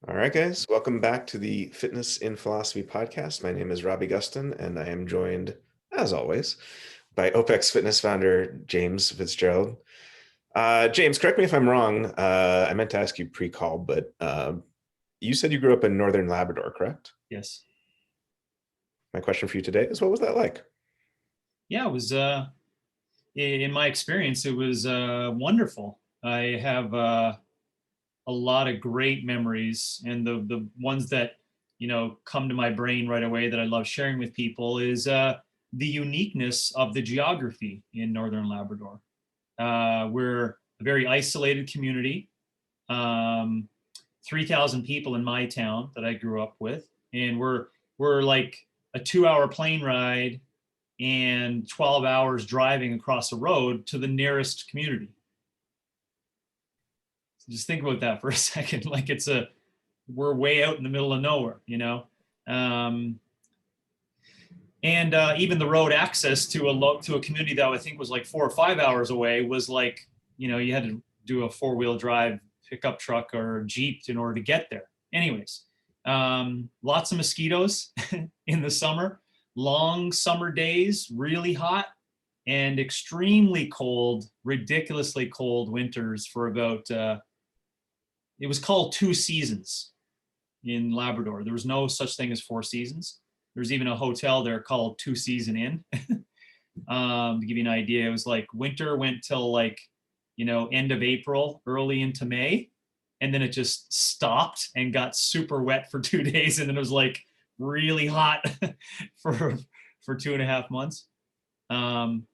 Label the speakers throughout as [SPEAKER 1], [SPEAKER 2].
[SPEAKER 1] All right, guys, welcome back to the Fitness in Philosophy podcast. My name is Robbie Gustin, and I am joined, as always, by OPEX Fitness founder James FitzGerald. James, correct me if I'm wrong. I meant to ask you pre-call, but you said you grew up in Northern Labrador, correct?
[SPEAKER 2] Yes.
[SPEAKER 1] My question for you today is, what was that like?
[SPEAKER 2] Yeah, it was in my experience, it was wonderful. I have a lot of great memories, and the ones that come to my brain right away that I love sharing with people is the uniqueness of the geography in Northern Labrador. We're a very isolated community. 3,000 people in my town that I grew up with, and we're like a 2-hour plane ride and 12 hours driving across the road to the nearest community. So just think about that for a second. Like we're way out in the middle of nowhere. Um, and even the road access to a community that I think was like 4 or 5 hours away was like, you had to do a 4-wheel drive pickup truck or Jeep in order to get there. Anyways, lots of mosquitoes in the summer, long summer days, really hot, and extremely cold, ridiculously cold winters for about, it was called 2 seasons in Labrador. There was no such thing as 4 seasons. There's even a hotel there called Two Season Inn. To give you an idea, it was like winter went till like, end of April, early into May. And then it just stopped and got super wet for 2 days. And then it was like really hot for 2.5 months. Um,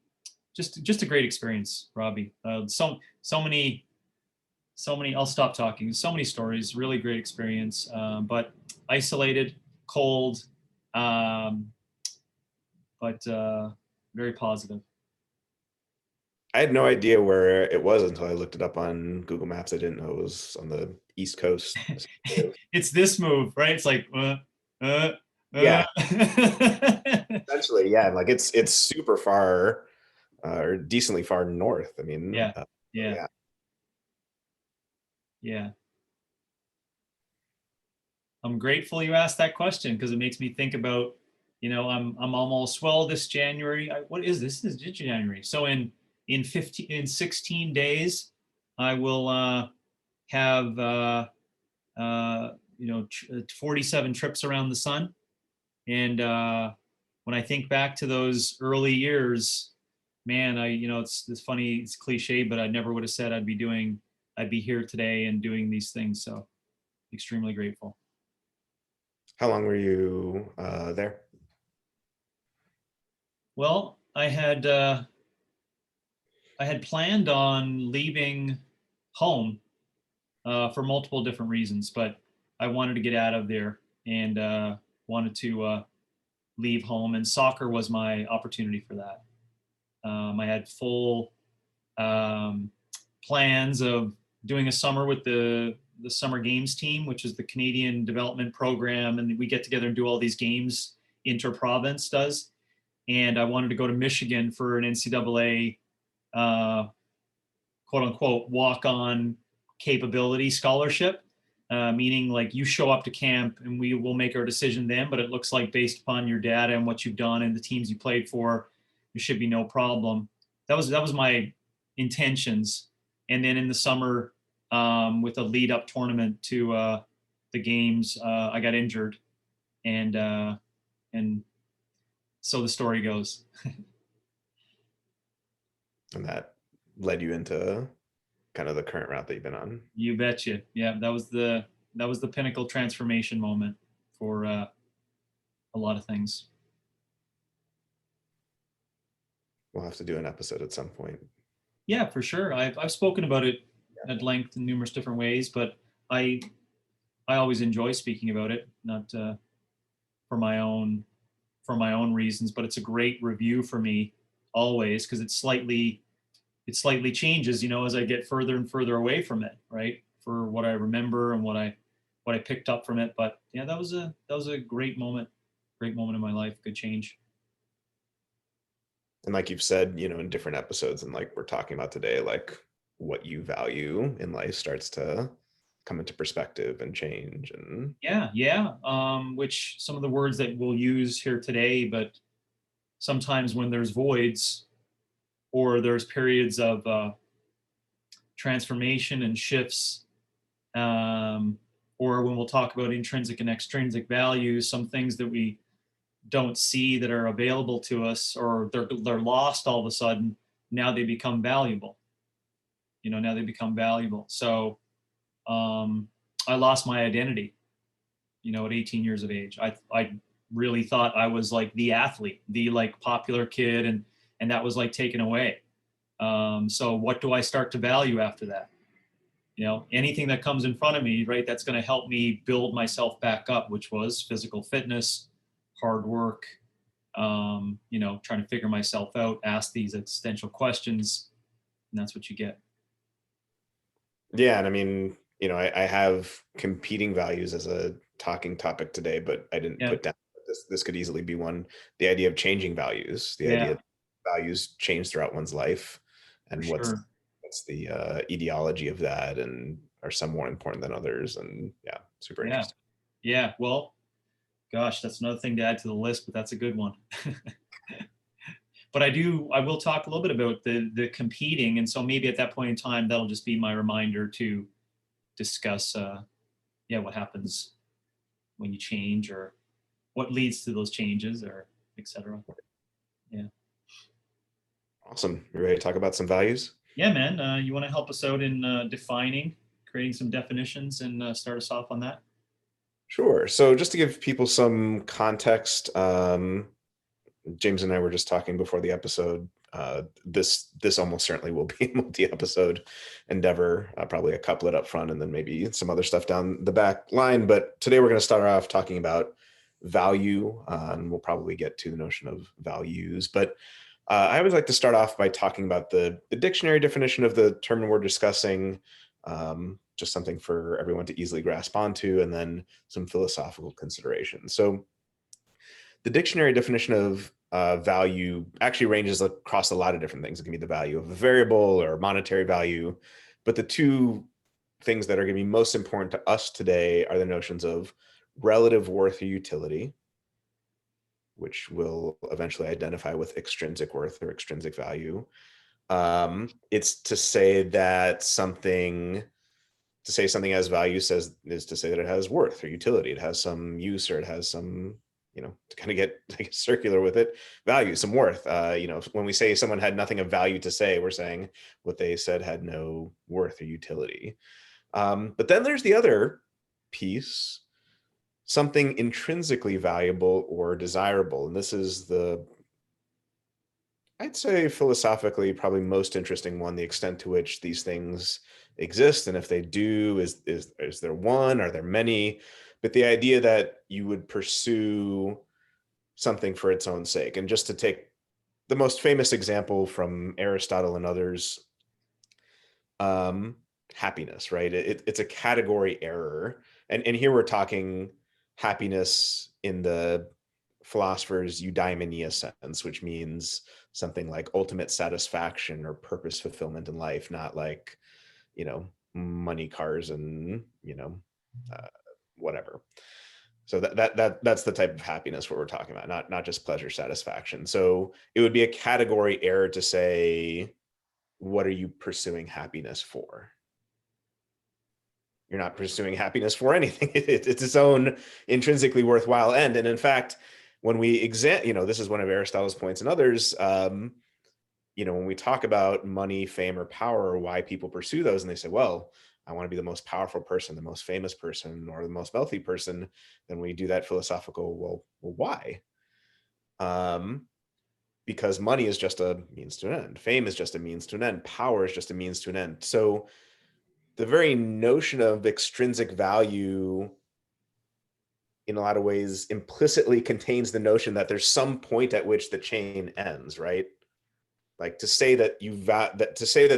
[SPEAKER 2] just a great experience, Robbie. So many. I'll stop talking. So many stories. Really great experience. But isolated, cold, um, but very positive.
[SPEAKER 1] I had no idea where it was until I looked it up on Google Maps. I didn't know it was on the East Coast.
[SPEAKER 2] It's this move, right? It's like, uh.
[SPEAKER 1] Yeah, essentially, yeah. Like it's super far or decently far north. I mean,
[SPEAKER 2] Yeah, yeah,
[SPEAKER 1] yeah.
[SPEAKER 2] yeah. I'm grateful you asked that question because it makes me think about, I'm almost, well, this January. What is this? This is January. So in 16 days, I will have 47 trips around the sun. And when I think back to those early years, man, it's funny, it's cliche, but I never would have said I'd be here today and doing these things. So extremely grateful.
[SPEAKER 1] How long were you there?
[SPEAKER 2] Well, I had planned on leaving home for multiple different reasons, but I wanted to get out of there and wanted to leave home, and soccer was my opportunity for that. I had full um, plans of doing a summer with the summer games team, which is the Canadian development program, and we get together and do all these games inter-province does. And I wanted to go to Michigan for an NCAA uh, quote unquote walk on capability scholarship, meaning like you show up to camp and we will make our decision then, but it looks like based upon your data and what you've done and the teams you played for, there should be no problem. That was my intentions. And then in the summer, with a lead up tournament to the games, I got injured, and and so the story goes.
[SPEAKER 1] And that led you into kind of the current route that you've been on.
[SPEAKER 2] You betcha. Yeah, that was the pinnacle transformation moment for a lot of things.
[SPEAKER 1] We'll have to do an episode at some point.
[SPEAKER 2] Yeah, for sure. I've spoken about it at length in numerous different ways, but I I always enjoy speaking about it, not for my own for my own reasons, but it's a great review for me always because it slightly changes, as I get further and further away from it, right? For what I remember and what I picked up from it. But yeah, that was a great moment in my life, good change.
[SPEAKER 1] And like you've said, in different episodes and like we're talking about today, like what you value in life starts to come into perspective and change. And
[SPEAKER 2] Yeah. Which some of the words that we'll use here today, but sometimes when there's voids or there's periods of transformation and shifts, or when we'll talk about intrinsic and extrinsic values, some things that we don't see that are available to us, or they're lost all of a sudden, now they become valuable. Now they become valuable. So I lost my identity, at 18 years of age. I really thought I was like the athlete, the like popular kid, and that was like taken away. So what do I start to value after that? Anything that comes in front of me, right, that's going to help me build myself back up, which was physical fitness, hard work, trying to figure myself out, ask these existential questions, and that's what you get.
[SPEAKER 1] yeah, and I mean, I have competing values as a talking topic today, but I didn't
[SPEAKER 2] Yeah,
[SPEAKER 1] put down this could easily be one. The idea of changing values, the idea
[SPEAKER 2] yeah,
[SPEAKER 1] that values change throughout one's life,
[SPEAKER 2] for
[SPEAKER 1] and
[SPEAKER 2] sure.
[SPEAKER 1] what's the ideology of that, and are some more important than others, and yeah, super
[SPEAKER 2] Yeah,
[SPEAKER 1] interesting.
[SPEAKER 2] yeah. Well, gosh, that's another thing to add to the list, but that's a good one. But I will talk a little bit about the competing, and so maybe at that point in time, that'll just be my reminder to discuss, yeah, what happens when you change, or what leads to those changes, or etc. Yeah.
[SPEAKER 1] Awesome. You ready to talk about some values?
[SPEAKER 2] Yeah, man. You want to help us out in defining, creating some definitions, and start us off on that?
[SPEAKER 1] Sure. So just to give people some context, James and I were just talking before the episode. This almost certainly will be a multi-episode endeavor, probably a couplet up front and then maybe some other stuff down the back line. But today we're going to start off talking about value, and we'll probably get to the notion of values. But I always like to start off by talking about the dictionary definition of the term we're discussing, just something for everyone to easily grasp onto, and then some philosophical considerations. So the dictionary definition of value actually ranges across a lot of different things. It can be the value of a variable or monetary value, but the two things that are going to be most important to us today are the notions of relative worth or utility, which we'll eventually identify with extrinsic worth or extrinsic value. It's to say that something has value is to say that it has worth or utility. It has some use, or it has some, to kind of get circular with it, value, some worth. When we say someone had nothing of value to say, we're saying what they said had no worth or utility. But then there's the other piece, something intrinsically valuable or desirable. And this is I'd say philosophically, probably most interesting one, the extent to which these things exist. And if they do, is there one? Are there many? But the idea that you would pursue something for its own sake. And just to take the most famous example from Aristotle and others, um, happiness, right? It's a category error. And here we're talking happiness in the philosopher's eudaimonia sense, which means something like ultimate satisfaction or purpose fulfillment in life, not like, money, cars, and, uh, whatever. So that's the type of happiness what we're talking about, not just pleasure, satisfaction. So it would be a category error to say, what are you pursuing happiness for? You're not pursuing happiness for anything. It's its own intrinsically worthwhile end. And in fact, when we this is one of Aristotle's points and others, when we talk about money, fame, or power, or why people pursue those, and they say, well, I want to be the most powerful person, the most famous person, or the most wealthy person, then we do that philosophical, well, why? Because money is just a means to an end. Fame is just a means to an end. Power is just a means to an end. So the very notion of extrinsic value in a lot of ways implicitly contains the notion that there's some point at which the chain ends, right? Like to say that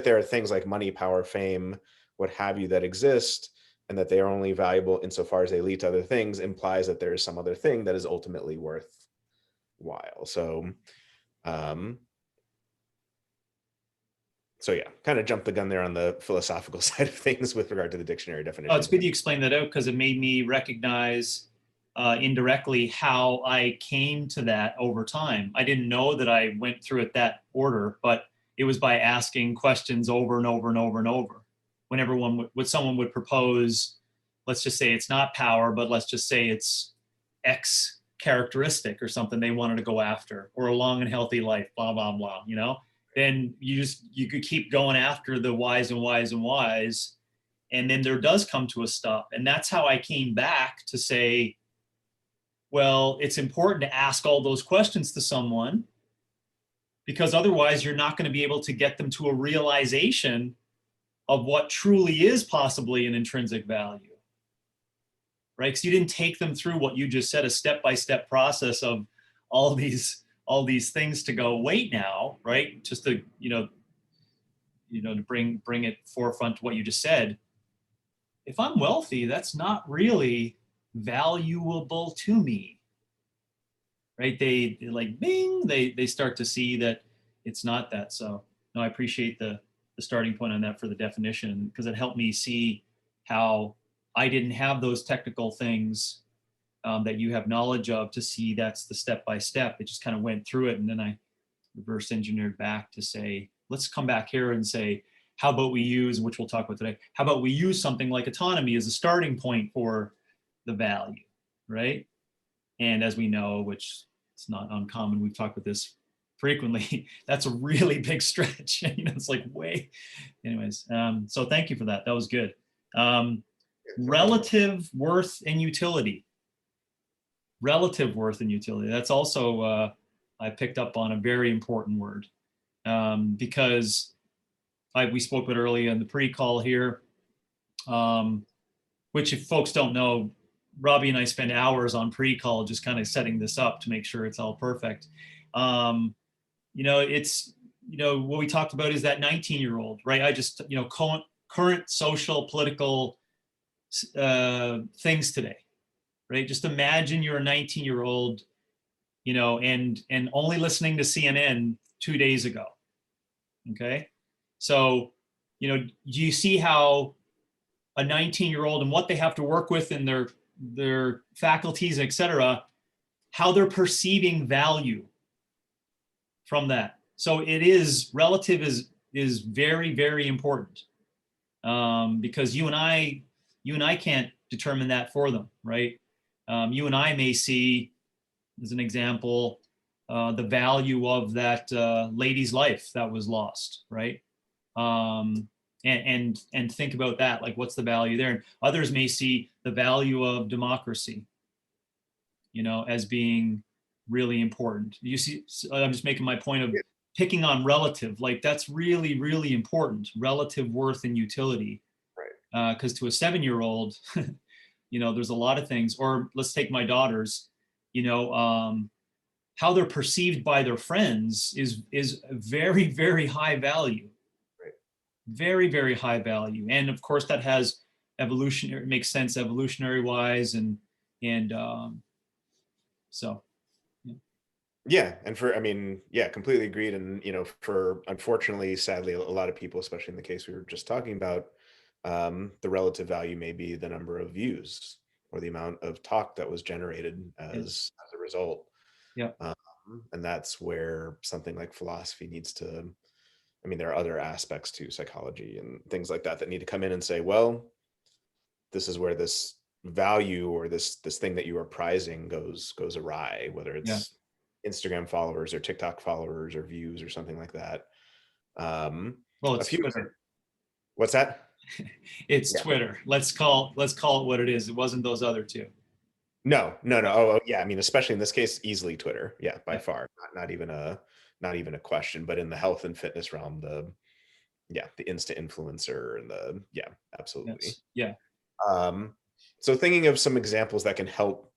[SPEAKER 1] there are things like money, power, fame, what have you, that exist, and that they are only valuable insofar as they lead to other things, implies that there is some other thing that is ultimately worthwhile. So So yeah, kind of jumped the gun there on the philosophical side of things with regard to the dictionary
[SPEAKER 2] Oh, it's
[SPEAKER 1] definition.
[SPEAKER 2] good you explained that out because it made me recognize indirectly how I came to that over time. I didn't know that I went through it that order, but it was by asking questions over and over and over and over. Whenever someone would propose, let's just say it's not power, but let's just say it's X characteristic or something they wanted to go after, or a long and healthy life, blah blah blah. Then you could keep going after the whys and whys and whys, and then there does come to a stop. And that's how I came back to say, well, it's important to ask all those questions to someone, because otherwise you're not going to be able to get them to a realization of what truly is possibly an intrinsic value, right? Because you didn't take them through what you just said, a step-by-step process of all these things to go, wait now, right? Just to, to bring it forefront to what you just said. If I'm wealthy, that's not really valuable to me, right? They like, bing, they start to see that it's not that. So no, I appreciate the starting point on that for the definition, because it helped me see how I didn't have those technical things that you have knowledge of to see that's the step-by-step. It just kind of went through it. And then I reverse engineered back to say, let's come back here and say, how about we use, which we'll talk about today, how about we use something like autonomy as a starting point for the value, right? And as we know, which it's not uncommon, we've talked about this frequently, that's a really big stretch. It's like way, anyways. So thank you for that. That was good. Relative worth and utility. Relative worth and utility. That's also, I picked up on a very important word, because we spoke about earlier in the pre-call here, which if folks don't know, Robbie and I spend hours on pre-call just kind of setting this up to make sure it's all perfect. It's, what we talked about is that 19-year-old, right? I just, current social, political things today, right? Just imagine you're a 19-year-old, and only listening to CNN 2 days ago, okay? So, do you see how a 19-year-old and what they have to work with in their faculties, et cetera, how they're perceiving value from that? So it is, relative is very, very important, because you and I can't determine that for them, right? You and I may see, as an example, the value of that lady's life that was lost, right? And think about that, like what's the value there? And others may see the value of democracy, as being really important. You see, I'm just making my point of picking on relative, like that's really, really important, relative worth and utility.
[SPEAKER 1] Right.
[SPEAKER 2] Because to a 7-year-old, there's a lot of things. Or let's take my daughters, how they're perceived by their friends is very, very high value.
[SPEAKER 1] Right.
[SPEAKER 2] Very, very high value. And of course that has evolutionary, it makes sense evolutionary wise, and so
[SPEAKER 1] Yeah, and completely agreed. And for, unfortunately, sadly, a lot of people, especially in the case we were just talking about, the relative value may be the number of views or the amount of talk that was generated as a result.
[SPEAKER 2] Yeah.
[SPEAKER 1] And that's where something like philosophy needs to, there are other aspects to psychology and things like that need to come in and say, well, this is where this value or this thing that you are prizing goes awry, whether it's Instagram followers or TikTok followers or views or something like that.
[SPEAKER 2] Well, it's Twitter.
[SPEAKER 1] What's that?
[SPEAKER 2] It's Twitter. Let's call it what it is. It wasn't those other two.
[SPEAKER 1] No. Oh, yeah. Especially in this case, easily Twitter. Yeah, by far. Not even a question. But in the health and fitness realm, the Insta influencer and absolutely.
[SPEAKER 2] Yes. Yeah.
[SPEAKER 1] So thinking of some examples that can help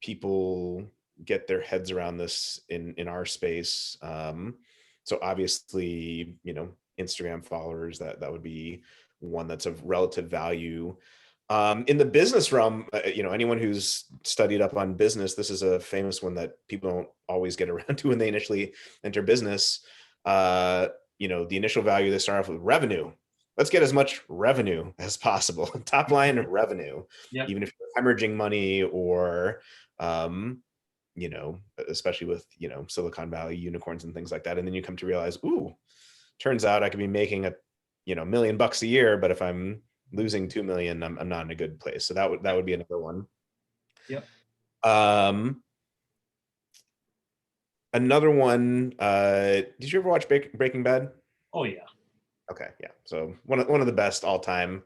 [SPEAKER 1] people get their heads around this in our space. So obviously, Instagram followers, that would be one that's of relative value. In the business realm, anyone who's studied up on business, this is a famous one that people don't always get around to when they initially enter business. the initial value, they start off with revenue. Let's get as much revenue as possible. Top line revenue,
[SPEAKER 2] Yep.
[SPEAKER 1] even if you're hemorrhaging money or, especially with, Silicon Valley unicorns and things like that. And then you come to realize, ooh, turns out I could be making $1 million a year, but if I'm losing 2 million, I'm not in a good place. So that would be another one.
[SPEAKER 2] Yep.
[SPEAKER 1] Another one, did you ever watch Breaking Bad?
[SPEAKER 2] Oh yeah.
[SPEAKER 1] Okay, yeah. So one of the best all time.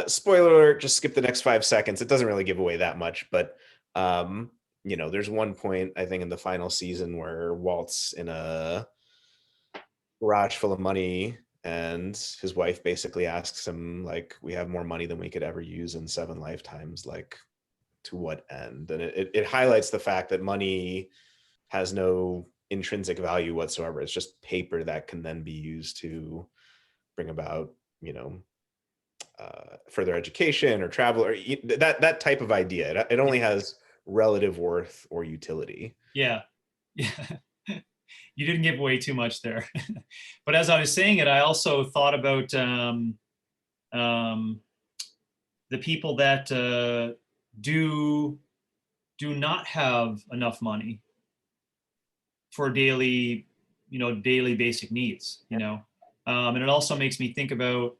[SPEAKER 1] Spoiler alert, just skip the next 5 seconds. It doesn't really give away that much, but there's one point I think in the final season where Walt's in a garage full of money and his wife basically asks him, like, we have more money than we could ever use in 7 lifetimes, like, to what end? And it highlights the fact that money has no intrinsic value whatsoever. It's just paper that can then be used to bring about, further education or travel or that type of idea. It only has relative worth or utility.
[SPEAKER 2] Yeah. Yeah. You didn't give away too much there. But as I was saying it, I also thought about the people that do not have enough money for daily basic needs, and it also makes me think about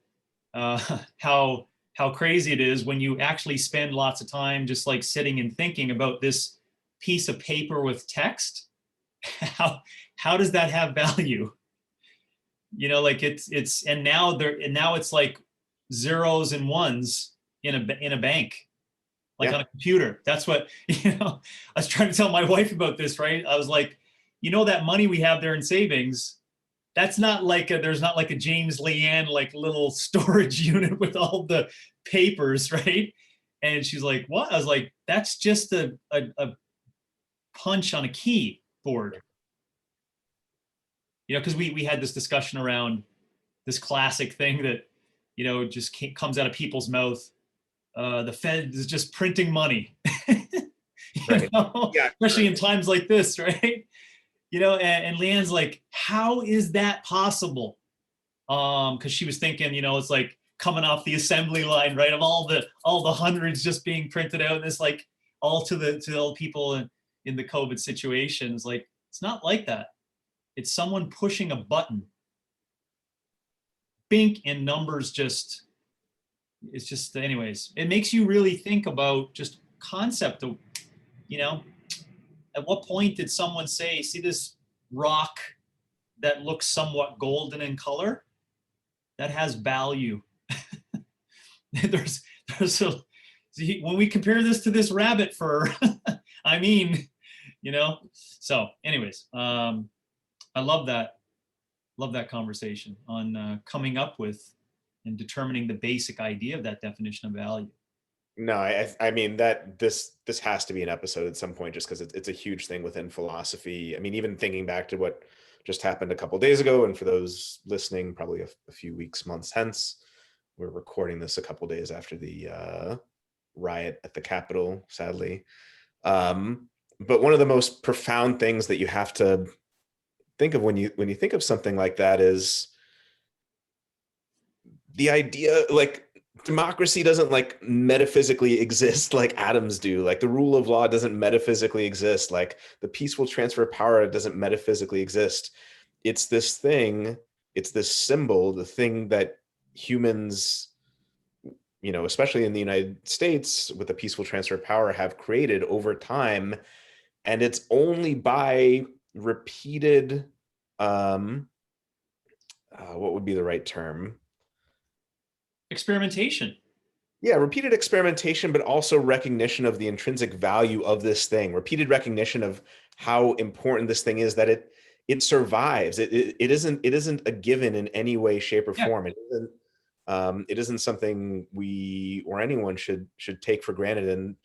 [SPEAKER 2] how crazy it is when you actually spend lots of time just like sitting and thinking about this piece of paper with text. How does that have value? Like it's and now it's like zeros and ones in a bank, like on a computer. That's what I was trying to tell my wife about this, right? I was like, that money we have there in savings, that's not like there's not like a James Leanne like little storage unit with all the papers, right? And she's like, what? I was like, that's just a punch on a keyboard. Because we had this discussion around this classic thing that just comes out of people's mouth. The Fed is just printing money.
[SPEAKER 1] Right. Yeah,
[SPEAKER 2] especially in times like this, right? And Leanne's like, how is that possible? Because she was thinking, it's like coming off the assembly line, right? Of all the hundreds just being printed out, and it's like all to the people in the COVID situations. Like, it's not like that. It's someone pushing a button. Bink, and numbers just, it's just, anyways, it makes you really think about just concept of, at what point did someone say, see this rock that looks somewhat golden in color? That has value. there's a, see, when we compare this to this rabbit fur, I mean, so anyways, I love that conversation on coming up with and determining the basic idea of that definition of value.
[SPEAKER 1] No, I mean that this has to be an episode at some point, just because it's a huge thing within philosophy. I mean, even thinking back to what just happened a couple of days ago, and for those listening, probably a few weeks, months hence, we're recording this a couple of days after the riot at the Capitol, sadly. But one of the most profound things that you have to think of when you think of something like that is the idea, like, democracy doesn't like metaphysically exist like atoms do. Like the rule of law doesn't metaphysically exist. Like the peaceful transfer of power doesn't metaphysically exist. It's this thing, it's this symbol, the thing that humans, especially in the United States with the peaceful transfer of power, have created over time. And it's only by repeated, what would be the right term?
[SPEAKER 2] Experimentation.
[SPEAKER 1] Yeah, repeated experimentation, but also recognition of the intrinsic value of this thing, repeated recognition of how important this thing is, that it survives. It isn't a given in any way, shape, or form. It isn't something we or anyone should take for granted. And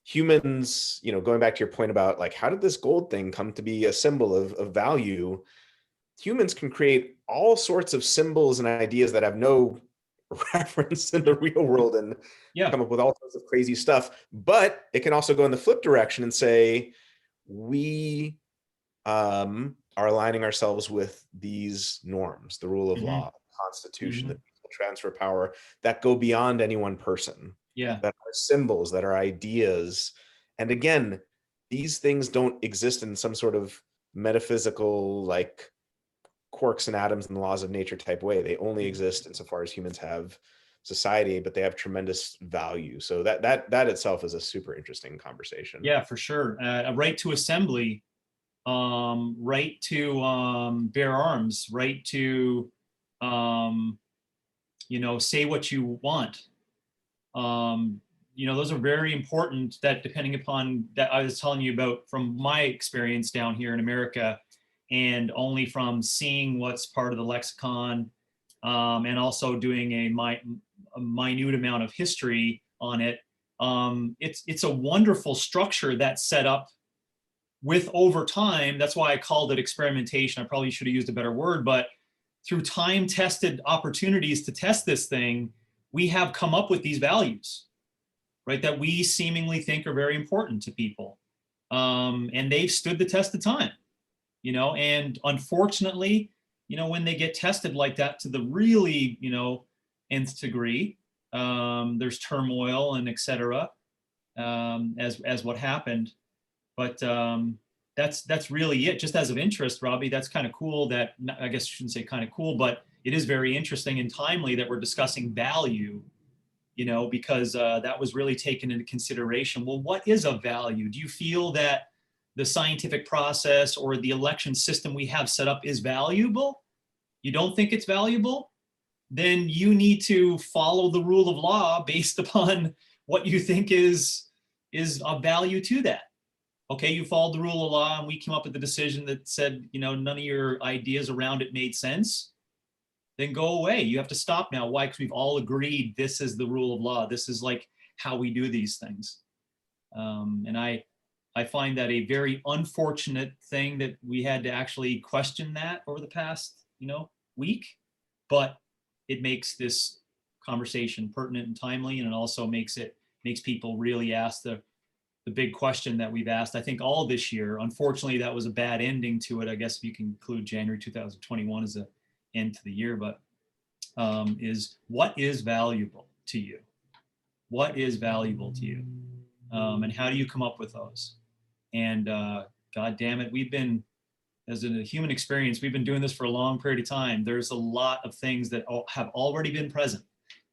[SPEAKER 1] humans, going back to your point about like, how did this gold thing come to be a symbol of value? Humans can create all sorts of symbols and ideas that have no reference in the real world and come up with all sorts of crazy stuff. But it can also go in the flip direction and say, we are aligning ourselves with these norms, the rule of
[SPEAKER 2] Hmm.
[SPEAKER 1] law, constitution, the
[SPEAKER 2] Hmm.
[SPEAKER 1] peaceful transfer of power that go beyond any one person,
[SPEAKER 2] Yeah.
[SPEAKER 1] that are symbols, that are ideas. And again, these things don't exist in some sort of metaphysical, like quarks and atoms and the laws of nature type way. They only exist insofar as humans have society, but they have tremendous value. So that itself is a super interesting conversation.
[SPEAKER 2] Yeah, for sure. A right to assembly, right to bear arms, right to um, say what you want. Um, those are very important. That depending upon that, I was telling you about from my experience down here in America, and only from seeing what's part of the lexicon, and also doing a minute amount of history on it. It's a wonderful structure that's set up with over time. That's why I called it experimentation. I probably should have used a better word, but through time tested opportunities to test this thing, we have come up with these values, right? That we seemingly think are very important to people. And they've stood the test of time, and unfortunately, when they get tested like that to the really, nth degree, there's turmoil and et cetera, as what happened. But that's really it. Just as of interest, Robbie, that's kind of cool. That, I guess I shouldn't say kind of cool, but it is very interesting and timely that we're discussing value. Because that was really taken into consideration. Well, what is of value? Do you feel that the scientific process or the election system we have set up is valuable? You don't think it's valuable? Then you need to follow the rule of law based upon what you think is of value to that. Okay, you followed the rule of law and we came up with the decision that said, none of your ideas around it made sense. Then go away. You have to stop now. Why? Because we've all agreed this is the rule of law. This is like how we do these things. And I find that a very unfortunate thing that we had to actually question that over the past, week. But it makes this conversation pertinent and timely, and it also makes people really ask the big question that we've asked, I think, all this year. Unfortunately, that was a bad ending to it. I guess if you can include January 2021 as a end to the year, but is what is valuable to you? What is valuable to you? And how do you come up with those? And God damn it, we've been, as a human experience, we've been doing this for a long period of time. There's a lot of things that have already been present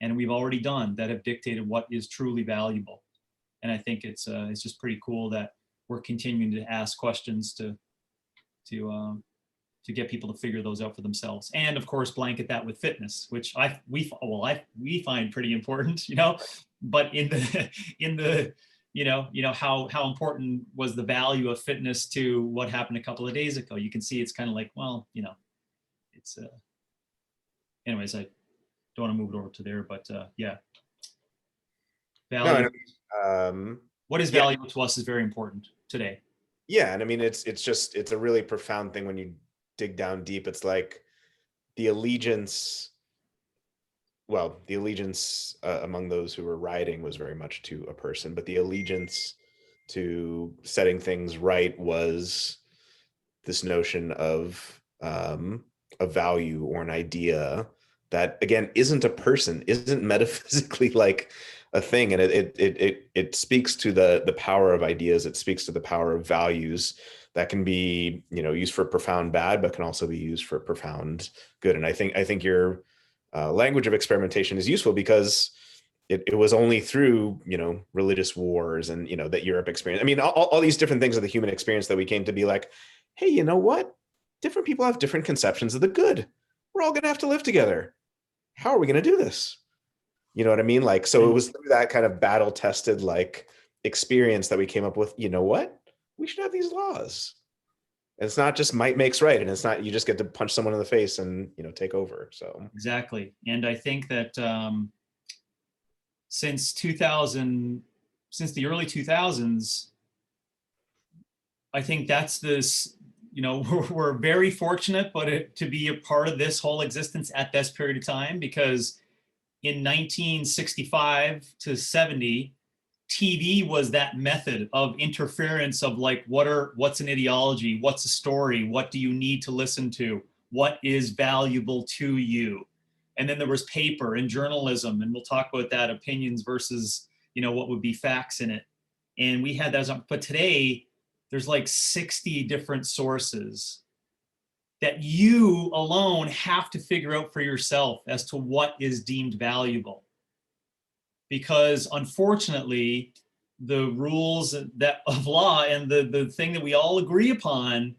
[SPEAKER 2] and we've already done that have dictated what is truly valuable. And I think it's just pretty cool that we're continuing to ask questions to get people to figure those out for themselves, and of course blanket that with fitness, which we find pretty important, But in the in the how important was the value of fitness to what happened a couple of days ago? You can see it's kind of like, well, it's anyways, I don't want to move it over to there, but yeah,
[SPEAKER 1] No,
[SPEAKER 2] value. What is
[SPEAKER 1] yeah,
[SPEAKER 2] valuable to us is very important today.
[SPEAKER 1] yeah, and I mean it's a really profound thing when you dig down deep. It's like the allegiance. Well, the allegiance among those who were rioting was very much to a person, but the allegiance to setting things right was this notion of a value or an idea that again isn't a person, isn't metaphysically like a thing, and it speaks to the power of ideas. It speaks to the power of values that can be used for profound bad, but can also be used for profound good. And I think your language of experimentation is useful because it was only through religious wars and that Europe experienced. I mean, all these different things of the human experience that we came to be like, hey, you know what? Different people have different conceptions of the good. We're all gonna have to live together. How are we gonna do this? You know what I mean? Like, so it
[SPEAKER 2] And
[SPEAKER 1] was through that kind of battle tested like experience that we came up with. You know what? We should have these laws. And it's not just might makes right, and it's not you just get to punch someone in the face and take over. So
[SPEAKER 2] exactly. And I think that since 2000, since the early 2000s, I think that's this, we're very fortunate, but to be a part of this whole existence at this period of time, because in 1965 to 70, TV was that method of interference of like, what's an ideology? What's a story? What do you need to listen to? What is valuable to you? And then there was paper and journalism, and we'll talk about that, opinions versus, what would be facts in it. And we had those, but today there's like 60 different sources that you alone have to figure out for yourself as to what is deemed valuable. Because unfortunately, the rules that of law and the thing that we all agree upon,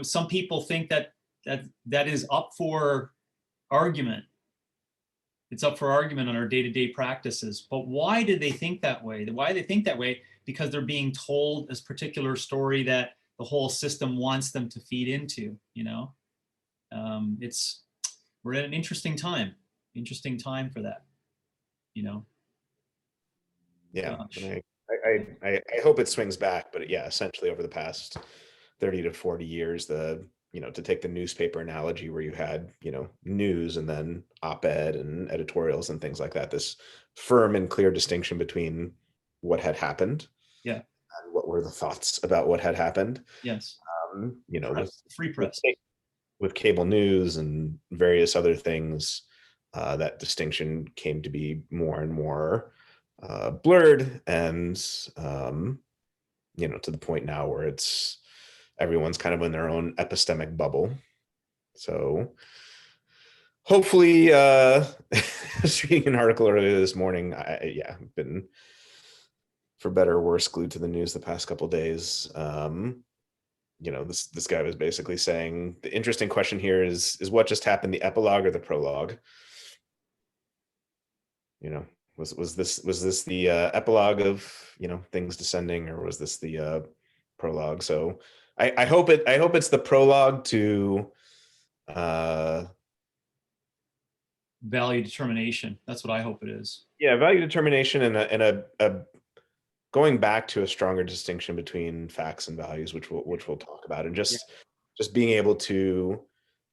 [SPEAKER 2] some people think that is up for argument. It's up for argument on our day-to-day practices. But why do they think that way? Why do they think that way? Because they're being told this particular story that the whole system wants them to feed into. We're at an interesting time for that.
[SPEAKER 1] Yeah,
[SPEAKER 2] Gosh.
[SPEAKER 1] and I hope it swings back, but yeah, essentially over the past 30 to 40 years, to take the newspaper analogy where you had, news and then op-ed and editorials and things like that, this firm and clear distinction between what had happened,
[SPEAKER 2] Yeah,
[SPEAKER 1] and what were the thoughts about what had happened.
[SPEAKER 2] yes. Free
[SPEAKER 1] With
[SPEAKER 2] press.
[SPEAKER 1] with cable news and various other things, that distinction came to be more and more blurred, and to the point now where everyone's kind of in their own epistemic bubble. So hopefully, I was reading an article earlier this morning. I've been, for better or worse, glued to the news the past couple of days. This guy was basically saying the interesting question here is what just happened, the epilogue or the prologue? Was this the epilogue of things descending, or was this the prologue? So I hope it's the prologue to
[SPEAKER 2] Value determination. That's what I hope it is.
[SPEAKER 1] yeah, value determination, and a going back to a stronger distinction between facts and values, which we'll talk about, and just being able to,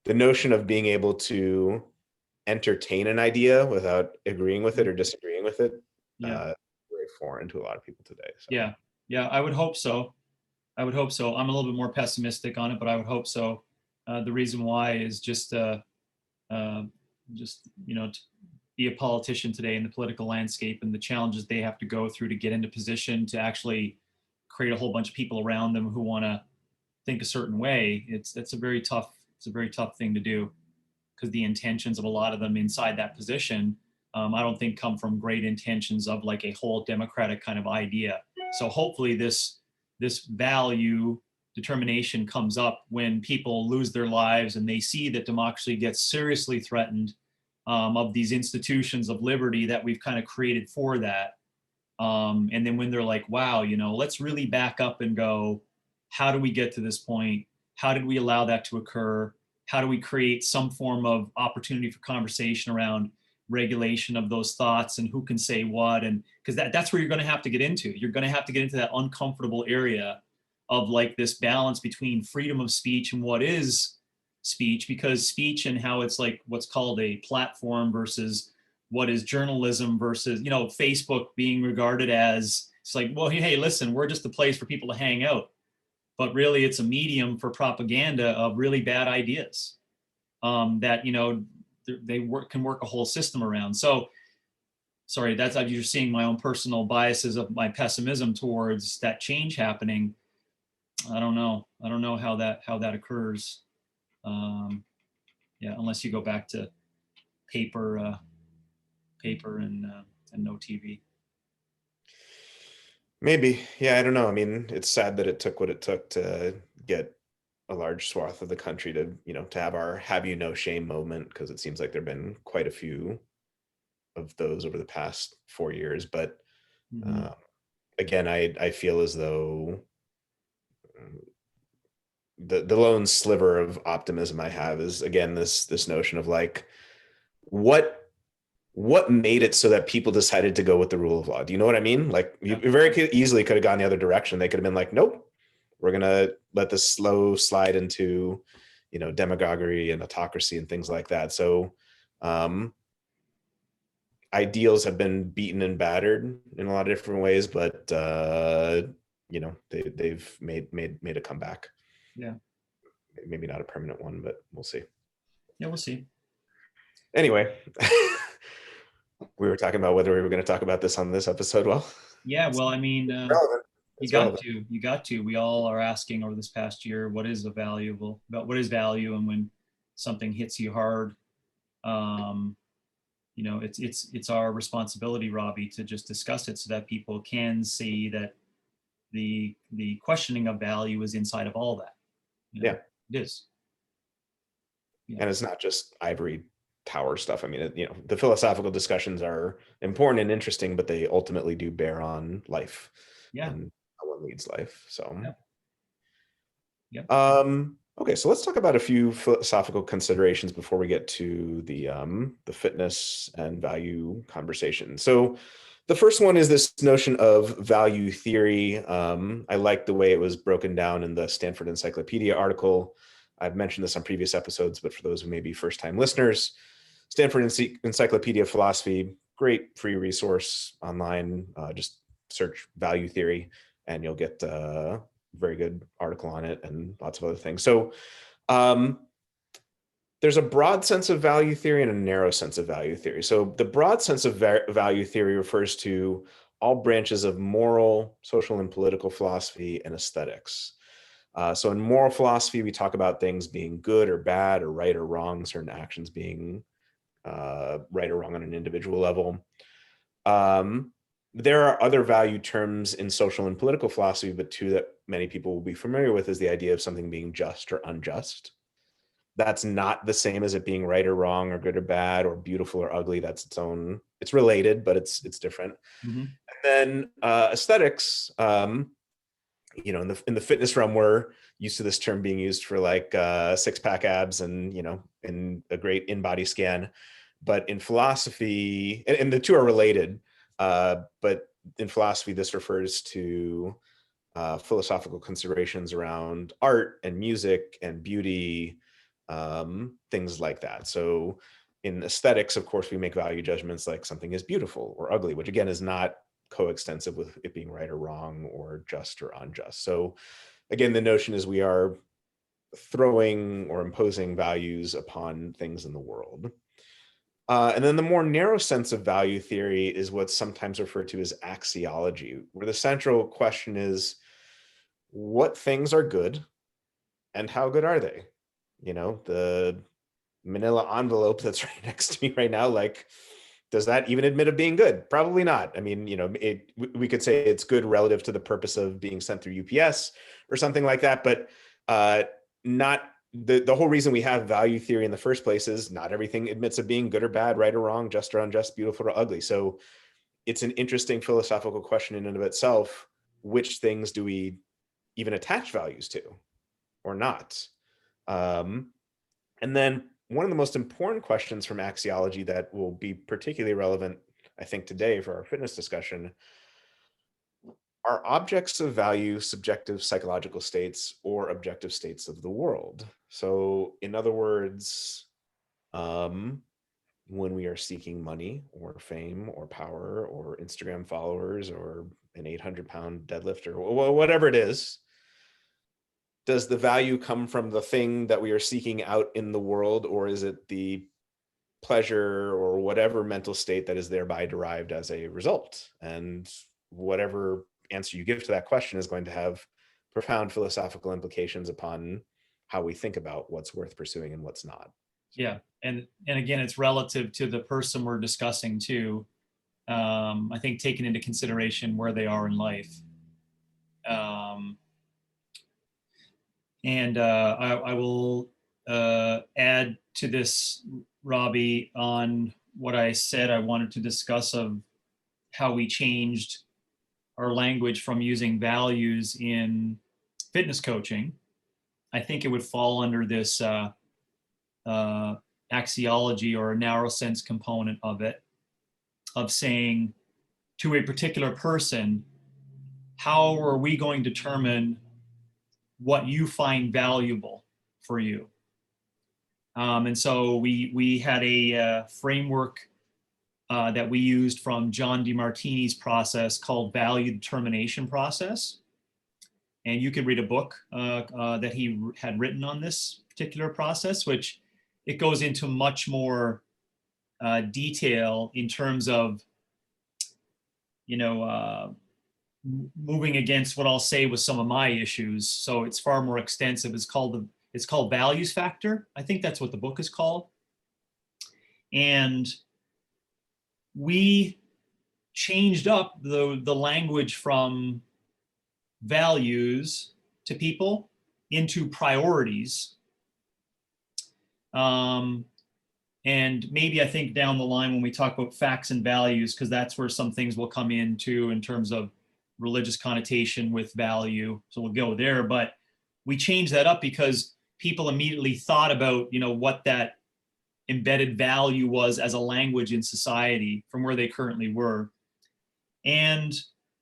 [SPEAKER 1] the notion of being able to entertain an idea without agreeing with it or disagreeing with it, very foreign to a lot of people today. So.
[SPEAKER 2] Yeah, I would hope so. I'm a little bit more pessimistic on it, but I would hope so. The reason why is just to be a politician today in the political landscape and the challenges they have to go through to get into position to actually create a whole bunch of people around them who want to think a certain way. It's a very tough thing to do, because the intentions of a lot of them inside that position, I don't think come from great intentions of like a whole democratic kind of idea. So hopefully this value determination comes up when people lose their lives and they see that democracy gets seriously threatened, of these institutions of liberty that we've kind of created for that. And then when they're like, wow, let's really back up and go, how do we get to this point? How did we allow that to occur? How do we create some form of opportunity for conversation around regulation of those thoughts and who can say what? And because that's where you're going to have to get into. You're going to have to get into that uncomfortable area of like this balance between freedom of speech and what is speech, because speech and how it's like what's called a platform versus what is journalism versus, Facebook being regarded as, it's like, well, hey, listen, we're just a place for people to hang out. But really it's a medium for propaganda of really bad ideas, that, can work a whole system around. So, sorry, that's, you're seeing my own personal biases of my pessimism towards that change happening. I don't know how that occurs. Unless you go back to paper and no TV.
[SPEAKER 1] Maybe. Yeah, I don't know. I mean, it's sad that it took what it took to get a large swath of the country to, to have our have you no shame moment, because it seems like there've been quite a few of those over the past 4 years. But again, I feel as though the lone sliver of optimism I have is, again, this notion of like, what made it so that people decided to go with the rule of law? Do you know what I mean? Like, you very easily could have gone the other direction. They could have been like, nope, we're going to let this slow slide into, demagoguery and autocracy and things like that. So I ideals have been beaten and battered in a lot of different ways, but they've made a comeback.
[SPEAKER 2] Yeah.
[SPEAKER 1] Maybe not a permanent one, but we'll see.
[SPEAKER 2] Yeah, we'll see.
[SPEAKER 1] Anyway, we were talking about whether we were going to talk about this on this episode. Well,
[SPEAKER 2] Yeah, well, I mean,
[SPEAKER 1] relevant.
[SPEAKER 2] you
[SPEAKER 1] It's
[SPEAKER 2] got
[SPEAKER 1] relevant.
[SPEAKER 2] to, you got to. We all are asking over this past year, what is what is value, and when something hits you hard, um, it's our responsibility, Robbie, to just discuss it so that people can see that the questioning of value is inside of all that.
[SPEAKER 1] Yeah.
[SPEAKER 2] It is. Yeah.
[SPEAKER 1] And it's not just ivory tower stuff. I mean, the philosophical discussions are important and interesting, but they ultimately do bear on life
[SPEAKER 2] Yeah.
[SPEAKER 1] and how one leads life. So,
[SPEAKER 2] Yeah. Yeah.
[SPEAKER 1] Okay, so let's talk about a few philosophical considerations before we get to the fitness and value conversation. So, the first one is this notion of value theory. I like the way it was broken down in the Stanford Encyclopedia article. I've mentioned this on previous episodes, but for those who may be first-time listeners, Stanford Encyclopedia of Philosophy, great free resource online. Just search value theory, and you'll get a very good article on it and lots of other things. So there's a broad sense of value theory and a narrow sense of value theory. So the broad sense of value theory refers to all branches of moral, social, and political philosophy and aesthetics. So in moral philosophy, we talk about things being good or bad or right or wrong, certain actions being right or wrong on an individual level. There are other value terms in social and political philosophy, but two that many people will be familiar with is the idea of something being just or unjust. That's not the same as it being right or wrong or good or bad or beautiful or ugly. That's its own, it's related, but it's different.
[SPEAKER 2] Mm-hmm.
[SPEAKER 1] And then aesthetics, in the fitness realm, we're used to this term being used for like six-pack abs and, in a great in-body scan. But in philosophy, and the two are related, but in philosophy, this refers to philosophical considerations around art and music and beauty, things like that. So in aesthetics, of course, we make value judgments like something is beautiful or ugly, which again is not coextensive with it being right or wrong or just or unjust. So again, the notion is we are throwing or imposing values upon things in the world. And then the more narrow sense of value theory is what's sometimes referred to as axiology, where the central question is, what things are good and how good are they? The manila envelope that's right next to me right now, like, does that even admit of being good? Probably not. I mean, we could say it's good relative to the purpose of being sent through UPS or something like that, but not the whole reason we have value theory in the first place is not everything admits of being good or bad, right or wrong, just or unjust, beautiful or ugly. So it's an interesting philosophical question in and of itself. Which things do we even attach values to or not? And then one of the most important questions from axiology that will be particularly relevant, I think, today for our fitness discussion, are objects of value subjective psychological states or objective states of the world? So in other words, when we are seeking money or fame or power or Instagram followers or an 800-pound deadlift or whatever it is, does the value come from the thing that we are seeking out in the world, or is it the pleasure or whatever mental state that is thereby derived as a result? And whatever answer you give to that question is going to have profound philosophical implications upon how we think about what's worth pursuing and what's not.
[SPEAKER 2] Yeah, and again, it's relative to the person we're discussing too. I think taking into consideration where they are in life. And I will add to this, Robbie, on what I said I wanted to discuss of how we changed our language from using values in fitness coaching. I think it would fall under this axiology or a narrow sense component of it, of saying to a particular person, how are we going to determine what you find valuable for you? And so we had a framework that we used from John DeMartini's process called value determination process. And you could read a book that he had written on this particular process, which it goes into much more detail in terms of, moving against what I'll say was some of my issues. So it's far more extensive. It's called Values Factor. I think that's what the book is called. And we changed up the language from values to people into priorities. And maybe I think down the line when we talk about facts and values, because that's where some things will come into in terms of religious connotation with value. So we'll go there, but we changed that up because people immediately thought about, what that embedded value was as a language in society from where they currently were. And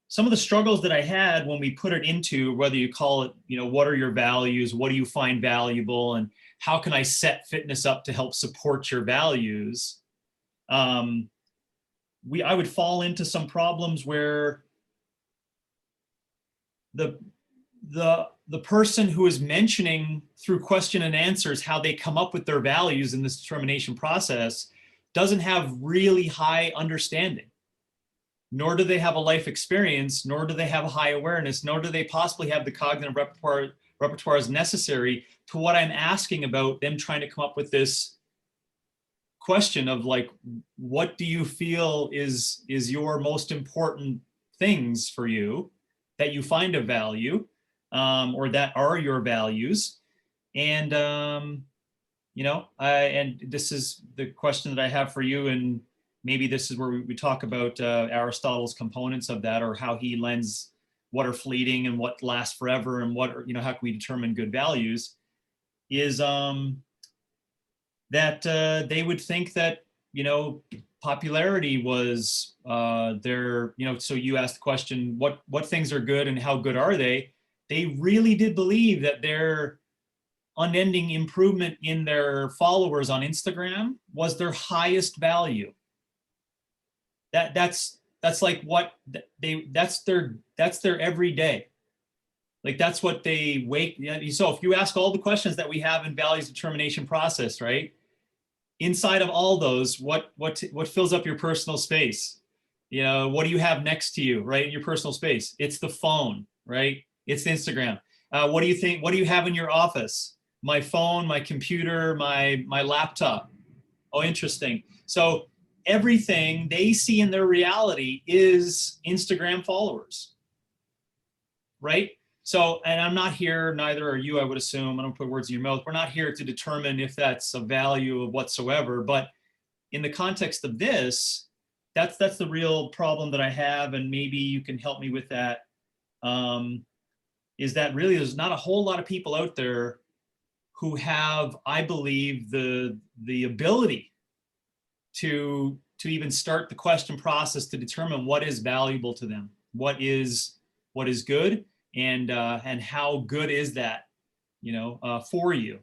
[SPEAKER 2] some of the struggles that I had when we put it into, whether you call it, what are your values? What do you find valuable? And how can I set fitness up to help support your values? I would fall into some problems where the person who is mentioning through question and answers how they come up with their values in this determination process doesn't have really high understanding, nor do they have a life experience, nor do they have a high awareness, nor do they possibly have the cognitive repertoires necessary to what I'm asking about them trying to come up with this question of like, what do you feel is your most important things for you that you find of value, or that are your values? And, and this is the question that I have for you, and maybe this is where we talk about Aristotle's components of that, or how he lends what are fleeting and what lasts forever, and what are, how can we determine good values, is that they would think that, popularity was their, so you asked the question, what things are good and how good are they? They really did believe that their unending improvement in their followers on Instagram was their highest value. That's like what that's their everyday. Like that's what they wake. So if you ask all the questions that we have in values determination process, right? Inside of all those, what fills up your personal space? What do you have next to you, right? In your personal space, it's the phone, right? It's Instagram. What do you think? What do you have in your office? My phone, my computer, my laptop. Oh, interesting. So everything they see in their reality is Instagram followers, right? So, and I'm not here, neither are you, I would assume, I don't put words in your mouth. We're not here to determine if that's a value of whatsoever, but in the context of this, that's the real problem that I have, and maybe you can help me with that. Is that really there's not a whole lot of people out there who have, I believe, the ability to even start the question process to determine what is valuable to them, what is good, and how good is that, for you.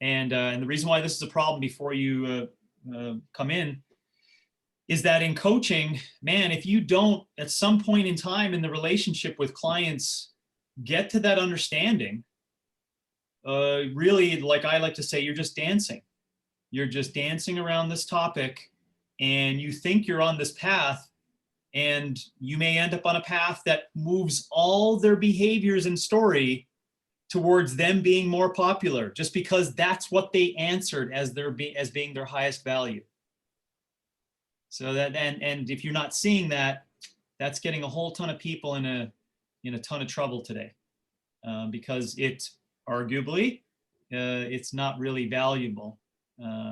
[SPEAKER 2] And the reason why this is a problem before you come in is that in coaching, man, if you don't at some point in time in the relationship with clients get to that understanding, really, like I like to say, you're just dancing. You're just dancing around this topic, and you think you're on this path, and you may end up on a path that moves all their behaviors and story towards them being more popular, just because that's what they answered as being their highest value. So that, and if you're not seeing that, that's getting a whole ton of people in a ton of trouble today, because it arguably it's not really valuable.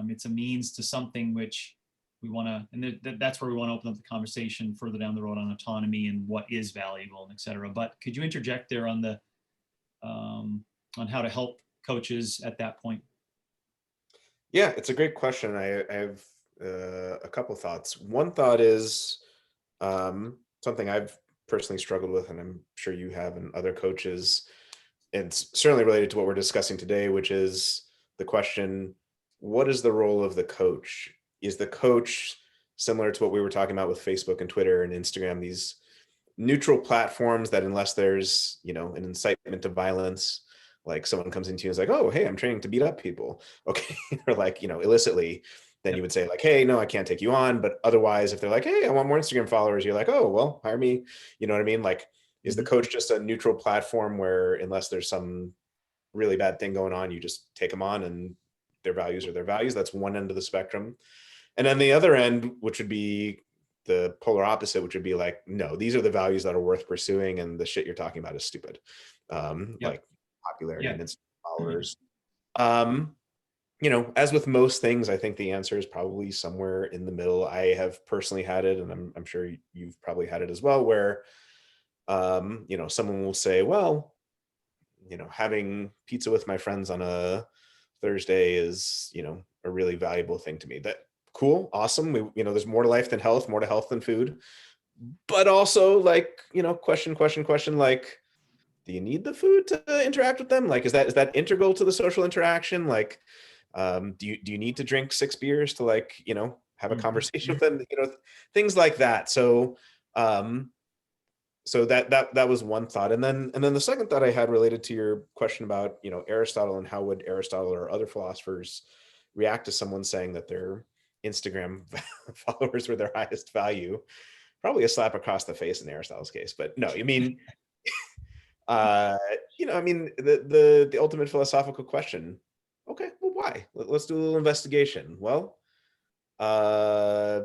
[SPEAKER 2] It's a means to something which we want to, and that's where we want to open up the conversation further down the road on autonomy and what is valuable, and et cetera. But could you interject there on the on how to help coaches at that point?
[SPEAKER 1] Yeah, it's a great question. I have a couple thoughts. One thought is something I've personally struggled with, and I'm sure you have, and other coaches. It's certainly related to what we're discussing today, which is the question, what is the role of the coach? Is the coach similar to what we were talking about with Facebook and Twitter and Instagram, these neutral platforms that unless there's, an incitement to violence, like someone comes into you and is like, oh, hey, I'm training to beat up people. Okay. Or like, illicitly, then
[SPEAKER 2] Yep.
[SPEAKER 1] you would say like, hey, no, I can't take you on. But otherwise, if they're like, hey, I want more Instagram followers, you're like, oh, well, hire me. You know what I mean? Like, is the
[SPEAKER 2] Mhm.
[SPEAKER 1] coach just a neutral platform where unless there's some really bad thing going on, you just take them on and their values are their values? That's one end of the spectrum. And then the other end, which would be the polar opposite, which would be like, no, these are the values that are worth pursuing, and the shit you're talking about is stupid.
[SPEAKER 2] Yep.
[SPEAKER 1] Like popularity
[SPEAKER 2] Yeah.
[SPEAKER 1] and Instagram followers. Um, as with most things, I think the answer is probably somewhere in the middle. I have personally had it, and I'm sure you've probably had it as well, where someone will say, well, having pizza with my friends on a Thursday is, a really valuable thing to me. That cool, awesome. There's more to life than health, more to health than food. But also like, question, like, do you need the food to interact with them? Like, is that integral to the social interaction? Like, do you need to drink 6 beers to like, have a
[SPEAKER 2] Mhm.
[SPEAKER 1] conversation with them? Things like that. So that was one thought. And then the second thought I had related to your question about, Aristotle and how would Aristotle or other philosophers react to someone saying that their Instagram followers were their highest value. Probably a slap across the face in Aristotle's case, but no, I mean, the ultimate philosophical question. Okay, well, why? Let's do a little investigation. Well, uh,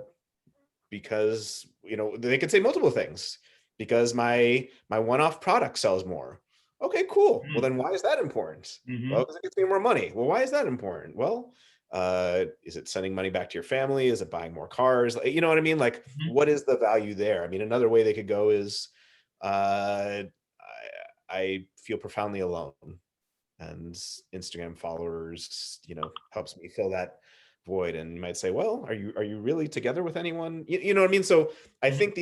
[SPEAKER 1] because they could say multiple things. Because my one-off product sells more. Okay, cool. Well, then why is that important? Well,
[SPEAKER 2] Mhm.
[SPEAKER 1] because it gets me more money. Well, why is that important? Well, is it sending money back to your family? Is it buying more cars? You know what I mean? Like,
[SPEAKER 2] Mhm.
[SPEAKER 1] what is the value there? I mean, another way they could go is, uh, I feel profoundly alone, and Instagram followers, helps me fill that void. And you might say, well, are you really together with anyone? You know what I mean? So I
[SPEAKER 2] Mhm.
[SPEAKER 1] think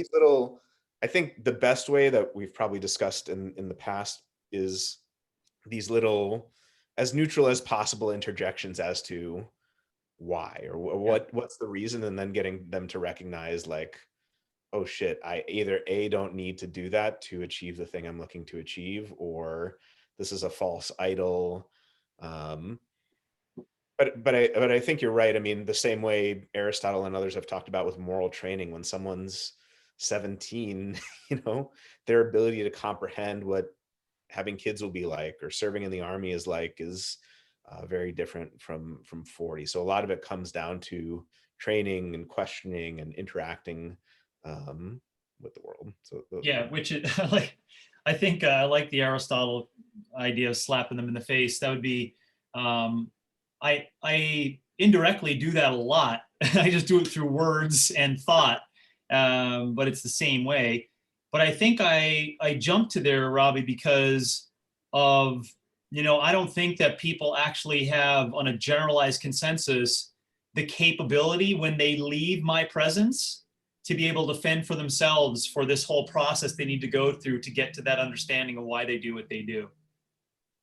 [SPEAKER 1] I think the best way that we've probably discussed in the past is these little, as neutral as possible interjections as to why or
[SPEAKER 2] Yeah.
[SPEAKER 1] what's the reason, and then getting them to recognize like, oh shit, I either A, don't need to do that to achieve the thing I'm looking to achieve, or this is a false idol. Um, but I think you're right. I mean, the same way Aristotle and others have talked about with moral training, when someone's 17, their ability to comprehend what having kids will be like or serving in the army is very different from 40. So a lot of it comes down to training and questioning and interacting um, with the world. So
[SPEAKER 2] Yeah, which it like I think I like the Aristotle idea of slapping them in the face. That would be I indirectly do that a lot. I just do it through words and thought, but it's the same way. But I think I jumped to there, Robbie, because of I don't think that people actually have on a generalized consensus the capability when they leave my presence to be able to fend for themselves for this whole process they need to go through to get to that understanding of why they do what they do.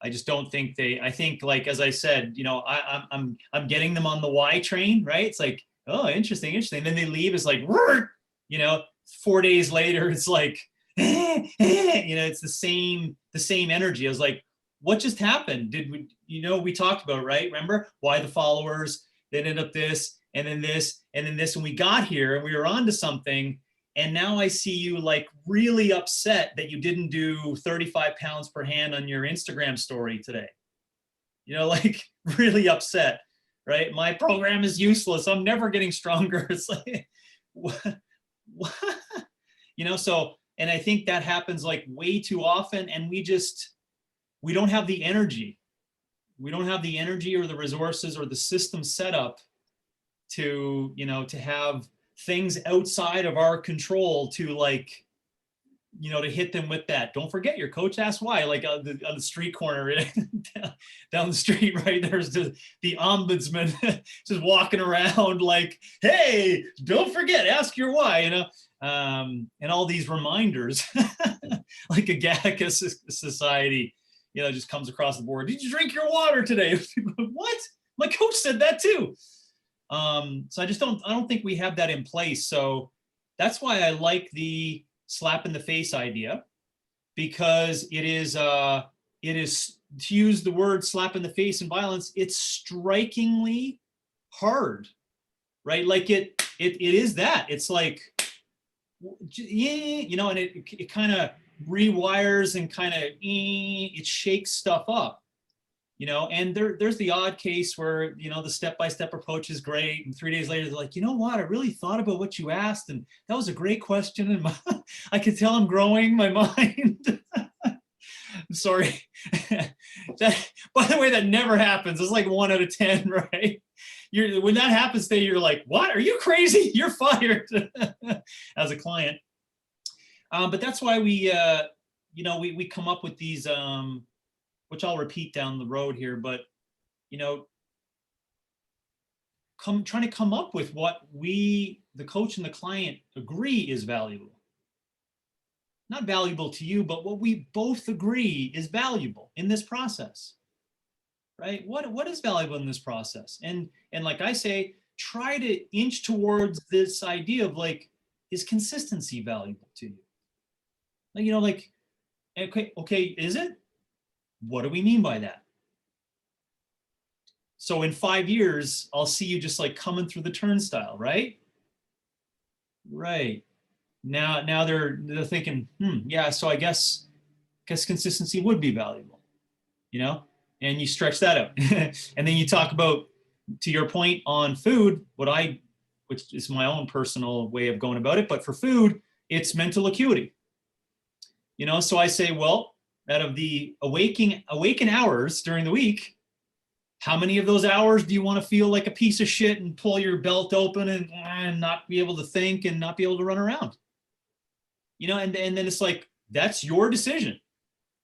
[SPEAKER 2] I just don't think I think like, as I said, I'm getting them on the why train, right? It's like, oh, interesting, interesting. And then they leave, it's like, 4 days later, it's like, it's the same energy. I was like, what just happened? Did we talked about, right? Remember why the followers, then ended up this, and then this, and then this, and we got here and we were on to something. And now I see you like really upset that you didn't do 35 pounds per hand on your Instagram story today. Like really upset, right? My program is useless. I'm never getting stronger. It's like, what? What? So, and I think that happens like way too often. And we don't have the energy. We don't have the energy or the resources or the system set up to have things outside of our control to like, to hit them with that. Don't forget your coach asked why, like on the street corner down the street, right? There's the ombudsman just walking around like, hey, don't forget, ask your why, and all these reminders like a Gattaca society, just comes across the board. Did you drink your water today? What? My coach said that too. So I don't think we have that in place. So that's why I like the slap in the face idea, because it is, to use the word slap in the face and violence, it's strikingly hard, right? Like it is that. It's like, yeah, and it kind of rewires and kind of, it shakes stuff up. And there's the odd case where, the step-by-step approach is great. And 3 days later, they're like, you know what? I really thought about what you asked. And that was a great question. And I could tell I'm growing my mind. I'm sorry. That, by the way, that never happens. It's like 1 out of 10, right? When that happens, you're like, what? Are you crazy? You're fired as a client. But that's why we come up with these, which I'll repeat down the road here, but trying to come up with what the coach and the client agree is valuable. Not valuable to you, but what we both agree is valuable in this process, right? What is valuable in this process? And like I say, try to inch towards this idea of like, is consistency valuable to you? Like, okay, is it? What do we mean by that? So in 5 years, I'll see you just like coming through the turnstile, right? Right. Now they're thinking, yeah, so I guess consistency would be valuable, and you stretch that out. And then you talk about, to your point on food, which is my own personal way of going about it, but for food, it's mental acuity. So I say, well, out of the awaken hours during the week, how many of those hours do you want to feel like a piece of shit and pull your belt open and not be able to think and not be able to run around? And then it's like, that's your decision.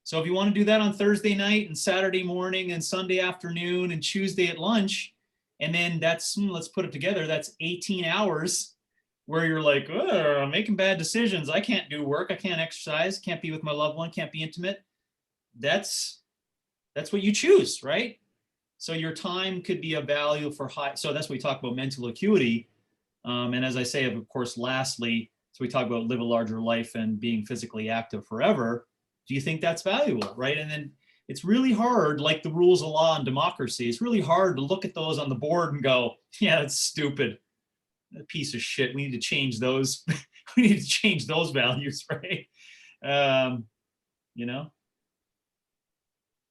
[SPEAKER 2] So if you want to do that on Thursday night and Saturday morning and Sunday afternoon and Tuesday at lunch, and then that's, let's put it together, that's 18 hours where you're like, oh, I'm making bad decisions. I can't do work. I can't exercise. Can't be with my loved one. Can't be intimate. That's what you choose, right? So your time could be of value for high. So that's what we talk about mental acuity. And as I say, of course, lastly, so we talk about live a larger life and being physically active forever. Do you think that's valuable, right? And then it's really hard, like the rules of law and democracy, it's really hard to look at those on the board and go, yeah, that's stupid. A piece of shit. We need to change those. We need to change those values, right?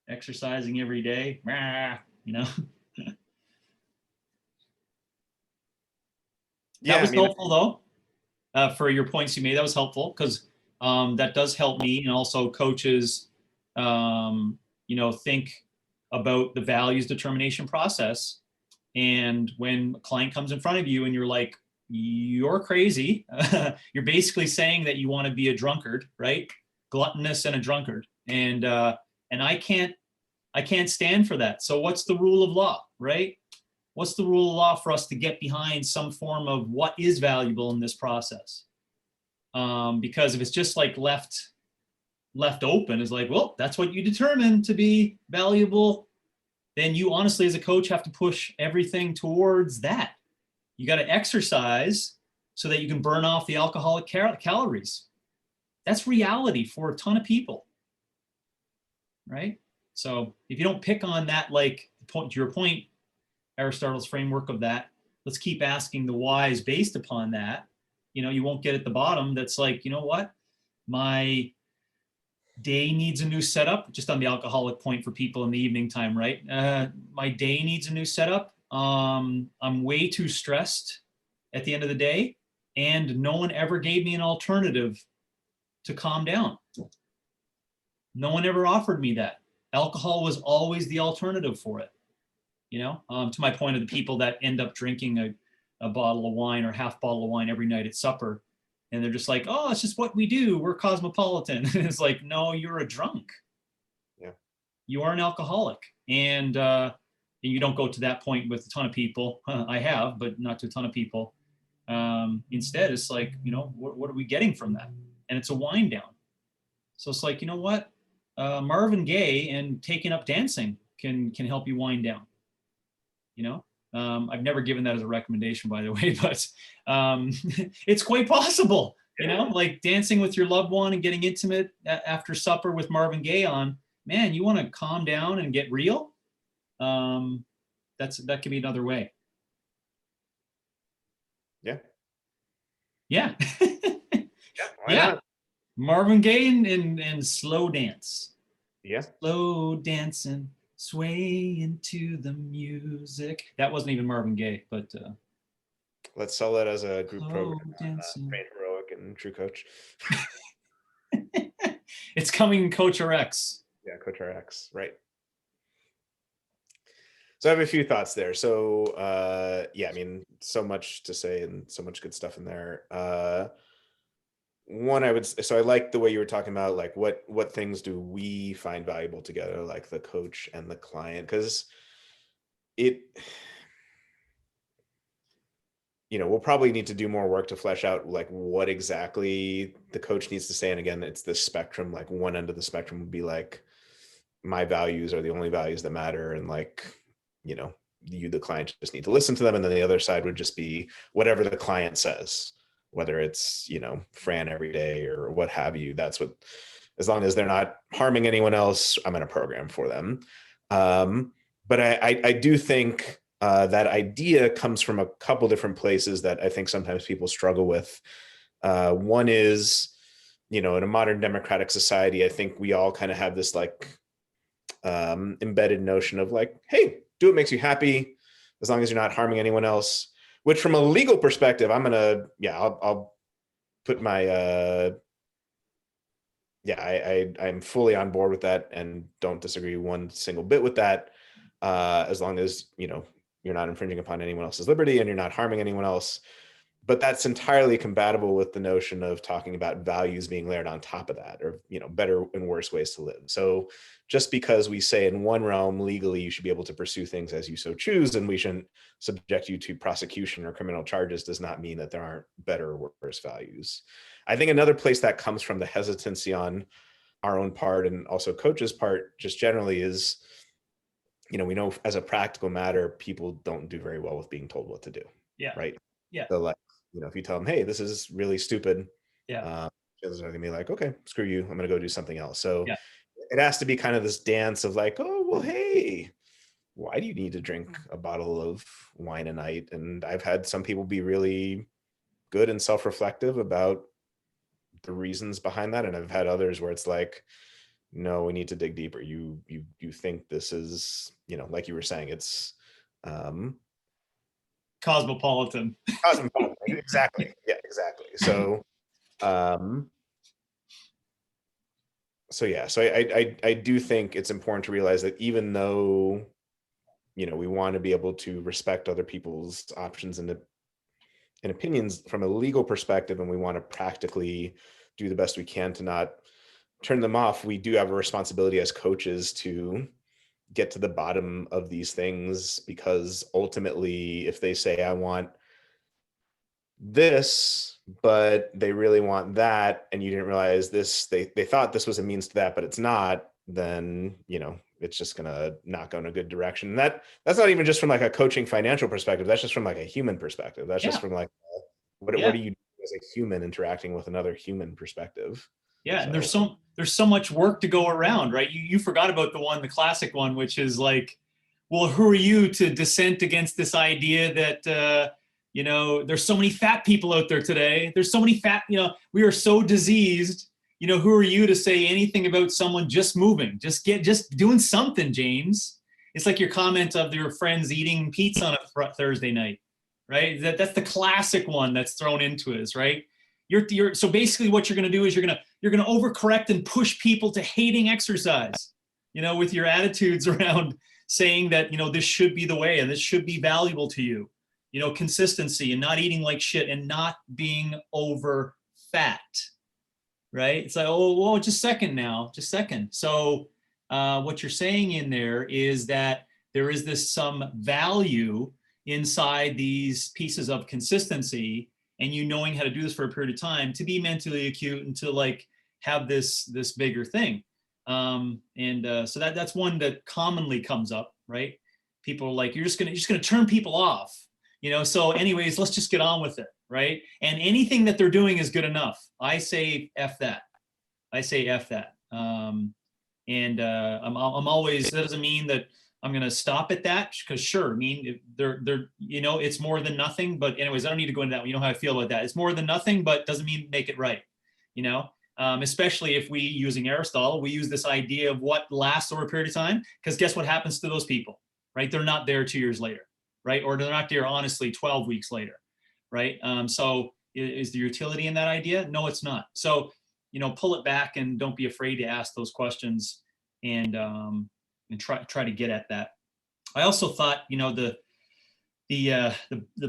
[SPEAKER 2] Exercising every day,
[SPEAKER 1] Yeah,
[SPEAKER 2] that was helpful though, for your points you made. That was helpful because that does help me, and also coaches, think about the values determination process. And when a client comes in front of you and you're like, you're crazy, you're basically saying that you want to be a drunkard, right? Gluttonous and a drunkard. And I can't stand for that. So what's the rule of law, right? What's the rule of law for us to get behind some form of what is valuable in this process? Because if it's just like left open, is like, well, that's what you determine to be valuable, then you honestly as a coach have to push everything towards that. You got to exercise so that you can burn off the alcoholic calories. That's reality for a ton of people, right? So if you don't pick on that, like to your point, Aristotle's framework of that, let's keep asking the whys based upon that. You won't get at the bottom. That's like, you know what? My day needs a new setup, just on the alcoholic point for people in the evening time, right? My day needs a new setup. I'm way too stressed at the end of the day, and no one ever gave me an alternative to calm down. No one ever offered me that. Alcohol was always the alternative for it. To my point of the people that end up drinking a bottle of wine or half bottle of wine every night at supper, and they're just like, oh, it's just what we do. We're cosmopolitan. It's like, no, you're a drunk.
[SPEAKER 1] Yeah.
[SPEAKER 2] You are an alcoholic. And you don't go to that point with a ton of people. I have, but not to a ton of people. Instead, it's like, what are we getting from that? And it's a wind down. So it's like, you know what? Marvin Gaye and taking up dancing can help you wind down. I've never given that as a recommendation, by the way, but it's quite possible, you know, like dancing with your loved one and getting intimate after supper with Marvin Gaye on. Man, you want to calm down and get real? That could be another way.
[SPEAKER 1] Yeah.
[SPEAKER 2] Yeah.
[SPEAKER 1] Yeah. Why not?
[SPEAKER 2] Marvin Gaye and slow dance.
[SPEAKER 1] Yeah.
[SPEAKER 2] Slow dancing, sway into the music. That wasn't even Marvin Gaye, but
[SPEAKER 1] Let's sell it as a group
[SPEAKER 2] slow
[SPEAKER 1] program.
[SPEAKER 2] dancing.
[SPEAKER 1] Train Heroic and True Coach.
[SPEAKER 2] It's coming in Coach RX.
[SPEAKER 1] Yeah, Coach RX, right. So I have a few thoughts there. So yeah, I mean, so much to say and so much good stuff in there. One, so I like the way you were talking about like what things do we find valuable together, like the coach and the client, because it, you know, we'll probably need to do more work to flesh out like what exactly the coach needs to say. And again, it's this spectrum. Like one end of the spectrum would be like, my values are the only values that matter, and like, you know, you, the client, just need to listen to them. And then the other side would just be whatever the client says, whether it's, you know, Fran every day or what have you. That's what, as long as they're not harming anyone else, I'm in a program for them. But I do think that idea comes from a couple different places that I think sometimes people struggle with. One is, you know, in a modern democratic society, I think we all kind of have this like embedded notion of like, hey, do what makes you happy, as long as you're not harming anyone else. Which, from a legal perspective, I'll put my I'm fully on board with that and don't disagree one single bit with that. As long as, you know, you're not infringing upon anyone else's liberty and you're not harming anyone else. But that's entirely compatible with the notion of talking about values being layered on top of that, or, you know, better and worse ways to live. So just because we say in one realm legally you should be able to pursue things as you so choose, and we shouldn't subject you to prosecution or criminal charges, does not mean that there aren't better or worse values. I think another place that comes from the hesitancy on our own part and also coach's part just generally is, you know, we know as a practical matter, people don't do very well with being told what to do.
[SPEAKER 2] Yeah.
[SPEAKER 1] Right.
[SPEAKER 2] Yeah.
[SPEAKER 1] So like, you know, if you tell them, hey, this is really stupid,
[SPEAKER 2] Yeah.
[SPEAKER 1] they're going to be like, okay, screw you, I'm going to go do something else. So
[SPEAKER 2] Yeah.
[SPEAKER 1] it has to be kind of this dance of like, oh, well, hey, why do you need to drink a bottle of wine a night? And I've had some people be really good and self-reflective about the reasons behind that. And I've had others where it's like, no, we need to dig deeper. You think this is, you know, like you were saying, it's
[SPEAKER 2] Cosmopolitan.
[SPEAKER 1] cosmopolitan. Exactly. Yeah, exactly. So so yeah, so I do think it's important to realize that even though, you know, we want to be able to respect other people's options and opinions from a legal perspective, and we want to practically do the best we can to not turn them off, we do have a responsibility as coaches to get to the bottom of these things, because ultimately, if they say, I want this, but they really want that, and you didn't realize this, they thought this was a means to that, but it's not, then, you know, it's just gonna not go in a good direction. And that's not even just from like a coaching financial perspective. That's just from like a human perspective. That's just from like, what do you do as a human interacting with another human perspective?
[SPEAKER 2] Yeah,
[SPEAKER 1] so.
[SPEAKER 2] and there's so much work to go around, right? You forgot about the classic one, which is like, well, who are you to dissent against this idea that you know, there's so many fat people out there today. There's so many fat, you know, we are so diseased. You know, who are you to say anything about someone just moving, just doing something, James? It's like your comment of your friends eating pizza on a Thursday night, right? That's the classic one that's thrown into it, right? You're so basically what you're going to do is you're going to overcorrect and push people to hating exercise, you know, with your attitudes around saying that, you know, this should be the way and this should be valuable to you, you know, consistency and not eating like shit and not being over fat, right? It's like, oh, well, just second now, just second. So what you're saying in there is that there is this some value inside these pieces of consistency, and you knowing how to do this for a period of time to be mentally acute and to like have this bigger thing. So that's one that commonly comes up, right? people are like, you're just gonna turn people off, so anyways, let's just get on with it, right? And anything that they're doing is good enough. I say F that. And I'm always, that doesn't mean that I'm going to stop at that, because sure, I mean, they're, it's more than nothing, but anyways, I don't need to go into that. You know how I feel about that. It's more than nothing, but doesn't mean make it right, especially if we, using Aristotle, we use this idea of what lasts over a period of time, because guess what happens to those people, right? They're not there 2 years later, right? Or they're not there, honestly, 12 weeks later, right? So is the utility in that idea? No, it's not. So, pull it back and don't be afraid to ask those questions, and try to get at that. I also thought, the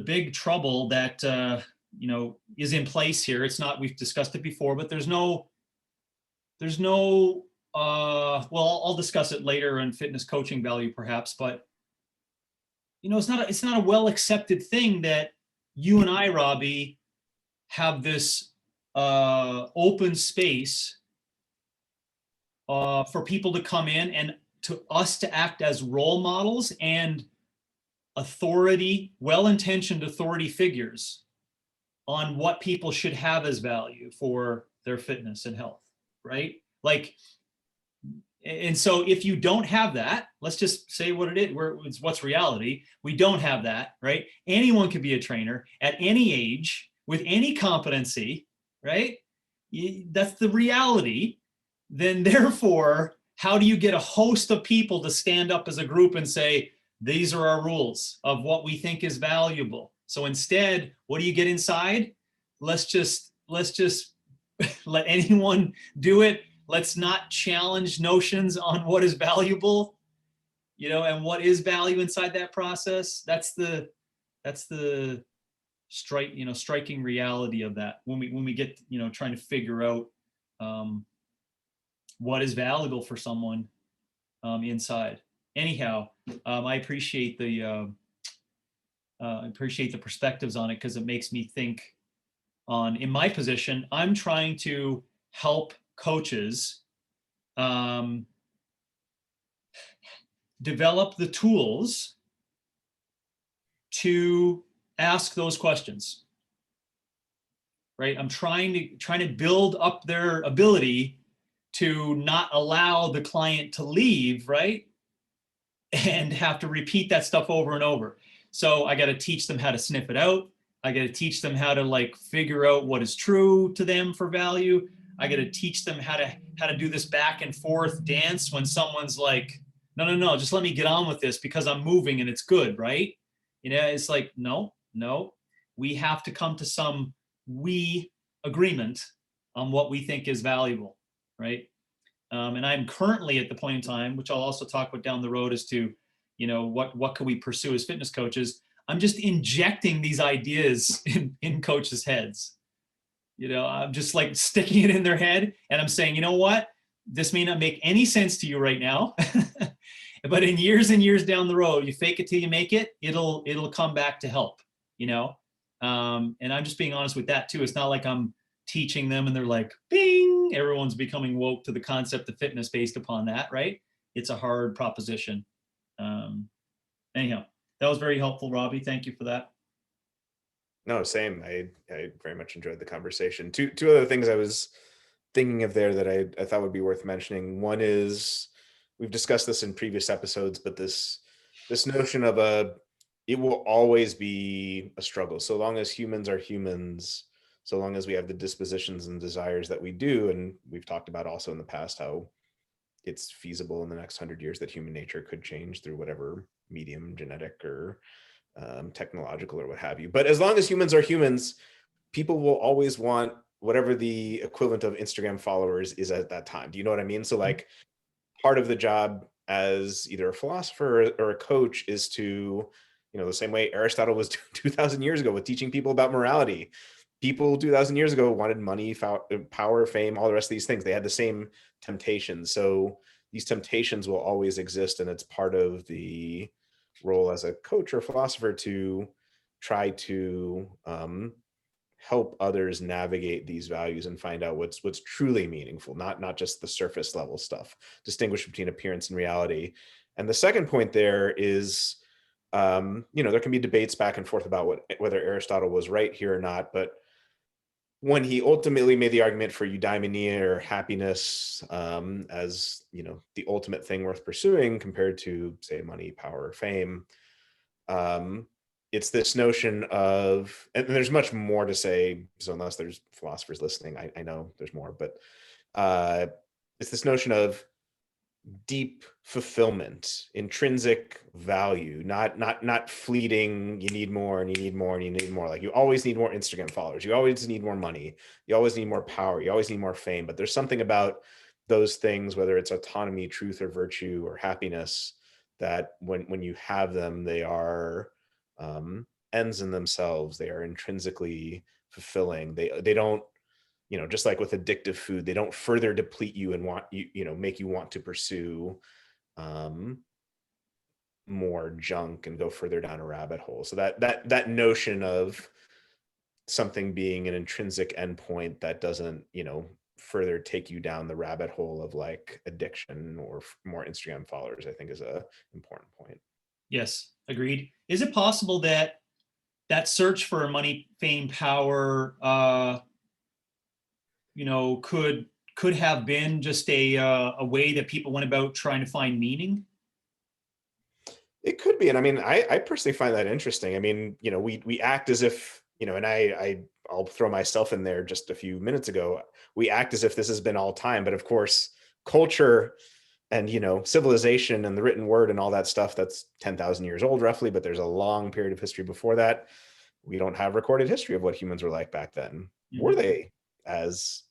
[SPEAKER 2] big trouble that is in place here. It's not, we've discussed it before, but there's no well, I'll discuss it later in fitness coaching value perhaps, but it's not a well accepted thing that you and I, Robbie, have this open space for people to come in and to us to act as role models and well-intentioned authority figures on what people should have as value for their fitness and health, right? And so if you don't have that, let's just say what it is, what's reality. We don't have that, right? Anyone could be a trainer at any age with any competency, right? That's the reality. Then therefore, how do you get a host of people to stand up as a group and say, these are our rules of what we think is valuable? So instead, what do you get inside? Let's just let anyone do it. Let's not challenge notions on what is valuable, and what is value inside that process. That's the striking reality of that when we get, trying to figure out what is valuable for someone inside. Anyhow, I appreciate the perspectives on it, because it makes me think in my position, I'm trying to help coaches develop the tools to ask those questions, right? I'm trying to build up their ability to not allow the client to leave, right? And have to repeat that stuff over and over. So I got to teach them how to sniff it out. I got to teach them how to figure out what is true to them for value. I got to teach them how to do this back and forth dance when someone's like, no, just let me get on with this because I'm moving and it's good, right? It's like, no, we have to come to some agreement on what we think is valuable, right? And I'm currently at the point in time, which I'll also talk about down the road, as to, what can we pursue as fitness coaches. I'm just injecting these ideas in coaches' heads. I'm just sticking it in their head, and I'm saying, you know what? This may not make any sense to you right now, but in years and years down the road, you fake it till you make it, it'll come back to help, and I'm just being honest with that too. It's not like I'm teaching them and they're like, bing, everyone's becoming woke to the concept of fitness based upon that, right? It's a hard proposition. Anyhow, that was very helpful, Robbie. Thank you for that.
[SPEAKER 1] No, same. I very much enjoyed the conversation. Two other things I was thinking of there that I thought would be worth mentioning. One is, we've discussed this in previous episodes, but this notion of it will always be a struggle. So long as humans are humans, so long as we have the dispositions and desires that we do, and we've talked about also in the past how it's feasible in the next 100 years that human nature could change through whatever medium, genetic or technological or what have you. But as long as humans are humans, people will always want whatever the equivalent of Instagram followers is at that time. Do you know what I mean? So part of the job as either a philosopher or a coach is to, the same way Aristotle was 2000 years ago with teaching people about morality. People 2000 years ago wanted money, power, fame, all the rest of these things. They had the same temptations. So these temptations will always exist, and it's part of the role as a coach or philosopher to try to help others navigate these values and find out what's truly meaningful, not just the surface level stuff, distinguish between appearance and reality. And the second point there is There can be debates back and forth about whether Aristotle was right here or not, but when he ultimately made the argument for eudaimonia or happiness as the ultimate thing worth pursuing compared to, say, money, power, or fame, it's this notion of, and there's much more to say, so unless there's philosophers listening, I know there's more, but it's this notion of deep fulfillment, intrinsic value, not fleeting. You need more and you need more and you need more. Like, you always need more Instagram followers. You always need more money. You always need more power. You always need more fame. But there's something about those things, whether it's autonomy, truth, or virtue, or happiness, that when you have them, they are ends in themselves. They are intrinsically fulfilling. They don't, just like with addictive food, they don't further deplete you and make you want to pursue more junk and go further down a rabbit hole. So that notion of something being an intrinsic endpoint that doesn't, further take you down the rabbit hole of like addiction or more Instagram followers, I think is a important point.
[SPEAKER 2] Yes, agreed. Is it possible that that search for money, fame, power, could have been just a way that people went about trying to find meaning?
[SPEAKER 1] It could be. And I mean, I personally find that interesting. I mean, we act as if, and I'll throw myself in there just a few minutes ago. We act as if this has been all time, but of course, culture and, civilization and the written word and all that stuff, that's 10,000 years old roughly, but there's a long period of history before that. We don't have recorded history of what humans were like back then. Mm-hmm. Were they as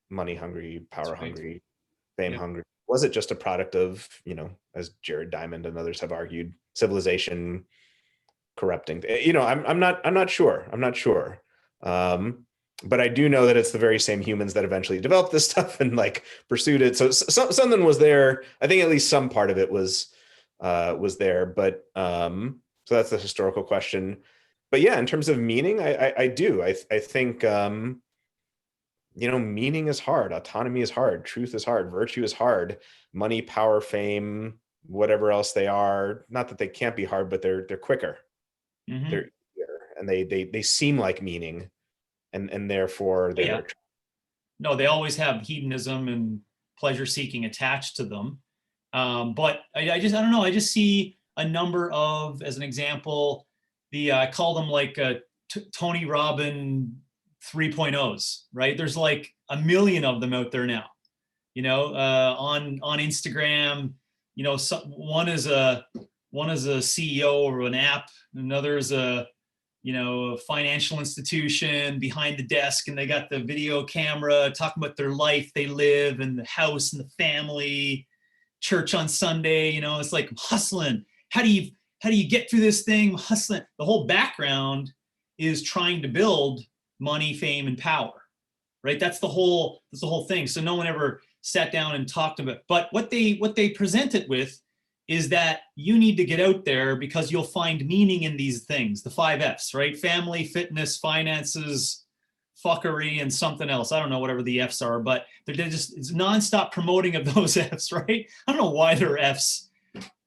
[SPEAKER 1] money hungry, power hungry, fame hungry? Was it just a product of, as Jared Diamond and others have argued, civilization corrupting? I'm not sure. But I do know that it's the very same humans that eventually developed this stuff and like pursued it. So something was there. I think at least some part of it was there. But so that's the historical question. But yeah, in terms of meaning, I do. I think meaning is hard. Autonomy is hard. Truth is hard. Virtue is hard. Money, power, fame, whatever else they are. Not that they can't be hard, but they're quicker. Mm-hmm. They're easier, and they seem like meaning, and therefore they're.
[SPEAKER 2] Yeah. No, they always have hedonism and pleasure seeking attached to them. But I don't know. I just see a number of, as an example, I call them like Tony Robbins 3.0s, right? There's like a million of them out there now, on Instagram. One is a CEO of an app, another is a financial institution behind the desk, and they got the video camera talking about their life they live and the house and the family, church on Sunday. It's like hustling. How do you get through this thing? Hustling. The whole background is trying to build money, fame, and power, right? That's the whole thing. So no one ever sat down and talked about it. But what they present it with is that you need to get out there because you'll find meaning in these things, the 5 F's, right? Family, fitness, finances, fuckery, and something else. I don't know, whatever the F's are, but they're just, it's nonstop promoting of those F's, right? I don't know why they're F's.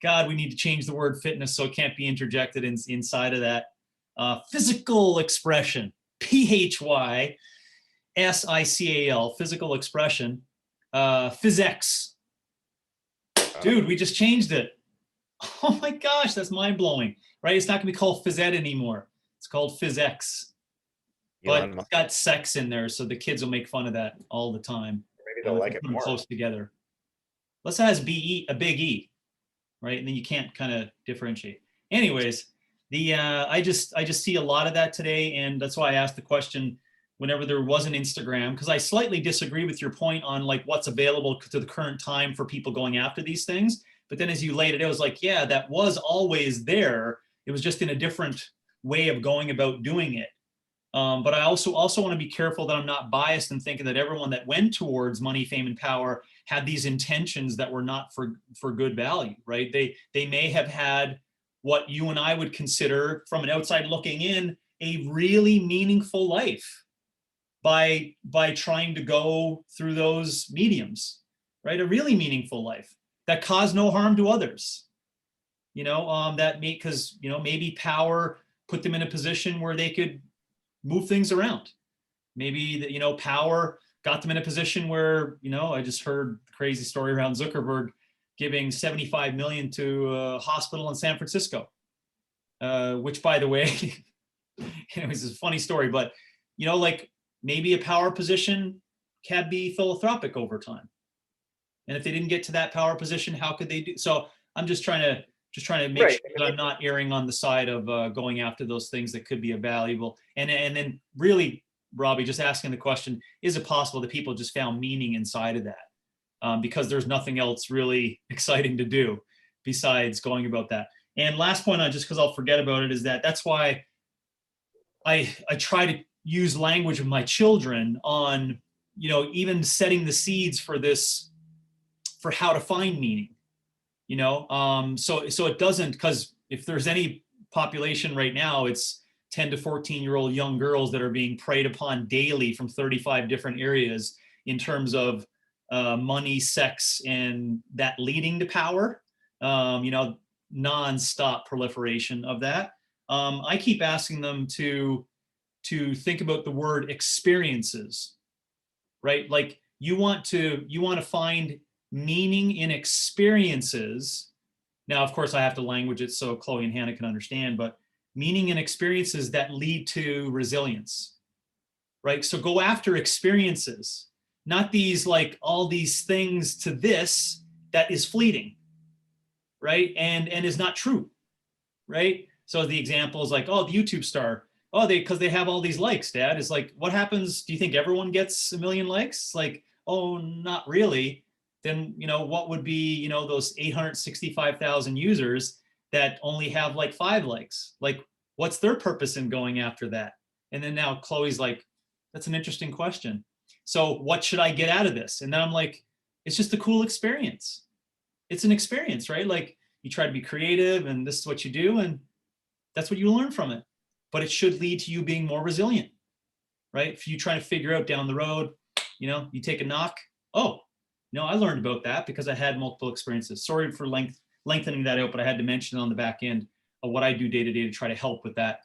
[SPEAKER 2] God, we need to change the word fitness so it can't be interjected inside of that. Physical expression. PHYSICAL, physical expression, PhysX. Dude, we just changed it. Oh my gosh, that's mind blowing, right? It's not gonna be called phys ed anymore. It's called PhysX. But it's got sex in there, so the kids will make fun of that all the time.
[SPEAKER 1] Maybe they'll like it more.
[SPEAKER 2] Close together. Unless it has a big E, right? And then you can't kind of differentiate. Anyways, I just see a lot of that today, and that's why I asked the question whenever there was an Instagram, because I slightly disagree with your point on like what's available to the current time for people going after these things. But then as you laid it, it was like, yeah, that was always there. It was just in a different way of going about doing it. But I also want to be careful that I'm not biased in thinking that everyone that went towards money, fame, and power had these intentions that were not for good value, right? They may have had what you and I would consider from an outside looking in a really meaningful life by trying to go through those mediums, right? A really meaningful life that caused no harm to others. that may, because, maybe power put them in a position where they could move things around. Maybe that, power got them in a position where, I just heard a crazy story around Zuckerberg giving 75 million to a hospital in San Francisco, which, by the way, it was a funny story, but, like maybe a power position can be philanthropic over time. And if they didn't get to that power position, how could they do? So I'm just trying to make
[SPEAKER 1] Right.
[SPEAKER 2] sure that I'm not erring on the side of going after those things that could be valuable. And then really, Robbie, just asking the question, is it possible that people just found meaning inside of that? Because there's nothing else really exciting to do besides going about that. And last point on, just because I'll forget about it, is that's why I try to use language with my children on, even setting the seeds for this, for how to find meaning, so it doesn't, because if there's any population right now, it's 10 to 14-year-old young girls that are being preyed upon daily from 35 different areas in terms of money, sex, and that leading to power, nonstop proliferation of that. I keep asking them to think about the word experiences, right? Like you want to find meaning in experiences. Now, of course, I have to language it so Chloe and Hannah can understand, but meaning in experiences that lead to resilience, right? So go after experiences, not these like all these things to this that is fleeting, right? And is not true, right? So the example is like, oh, the YouTube star, oh, because they have all these likes, Dad. Is like, what happens? Do you think everyone gets 1 million likes? Like, oh, not really. Then, what would be, those 865,000 users that only have like 5 likes? Like, what's their purpose in going after that? And then now Chloe's like, that's an interesting question. So what should I get out of this? And then I'm like, it's just a cool experience. It's an experience, right? Like you try to be creative and this is what you do. And that's what you learn from it. But it should lead to you being more resilient, right? If you try to figure out down the road, you take a knock. Oh, no, I learned about that because I had multiple experiences. Sorry for lengthening that out, but I had to mention on the back end of what I do day to day to try to help with that.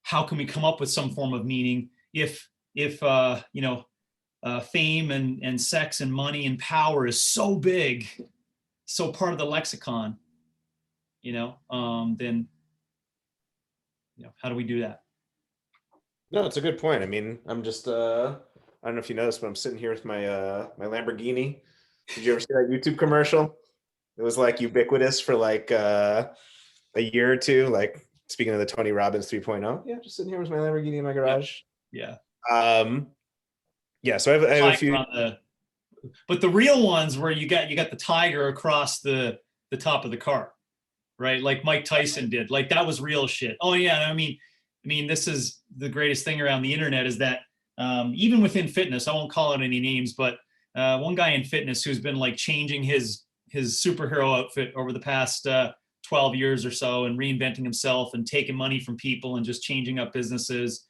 [SPEAKER 2] How can we come up with some form of meaning if fame and sex and money and power is so big, so part of the lexicon, then how do we do that?
[SPEAKER 1] No, it's a good point. I mean, I'm just I don't know if you noticed, but I'm sitting here with my my Lamborghini. Did you ever see that YouTube commercial? It was like ubiquitous for like a year or two. Like speaking of the Tony Robbins 3.0. Yeah, just sitting here with my Lamborghini in my garage.
[SPEAKER 2] Yeah.
[SPEAKER 1] Yeah, so I have a few.
[SPEAKER 2] But the real ones where you got the tiger across the top of the car, right? Like Mike Tyson did. Like that was real shit. Oh yeah, I mean, this is the greatest thing around the internet is that even within fitness, I won't call out any names, but one guy in fitness who's been like changing his superhero outfit over the past 12 years or so and reinventing himself and taking money from people and just changing up businesses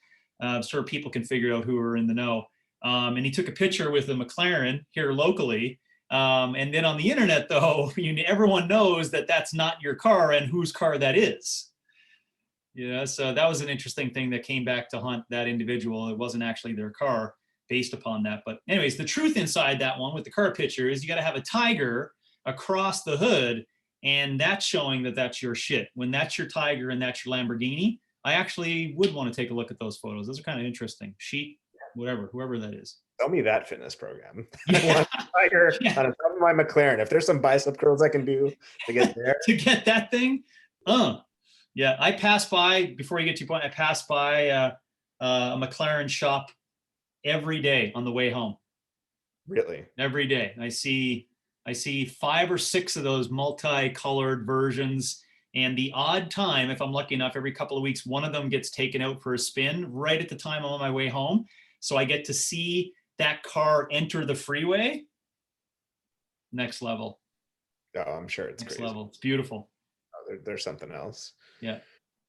[SPEAKER 2] so people can figure out who are in the know. And he took a picture with a McLaren here locally. And then on the internet, though, everyone knows that that's not your car and whose car that is. So that was an interesting thing that came back to haunt that individual. It wasn't actually their car based upon that. But anyways, the truth inside that one with the car picture is you got to have a tiger across the hood, and that's showing that that's your shit. When that's your tiger and that's your Lamborghini, I actually would want to take a look at those photos. Those are kind of interesting. Sheet, whatever, whoever that is.
[SPEAKER 1] Tell me that fitness program.
[SPEAKER 2] Yeah.
[SPEAKER 1] I want a tiger on the top of my McLaren. If there's some bicep curls I can do to get there.
[SPEAKER 2] To get that thing, yeah. I passed by, before you get to your point, I passed by a McLaren shop every day on the way home.
[SPEAKER 1] Really?
[SPEAKER 2] Every day. I see 5 or 6 of those multicolored versions. And the odd time, if I'm lucky enough, every couple of weeks, one of them gets taken out for a spin right at the time I'm on my way home. So I get to see that car enter the freeway. Next level.
[SPEAKER 1] Oh, I'm sure it's
[SPEAKER 2] next
[SPEAKER 1] crazy.
[SPEAKER 2] level. It's beautiful.
[SPEAKER 1] Oh, there's something else.
[SPEAKER 2] Yeah.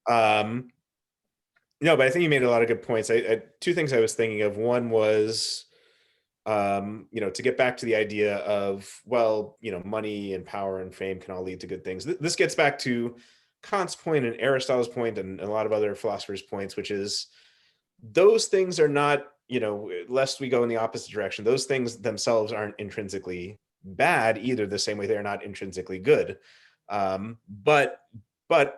[SPEAKER 1] No, but I think you made a lot of good points. 2 things I was thinking of. One was to get back to the idea of, well, money and power and fame can all lead to good things. This gets back to Kant's point and Aristotle's point and a lot of other philosophers' points, which is those things are not, lest we go in the opposite direction, those things themselves aren't intrinsically bad either, the same way they're not intrinsically good. But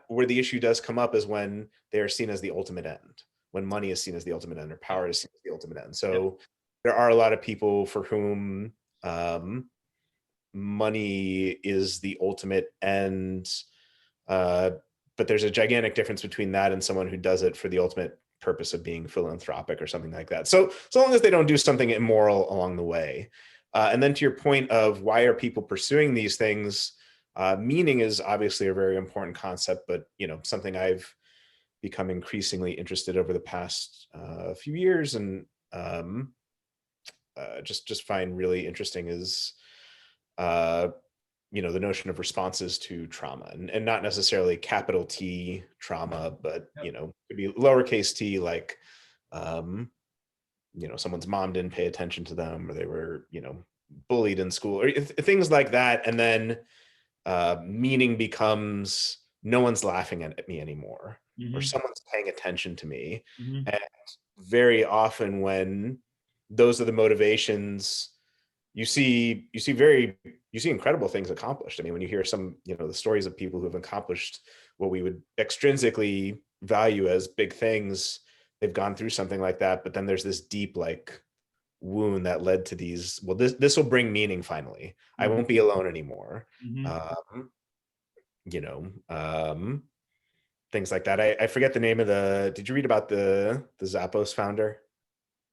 [SPEAKER 1] where the issue does come up is when they are seen as the ultimate end, when money is seen as the ultimate end or power is seen as the ultimate end. So there are a lot of people for whom money is the ultimate end, but there's a gigantic difference between that and someone who does it for the ultimate purpose of being philanthropic or something like that. So long as they don't do something immoral along the way. And then to your point of why are people pursuing these things, meaning is obviously a very important concept, but something I've become increasingly interested over the past few years and just find really interesting is the notion of responses to trauma, and not necessarily capital T trauma, but could be lowercase t, like someone's mom didn't pay attention to them, or they were bullied in school, or things like that, and then meaning becomes no one's laughing at me anymore, or someone's paying attention to me. And very often when those are the motivations, you see incredible things accomplished. I mean, when you hear some, the stories of people who have accomplished what we would extrinsically value as big things, they've gone through something like that, but then there's this deep wound that led to these, well, this will bring meaning finally. I won't be alone anymore. Things like that. I forget the name of did you read about the Zappos founder?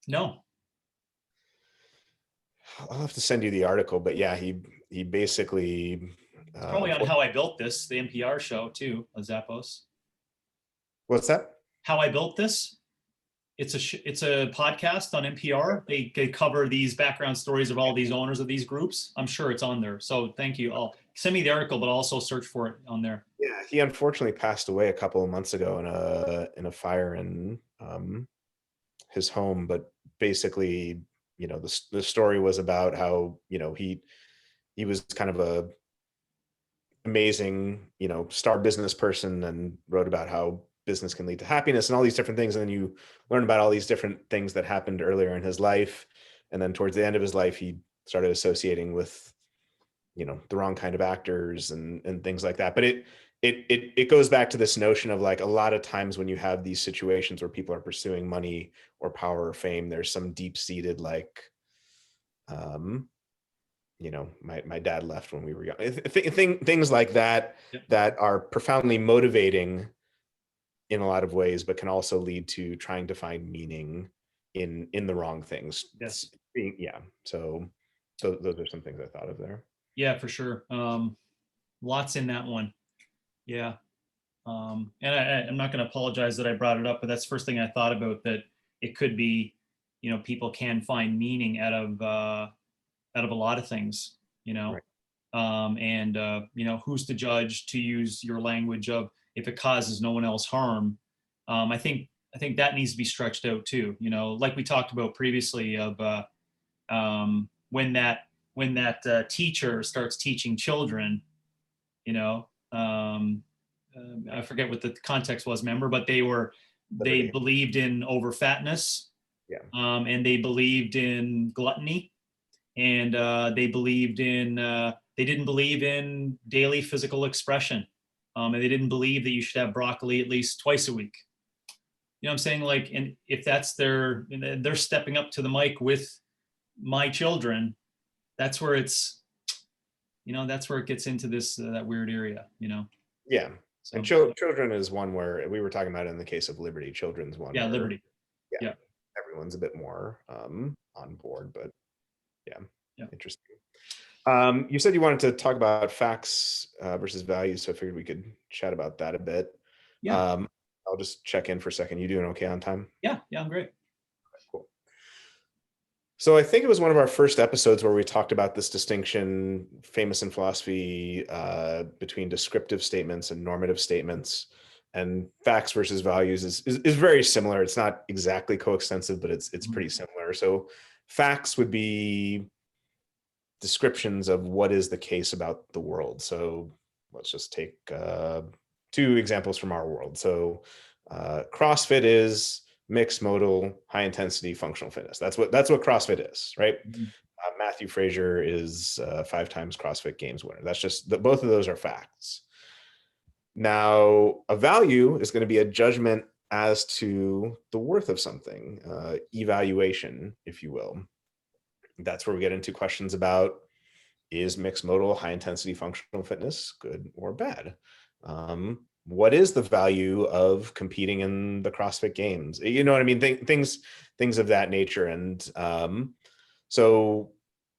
[SPEAKER 2] No.
[SPEAKER 1] I'll have to send you the article, but yeah, he basically
[SPEAKER 2] probably on How I Built This, the NPR show too, Zappos.
[SPEAKER 1] What's that?
[SPEAKER 2] How I Built This. It's a podcast on NPR. They cover these background stories of all these owners of these groups. I'm sure it's on there. So thank you. I'll send me the article, but also search for it on there.
[SPEAKER 1] Yeah, he unfortunately passed away a couple of months ago in a fire in his home. But basically, the story was about how he was kind of a amazing star business person, and wrote about how business can lead to happiness and all these different things. And then you learn about all these different things that happened earlier in his life. And then towards the end of his life, he started associating with, the wrong kind of actors and things like that. But it goes back to this notion of a lot of times when you have these situations where people are pursuing money or power or fame, there's some deep seated, my dad left when we were young, things like that, that are profoundly motivating in a lot of ways, but can also lead to trying to find meaning in the wrong things.
[SPEAKER 2] Yes.
[SPEAKER 1] Yeah. So those are some things I thought of there.
[SPEAKER 2] Yeah, for sure. Lots in that one. Yeah. And I'm not going to apologize that I brought it up, but that's the first thing I thought about, that it could be, people can find meaning out of a lot of things,
[SPEAKER 1] Right.
[SPEAKER 2] Who's to judge, to use your language of, if it causes no one else harm. I think that needs to be stretched out too. Like we talked about previously of when that teacher starts teaching children, I forget what the context was, remember, but they believed in over fatness, and they believed in gluttony, and they didn't believe in daily physical expression. And they didn't believe that you should have broccoli at least twice a week. You know what I'm saying? And if that's they're stepping up to the mic with my children, that's where it's, that's where it gets into this, that weird area,
[SPEAKER 1] Yeah. So, and children is one where we were talking about it in the case of Liberty. Children's one.
[SPEAKER 2] Yeah, Liberty.
[SPEAKER 1] Yeah. Everyone's a bit more on board, but yeah. Interesting. You said you wanted to talk about facts versus values, so I figured we could chat about that a bit.
[SPEAKER 2] Yeah.
[SPEAKER 1] I'll just check in for a second. You doing okay on time?
[SPEAKER 2] Yeah, I'm great.
[SPEAKER 1] Okay, cool. So I think it was one of our first episodes where we talked about this distinction, famous in philosophy, between descriptive statements and normative statements. And facts versus values is very similar. It's not exactly coextensive, but it's pretty similar. So Facts would be descriptions of what is the case about the world. So let's just take two examples from our world. So CrossFit is mixed modal, high intensity functional fitness. That's what CrossFit is, right?
[SPEAKER 2] Mhm.
[SPEAKER 1] Matthew Frazier is 5 times CrossFit Games winner. That's just both of those are facts. Now, a value is going to be a judgment as to the worth of something, evaluation, if you will. That's where we get into questions about, is mixed modal high intensity functional fitness good or bad? What is the value of competing in the CrossFit Games? You know what I mean? Things of that nature. And so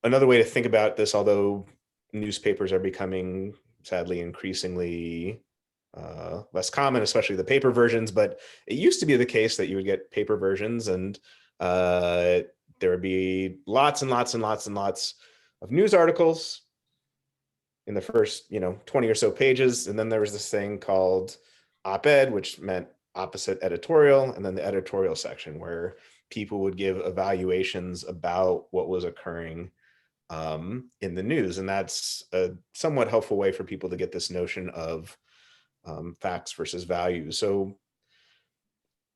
[SPEAKER 1] another way to think about this, although newspapers are becoming sadly increasingly less common, especially the paper versions, but it used to be the case that you would get paper versions and there would be lots and lots and lots and lots of news articles in the first 20 or so pages, and then there was this thing called op-ed, which meant opposite editorial, and then the editorial section where people would give evaluations about what was occurring in the news. And that's a somewhat helpful way for people to get this notion of facts versus values. So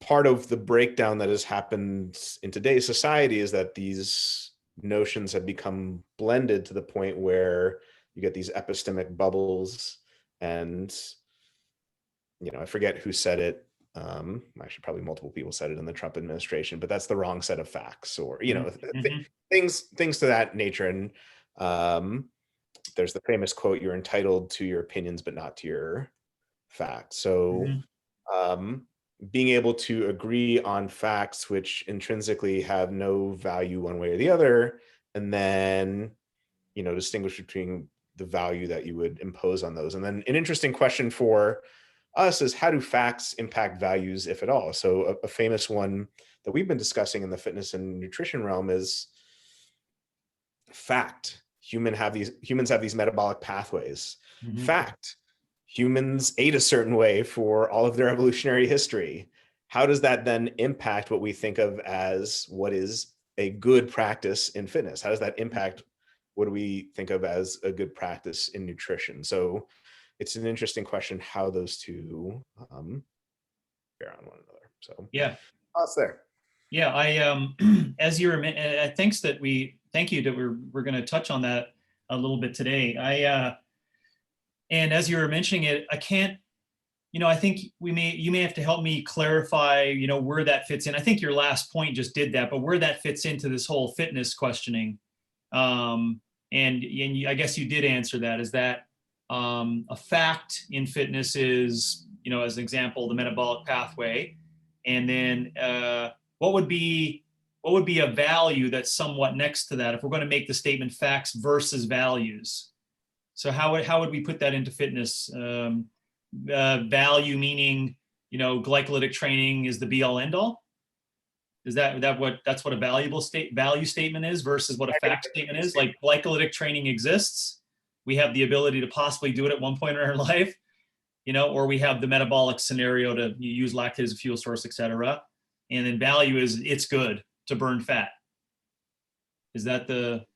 [SPEAKER 1] part of the breakdown that has happened in today's society is that these notions have become blended to the point where you get these epistemic bubbles. And I forget who said it. Actually, probably multiple people said it in the Trump administration, but that's the wrong set of facts, or
[SPEAKER 2] Mm-hmm.
[SPEAKER 1] things to that nature. And there's the famous quote, "You're entitled to your opinions, but not to your facts." So being able to agree on facts which intrinsically have no value one way or the other, and then distinguish between the value that you would impose on those. And then an interesting question for us is, how do facts impact values, if at all? So a famous one that we've been discussing in the fitness and nutrition realm is fact. Humans have these metabolic pathways.
[SPEAKER 2] Mm-hmm.
[SPEAKER 1] Fact. Humans ate a certain way for all of their evolutionary history. How does that then impact what we think of as what is a good practice in fitness? How does that impact what do we think of as a good practice in nutrition? So it's an interesting question how those two bear on one another. So
[SPEAKER 2] Yeah.
[SPEAKER 1] us there.
[SPEAKER 2] Yeah, I as you're thank you that we're going to touch on that a little bit today. And as you were mentioning it, I can't, I think you may have to help me clarify, where that fits in. I think your last point just did that, but where that fits into this whole fitness questioning. And I guess you did answer that. Is that a fact in fitness is, as an example, the metabolic pathway, and then what would be a value that's somewhat next to that if we're going to make the statement facts versus values? So how would we put that into fitness? Value meaning, glycolytic training is the be all end all. Is that's what a value statement is versus what a fact statement is? Like, glycolytic training exists. We have the ability to possibly do it at one point in our life, or we have the metabolic scenario to use lactate as a fuel source, etc. And then value is it's good to burn fat. Is that the?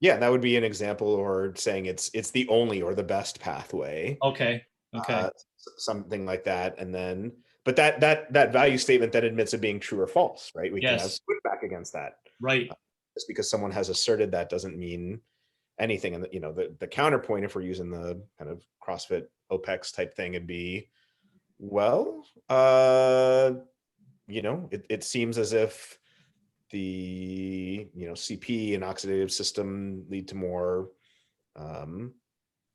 [SPEAKER 1] Yeah, that would be an example, or saying it's the only or the best pathway.
[SPEAKER 2] Okay.
[SPEAKER 1] Something like that. And then, but that value statement that admits it being true or false, right? We can have
[SPEAKER 2] Yes.
[SPEAKER 1] pushback against that.
[SPEAKER 2] Right.
[SPEAKER 1] Just because someone has asserted that doesn't mean anything. And the counterpoint, if we're using the kind of CrossFit OPEX type thing, it'd be, well, it seems as if the CP and oxidative system lead to more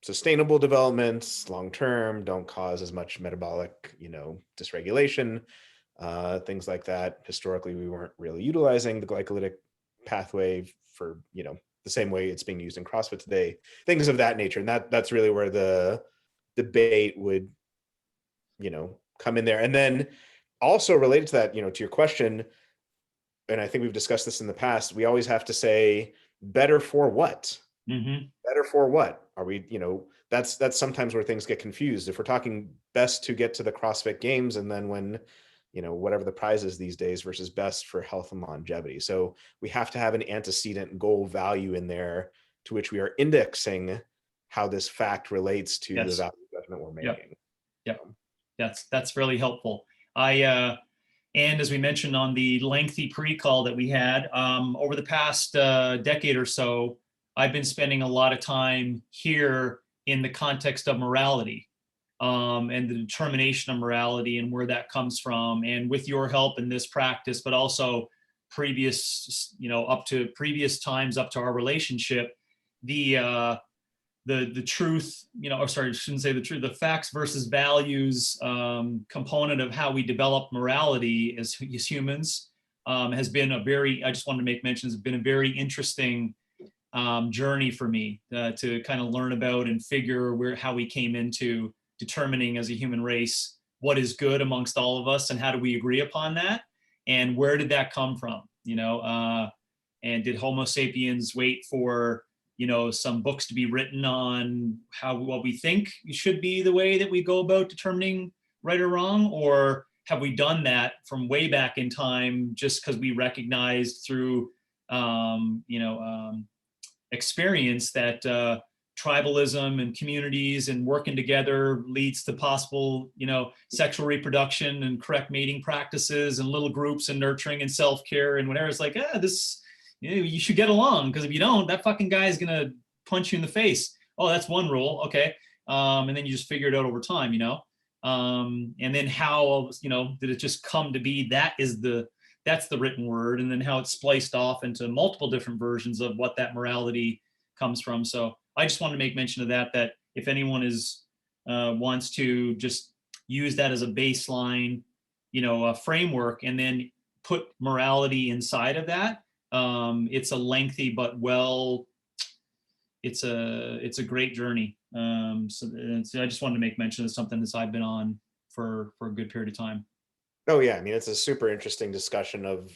[SPEAKER 1] sustainable developments long term, don't cause as much metabolic dysregulation, things like that. Historically, we weren't really utilizing the glycolytic pathway for the same way it's being used in CrossFit today, things of that nature. And that's really where the debate would come in there. And then also related to that, to your question, and I think we've discussed this in the past, we always have to say, better for what?
[SPEAKER 2] Mm-hmm.
[SPEAKER 1] Better for what? Are we, that's sometimes where things get confused. If we're talking best to get to the CrossFit Games, and then when whatever the prize is these days versus best for health and longevity. So we have to have an antecedent goal value in there to which we are indexing how this fact relates to the
[SPEAKER 2] Yes.
[SPEAKER 1] value judgment we're
[SPEAKER 2] Yep.
[SPEAKER 1] making.
[SPEAKER 2] Yep. That's really helpful. And as we mentioned on the lengthy pre-call that we had, over the past decade or so, I've been spending a lot of time here in the context of morality, and the determination of morality and where that comes from. And with your help in this practice, but also previous, up to previous times, up to our relationship, the truth, or sorry, I shouldn't say the truth, the facts versus values component of how we develop morality as humans has been I just wanted to make mention, has been a very interesting journey for me to kind of learn about and figure how we came into determining as a human race what is good amongst all of us and how do we agree upon that and where did that come from, and did Homo sapiens wait for some books to be written on what we think should be the way that we go about determining right or wrong, or have we done that from way back in time just because we recognized through experience that tribalism and communities and working together leads to possible sexual reproduction and correct mating practices and little groups and nurturing and self-care and whatever. It's like this, you should get along, because if you don't, that fucking guy is gonna punch you in the face. Oh, that's one rule. Okay. And then you just figure it out over time, and then how, did it just come to be? That's the written word. And then how it's spliced off into multiple different versions of what that morality comes from. So I just wanted to make mention of that if anyone wants to just use that as a baseline, a framework, and then put morality inside of that. It's a lengthy, but it's a great journey. So I just wanted to make mention of something that I've been on for a good period of time.
[SPEAKER 1] Oh yeah, I mean, it's a super interesting discussion of,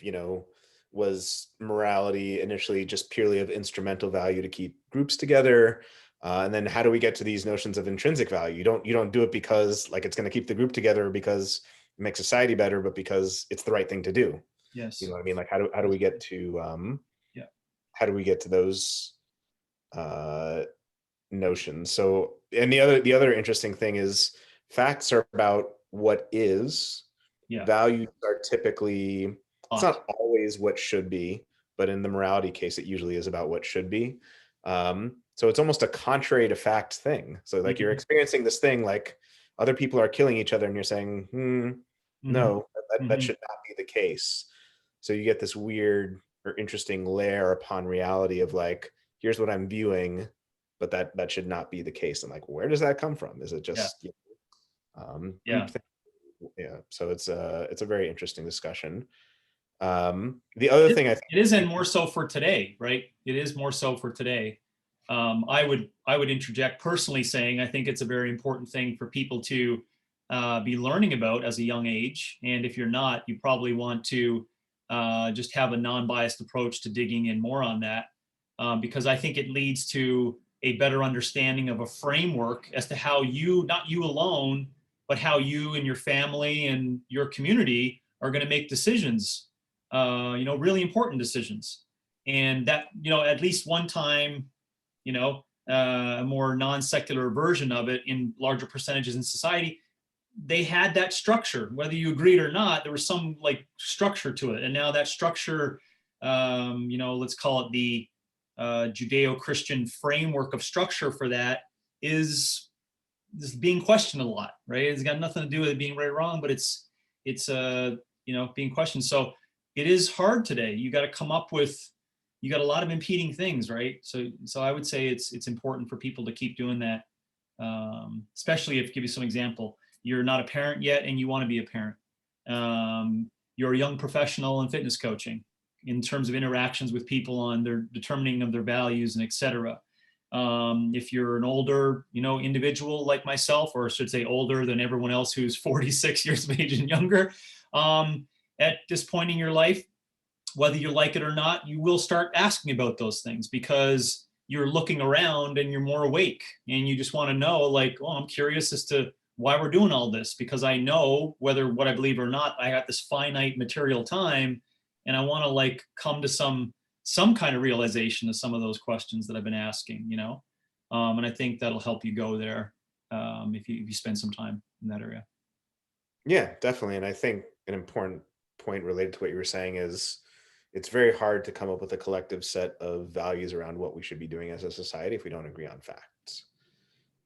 [SPEAKER 1] was morality initially just purely of instrumental value to keep groups together, and then how do we get to these notions of intrinsic value? You don't do it because like it's going to keep the group together, because it makes society better, but because it's the right thing to do.
[SPEAKER 2] Yes.
[SPEAKER 1] You know what I mean? Like how do we get to
[SPEAKER 2] Yeah.
[SPEAKER 1] how do we get to those notions? So, and the other interesting thing is facts are about what is.
[SPEAKER 2] Yeah.
[SPEAKER 1] Values are typically, it's not always what should be, but in the morality case, it usually is about what should be. So it's almost a contrary to fact thing. So like you're experiencing this thing, like other people are killing each other, and you're saying, no, that should not be the case. So you get this weird or interesting layer upon reality of like, here's what I'm viewing, but that should not be the case. And like, where does that come from? Is it just group thing? Yeah. So it's a very interesting discussion. The other thing I think
[SPEAKER 2] it is, and more so for today, right? It is more so for today. I would interject personally saying I think it's a very important thing for people to be learning about as a young age. And if you're not, you probably want to just have a non-biased approach to digging in more on that, because I think it leads to a better understanding of a framework as to how you, not you alone, but how you and your family and your community are going to make decisions, really important decisions. And that, at least one time, a more non-secular version of it in larger percentages in society, they had that structure, whether you agreed or not, there was some like structure to it. And now that structure, let's call it the Judeo-Christian framework of structure for that is being questioned a lot, right? It's got nothing to do with it being right or wrong, but it's being questioned. So it is hard today. You got to come up with, you got a lot of impeding things, right? So I would say it's important for people to keep doing that, especially if, give you some example, you're not a parent yet and you want to be a parent. You're a young professional in fitness coaching in terms of interactions with people on their determining of their values and et cetera. If you're an older, individual like myself, or I should say older than everyone else who's 46 years of age and younger, at this point in your life, whether you like it or not, you will start asking about those things because you're looking around and you're more awake and you just want to know, like, oh, I'm curious as to why we're doing all this, because I know whether what I believe or not, I got this finite material time, and I want to like come to some kind of realization of some of those questions that I've been asking, you know. And I think that'll help you go there if you spend some time in that area.
[SPEAKER 1] Yeah, definitely. And I think an important point related to what you were saying is it's very hard to come up with a collective set of values around what we should be doing as a society if we don't agree on facts.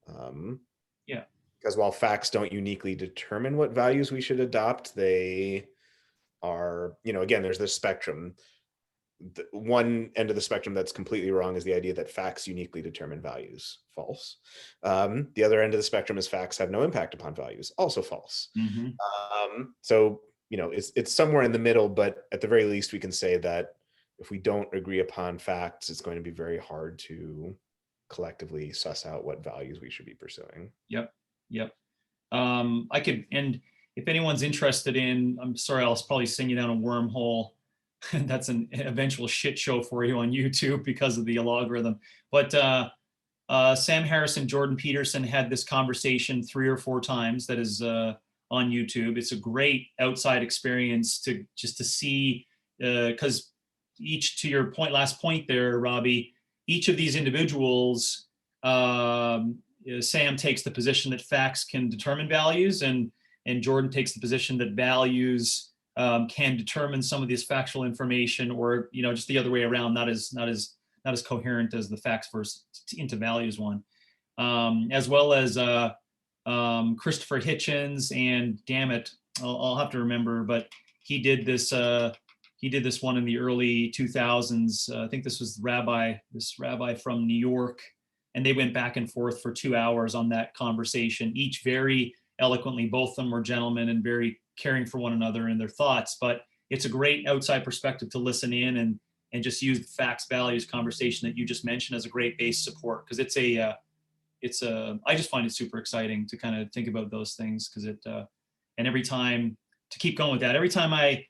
[SPEAKER 1] Um,
[SPEAKER 2] Yeah.
[SPEAKER 1] because while facts don't uniquely determine what values we should adopt, they are, again, there's this spectrum. The one end of the spectrum that's completely wrong is the idea that facts uniquely determine values. False. The other end of the spectrum is facts have no impact upon values. Also false.
[SPEAKER 2] Mm-hmm.
[SPEAKER 1] So it's somewhere in the middle, but at the very least we can say that if we don't agree upon facts, it's going to be very hard to collectively suss out what values we should be pursuing.
[SPEAKER 2] Yep. I could, and if anyone's interested in, I'm sorry, I'll probably send you down a wormhole. That's an eventual shit show for you on YouTube because of the algorithm. But Sam Harris and Jordan Peterson had this conversation 3 or 4 times that is on YouTube. It's a great outside experience to see, because each, to your last point there, Robbie, each of these individuals, Sam takes the position that facts can determine values, and Jordan takes the position that values can determine some of this factual information, or just the other way around, not as coherent as the facts versus into values one, as well as Christopher Hitchens, and damn it, I'll have to remember, but he did this one in the early 2000s. I think this was this rabbi from New York, and they went back and forth for 2 hours on that conversation, each very eloquently. Both of them were gentlemen and very caring for one another and their thoughts. But it's a great outside perspective to listen in and just use the facts values conversation that you just mentioned as a great base support, because I just find it super exciting to kind of think about those things, because and every time, to keep going with that, every time I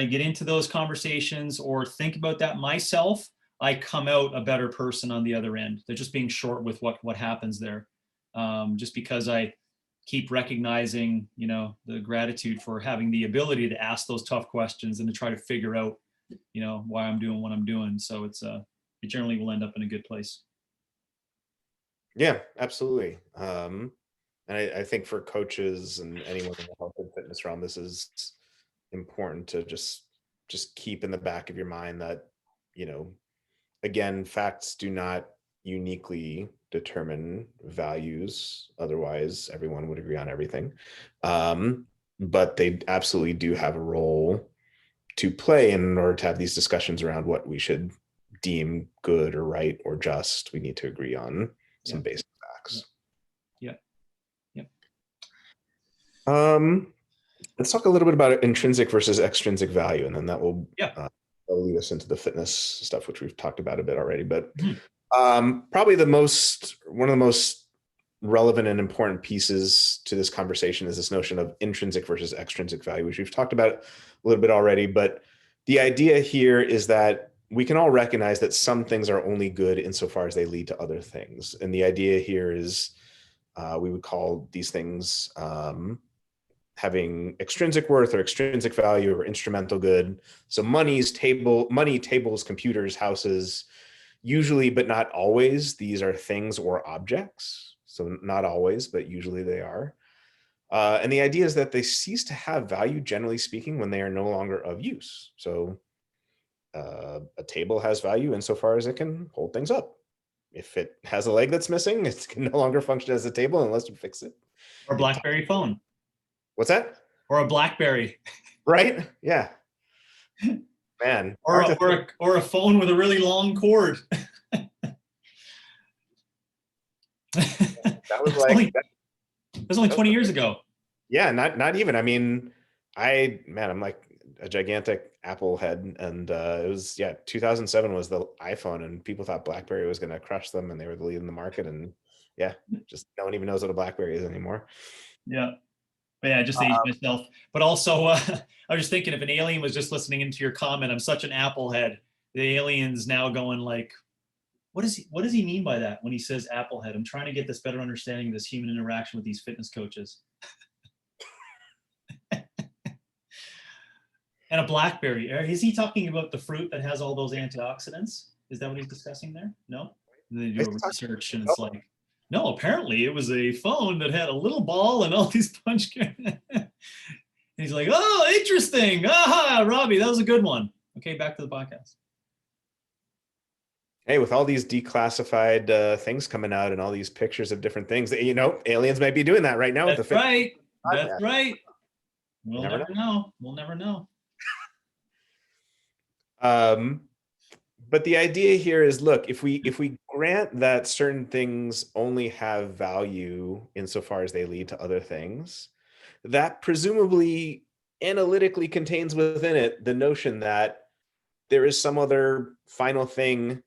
[SPEAKER 2] get into those conversations or think about that myself, I come out a better person on the other end. They're just being short with what happens there, just because I keep recognizing, the gratitude for having the ability to ask those tough questions and to try to figure out, why I'm doing what I'm doing. So it generally will end up in a good place.
[SPEAKER 1] Yeah, absolutely. And I think for coaches and anyone in the health and fitness realm, this is important to just keep in the back of your mind that, again, facts do not uniquely determine values. Otherwise, everyone would agree on everything. But they absolutely do have a role to play in order to have these discussions around what we should deem good or right or just. We need to agree on some basic facts.
[SPEAKER 2] Yeah.
[SPEAKER 1] Let's talk a little bit about intrinsic versus extrinsic value, and then that will lead us into the fitness stuff, which we've talked about a bit already. But probably one of the most relevant and important pieces to this conversation is this notion of intrinsic versus extrinsic value, which we've talked about a little bit already. But the idea here is that we can all recognize that some things are only good insofar as they lead to other things. And the idea here is we would call these things having extrinsic worth or extrinsic value or instrumental good. So money, tables, computers, houses, usually, but not always, these are things or objects. So not always, but usually they are. And the idea is that they cease to have value, generally speaking, when they are no longer of use. So a table has value insofar as it can hold things up. If it has a leg that's missing, it can no longer function as a table unless you fix it.
[SPEAKER 2] Or a BlackBerry phone.
[SPEAKER 1] What's that?
[SPEAKER 2] Or a BlackBerry.
[SPEAKER 1] Right? Yeah. Man.
[SPEAKER 2] Or a phone with a really long cord.
[SPEAKER 1] That was like
[SPEAKER 2] that was only 20 years ago.
[SPEAKER 1] Yeah, not even. I mean, I'm like a gigantic Apple head, and it was 2007 was the iPhone, and people thought BlackBerry was going to crush them, and they were the lead in the market, and just no one even knows what a BlackBerry is anymore.
[SPEAKER 2] Yeah. But yeah, I just aged myself. But also, I was just thinking, if an alien was just listening into your comment, I'm such an Apple head. The alien's now going like, what does he mean by that when he says Applehead? I'm trying to get this better understanding of this human interaction with these fitness coaches. And a blackberry. Is he talking about the fruit that has all those antioxidants? Is that what he's discussing there? No? And they do a research and it's like, no, apparently it was a phone that had a little ball and all these punch cards. He's like, oh, interesting. Aha, Robbie, that was a good one. Okay, back to the podcast.
[SPEAKER 1] Hey, with all these declassified things coming out and all these pictures of different things, aliens might be doing that right now.
[SPEAKER 2] That's right. That's
[SPEAKER 1] podcast.
[SPEAKER 2] right. We'll never know. We'll never know.
[SPEAKER 1] But the idea here is, look, if we grant that certain things only have value insofar as they lead to other things, that presumably analytically contains within it the notion that there is some other final thing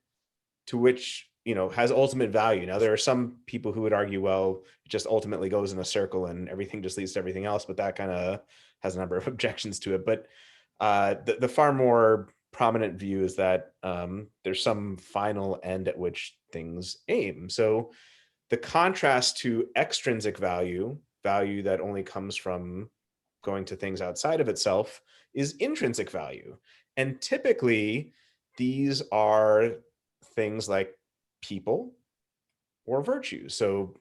[SPEAKER 1] to which, has ultimate value. Now, there are some people who would argue, well, it just ultimately goes in a circle and everything just leads to everything else, but that kind of has a number of objections to it. But the far more prominent view is that there's some final end at which things aim. So the contrast to extrinsic value that only comes from going to things outside of itself, is intrinsic value. And typically, these are things like people or virtues. So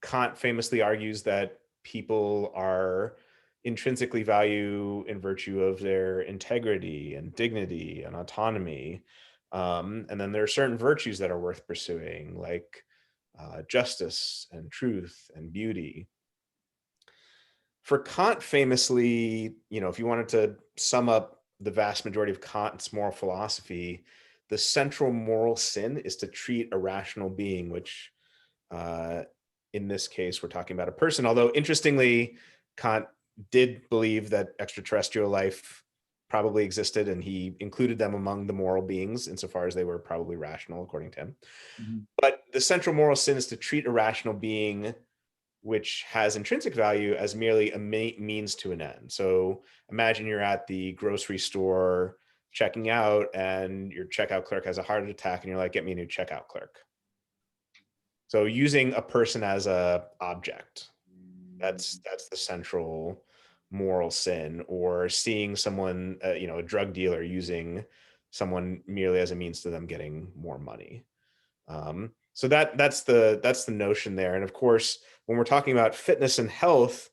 [SPEAKER 1] Kant famously argues that people are intrinsically value in virtue of their integrity and dignity and autonomy. And then there are certain virtues that are worth pursuing, like justice and truth and beauty. For Kant, famously, if you wanted to sum up the vast majority of Kant's moral philosophy, the central moral sin is to treat a rational being, which in this case, we're talking about a person. Although, interestingly, Kant did believe that extraterrestrial life probably existed, and he included them among the moral beings insofar as they were probably rational, according to him. Mm-hmm. But the central moral sin is to treat a rational being which has intrinsic value as merely a means to an end. So imagine you're at the grocery store checking out and your checkout clerk has a heart attack and you're like, get me a new checkout clerk. So using a person as a object, that's the central moral sin. Or seeing someone, a drug dealer, using someone merely as a means to them getting more money. So that's the notion there. And of course, when we're talking about fitness and health,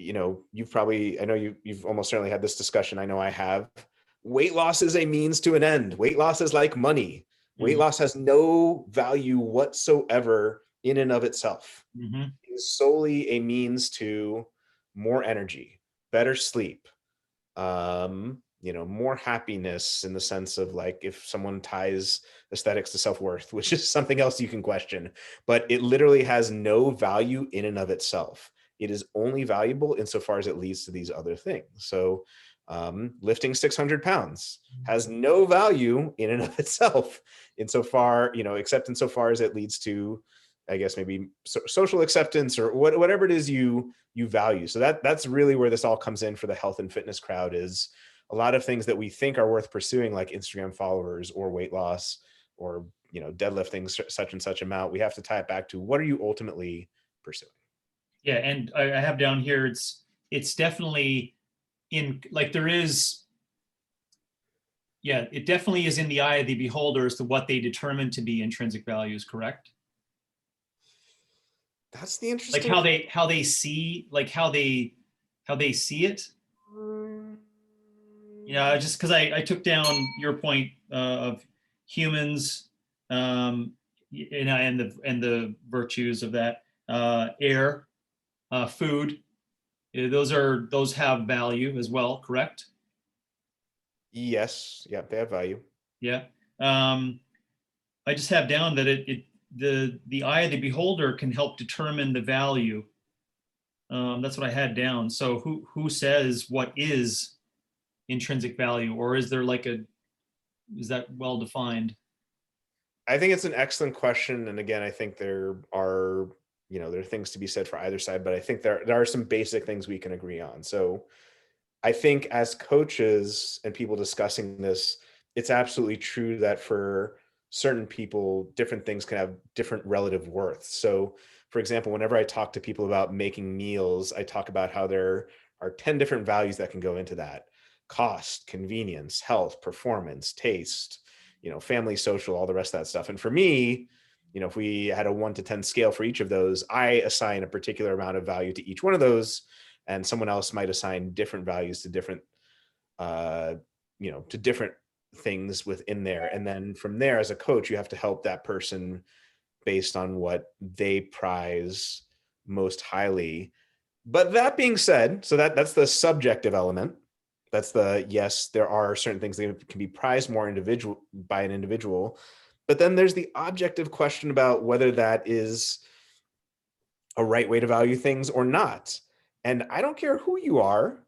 [SPEAKER 1] I know you've almost certainly had this discussion. I know I have. Weight loss is a means to an end. Weight loss is like money. Mm-hmm. Weight loss has no value whatsoever in and of itself. Mm-hmm. It is solely a means to more energy, better sleep, more happiness, in the sense of, like, if someone ties aesthetics to self-worth, which is something else you can question, but it literally has no value in and of itself. It is only valuable insofar as it leads to these other things. So lifting 600 pounds has no value in and of itself, insofar, except insofar as it leads to, I guess, maybe social acceptance or whatever it is you value. So that's really where this all comes in for the health and fitness crowd, is a lot of things that we think are worth pursuing, like Instagram followers or weight loss or, deadlifting such and such amount. We have to tie it back to, what are you ultimately pursuing?
[SPEAKER 2] Yeah. And I have down here, it's definitely in, like, there is, yeah, it definitely is in the eye of the beholder as to what they determine to be intrinsic values, correct?
[SPEAKER 1] That's the interesting,
[SPEAKER 2] like how they see it. Just because I took down your point of humans, and the virtues of that, air, food, those have value as well, correct?
[SPEAKER 1] Yes. Yeah, they have value.
[SPEAKER 2] Yeah. I just have down that the eye of the beholder can help determine the value. That's what I had down. So who says what is intrinsic value, or is there is that well defined?
[SPEAKER 1] I think it's an excellent question. And again, I think there are things to be said for either side, but I think there are some basic things we can agree on. So I think as coaches and people discussing this, it's absolutely true that for certain people, different things can have different relative worth. So, for example, whenever I talk to people about making meals, I talk about how there are 10 different values that can go into that: cost, convenience, health, performance, taste, family, social, all the rest of that stuff. And for me, if we had a 1 to 10 scale for each of those, I assign a particular amount of value to each one of those, and someone else might assign different values to different, uh, to different things within there. And then from there, as a coach, you have to help that person based on what they prize most highly. But that being said, so that's the subjective element. That's the, yes, there are certain things that can be prized more by an individual. But then there's the objective question about whether that is a right way to value things or not. And I don't care who you are.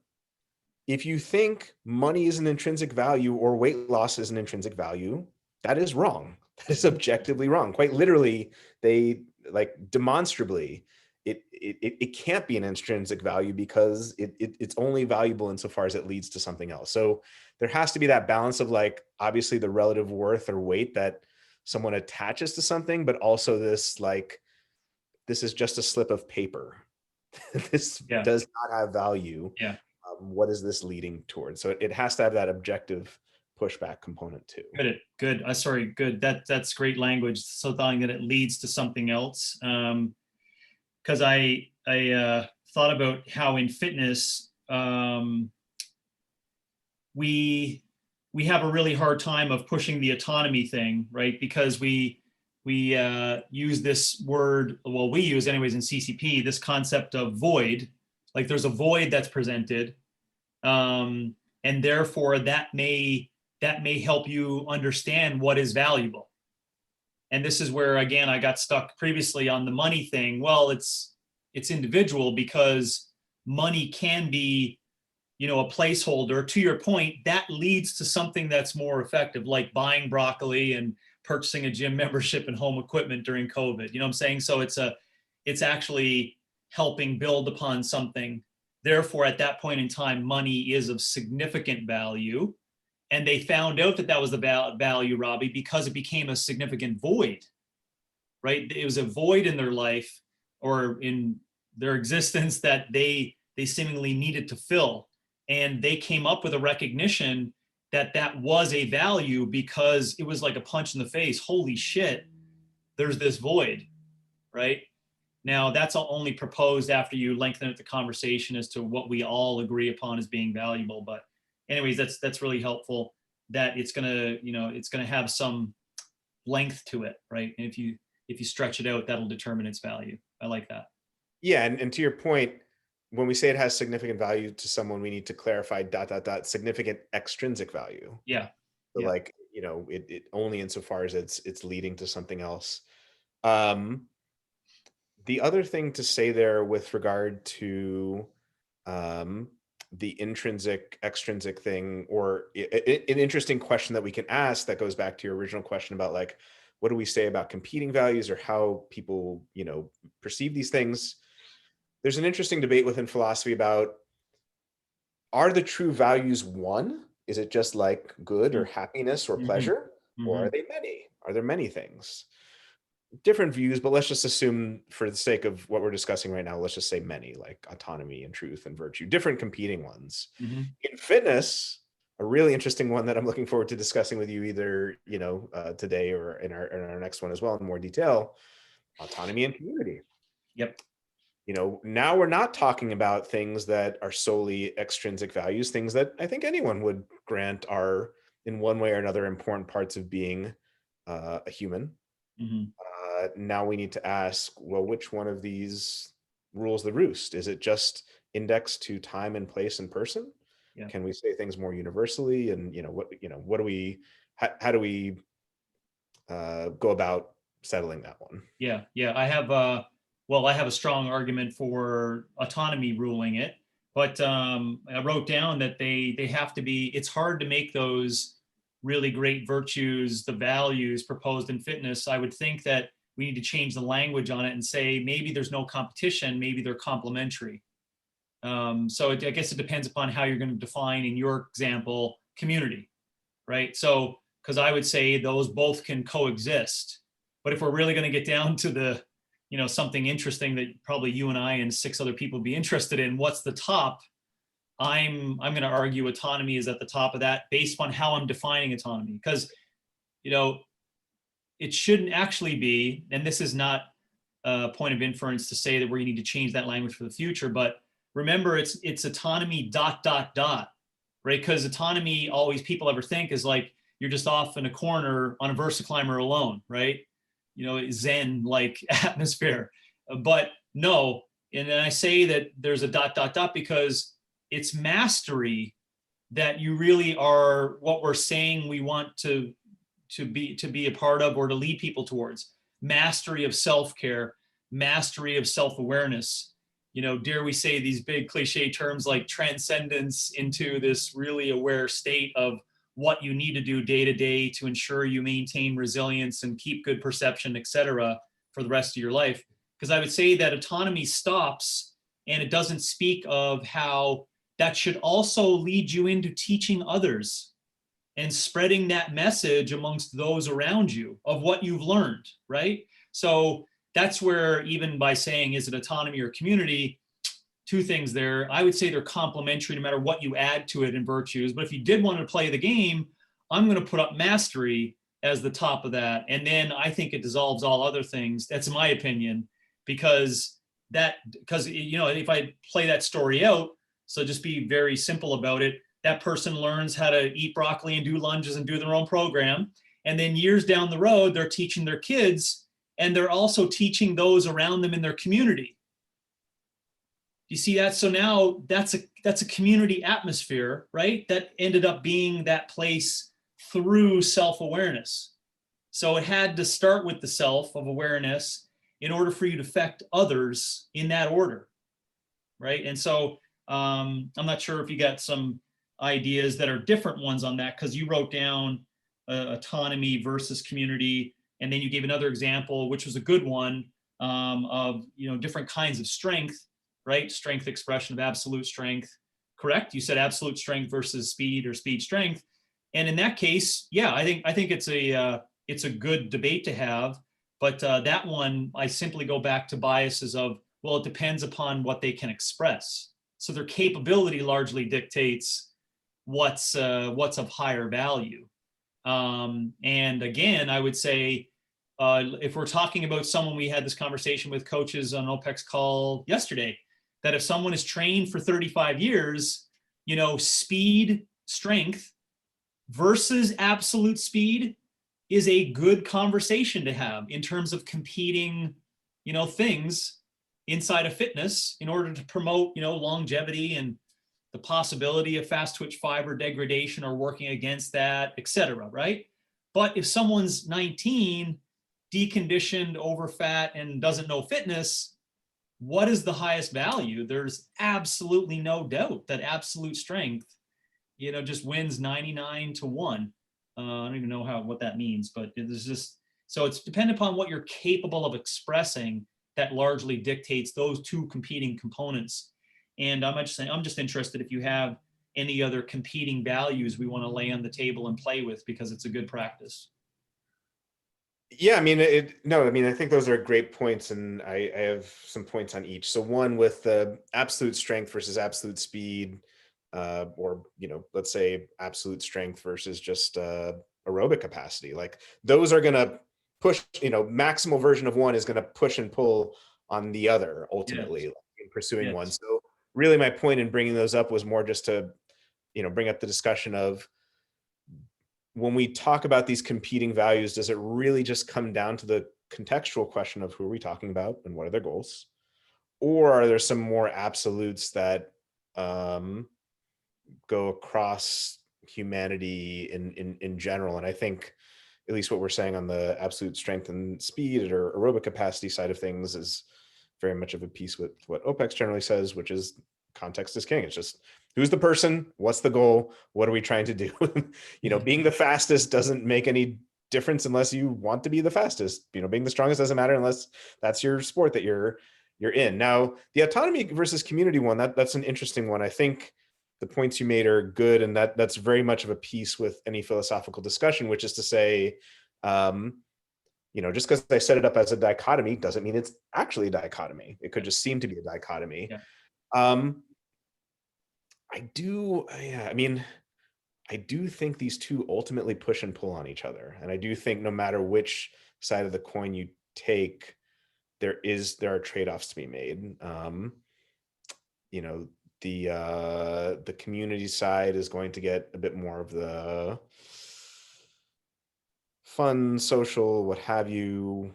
[SPEAKER 1] If you think money is an intrinsic value or weight loss is an intrinsic value, that is wrong. That is objectively wrong. Quite literally, they like demonstrably, it can't be an intrinsic value because it's only valuable insofar as it leads to something else. So there has to be that balance of, like, obviously the relative worth or weight that someone attaches to something, but also this, like, this is just a slip of paper. This
[SPEAKER 2] Yeah.
[SPEAKER 1] does not have value.
[SPEAKER 2] Yeah.
[SPEAKER 1] What is this leading towards? So it has to have that objective pushback component too.
[SPEAKER 2] Good. Sorry. Good. That's great language. So thought that it leads to something else. Because I thought about how in fitness we have a really hard time of pushing the autonomy thing, right? Because we use this word, well, we use anyways in CCP, this concept of void. Like there's a void that's presented, and therefore that may help you understand what is valuable. And this is where, again, I got stuck previously on the money thing. Well, it's individual, because money can be, a placeholder. To your point, that leads to something that's more effective, like buying broccoli and purchasing a gym membership and home equipment during COVID. You know what I'm saying? So it's actually helping build upon something. Therefore, at that point in time, money is of significant value. And they found out that was the value, Robbie, because it became a significant void, right? It was a void in their life or in their existence that they seemingly needed to fill. And they came up with a recognition that was a value, because it was like a punch in the face. Holy shit, there's this void, right? Now, that's only proposed after you lengthen out the conversation as to what we all agree upon as being valuable. But anyways, that's really helpful, that it's gonna have some length to it, right? And if you stretch it out, that'll determine its value. I like that.
[SPEAKER 1] Yeah, and to your point, when we say it has significant value to someone, we need to clarify ... significant extrinsic value.
[SPEAKER 2] Yeah.
[SPEAKER 1] So
[SPEAKER 2] Yeah.
[SPEAKER 1] like, it only insofar as it's leading to something else. The other thing to say there with regard to the intrinsic extrinsic thing, or an interesting question that we can ask that goes back to your original question about, like, what do we say about competing values or how people perceive these things. There's an interesting debate within philosophy about, are the true values one? Is it just like good or happiness or
[SPEAKER 2] Mm-hmm.
[SPEAKER 1] pleasure? Or
[SPEAKER 2] Mm-hmm.
[SPEAKER 1] are they many? Are there many things? Different views, but let's just assume, for the sake of what we're discussing right now, let's just say many, like autonomy and truth and virtue, different competing ones.
[SPEAKER 2] Mm-hmm.
[SPEAKER 1] In fitness, a really interesting one that I'm looking forward to discussing with you, either today or in our next one as well, in more detail: autonomy and community.
[SPEAKER 2] Yep.
[SPEAKER 1] Now we're not talking about things that are solely extrinsic values, things that I think anyone would grant are, in one way or another, important parts of being a human.
[SPEAKER 2] Mm-hmm.
[SPEAKER 1] Now we need to ask, well, which one of these rules the roost? Is it just indexed to time and place and person?
[SPEAKER 2] Yeah.
[SPEAKER 1] Can we say things more universally? And what do we, how do we go about settling that one?
[SPEAKER 2] Yeah. I have a strong argument for autonomy ruling it, but I wrote down that they have to be. It's hard to make those really great virtues, the values proposed in fitness. I would think that we need to change the language on it and say maybe there's no competition, maybe they're complementary. I guess it depends upon how you're going to define, in your example, community, right? So because I would say those both can coexist. But if we're really going to get down to the, something interesting that probably you and I and 6 other people would be interested in, what's the top? I'm going to argue autonomy is at the top of that based on how I'm defining autonomy. Because, it shouldn't actually be, and this is not a point of inference to say that we need to change that language for the future, but remember it's autonomy ... right? Because autonomy, always people ever think is like you're just off in a corner on a VersaClimber alone, right? Zen like atmosphere. But no, and I say that there's a ... because it's mastery that you really are what we're saying we want to be a part of or to lead people towards. Mastery of self-care, mastery of self-awareness. Dare we say these big cliche terms like transcendence into this really aware state of what you need to do day to day to ensure you maintain resilience and keep good perception, etc., for the rest of your life. Because I would say that autonomy stops and it doesn't speak of how that should also lead you into teaching others and spreading that message amongst those around you of what you've learned, right? So that's where, even by saying, is it autonomy or community, 2 things there. I would say they're complementary no matter what you add to it in virtues. But if you did want to play the game, I'm going to put up mastery as the top of that. And then I think it dissolves all other things. That's my opinion, because if I play that story out, so just be very simple about it, that person learns how to eat broccoli and do lunges and do their own program. And then years down the road, they're teaching their kids, and they're also teaching those around them in their community. You see that? So now that's a community atmosphere, right? That ended up being that place through self-awareness. So it had to start with the self of awareness in order for you to affect others in that order, right? And so I'm not sure if you got some ideas that are different ones on that, because you wrote down autonomy versus community, and then you gave another example, which was a good one, of different kinds of strength, right? Strength expression of absolute strength, correct? You said absolute strength versus speed or speed strength, and in that case, yeah, I think it's a good debate to have. But that one, I simply go back to biases of, well, it depends upon what they can express. So their capability largely dictates what's of higher value. And again, I would say, if we're talking about someone, we had this conversation with coaches on OPEX call yesterday, that if someone is trained for 35 years, speed, strength versus absolute speed is a good conversation to have in terms of competing, things inside of fitness in order to promote, longevity and the possibility of fast twitch fiber degradation or working against that, etc., right? But if someone's 19, deconditioned, overfat, and doesn't know fitness, what is the highest value? There's absolutely no doubt that absolute strength, just wins 99-1. I don't even know what that means, but it's just, so it's dependent upon what you're capable of expressing that largely dictates those 2 competing components. And I'm just interested if you have any other competing values we want to lay on the table and play with, because it's a good practice.
[SPEAKER 1] Yeah, I mean, I think those are great points, and I have some points on each. So one with the absolute strength versus absolute speed, or let's say absolute strength versus just aerobic capacity. Like those are going to push. Maximal version of one is going to push and pull on the other ultimately,
[SPEAKER 2] Yes.
[SPEAKER 1] in pursuing
[SPEAKER 2] Yes.
[SPEAKER 1] one. So really, my point in bringing those up was more just to bring up the discussion of, when we talk about these competing values, does it really just come down to the contextual question of who are we talking about and what are their goals? Or are there some more absolutes that go across humanity in general? And I think at least what we're saying on the absolute strength and speed or aerobic capacity side of things is very much of a piece with what OPEX generally says, which is context is king. It's just, who's the person? What's the goal? What are we trying to do? Being the fastest doesn't make any difference unless you want to be the fastest. Being the strongest doesn't matter unless that's your sport that you're in. Now, the autonomy versus community one, that's an interesting one. I think the points you made are good, and that's very much of a piece with any philosophical discussion, which is to say, just because I set it up as a dichotomy doesn't mean it's actually a dichotomy. It could just seem to be a dichotomy.
[SPEAKER 2] Yeah.
[SPEAKER 1] I do think these two ultimately push and pull on each other. And I do think no matter which side of the coin you take, there are trade-offs to be made. The community side is going to get a bit more of the fun, social, what have you,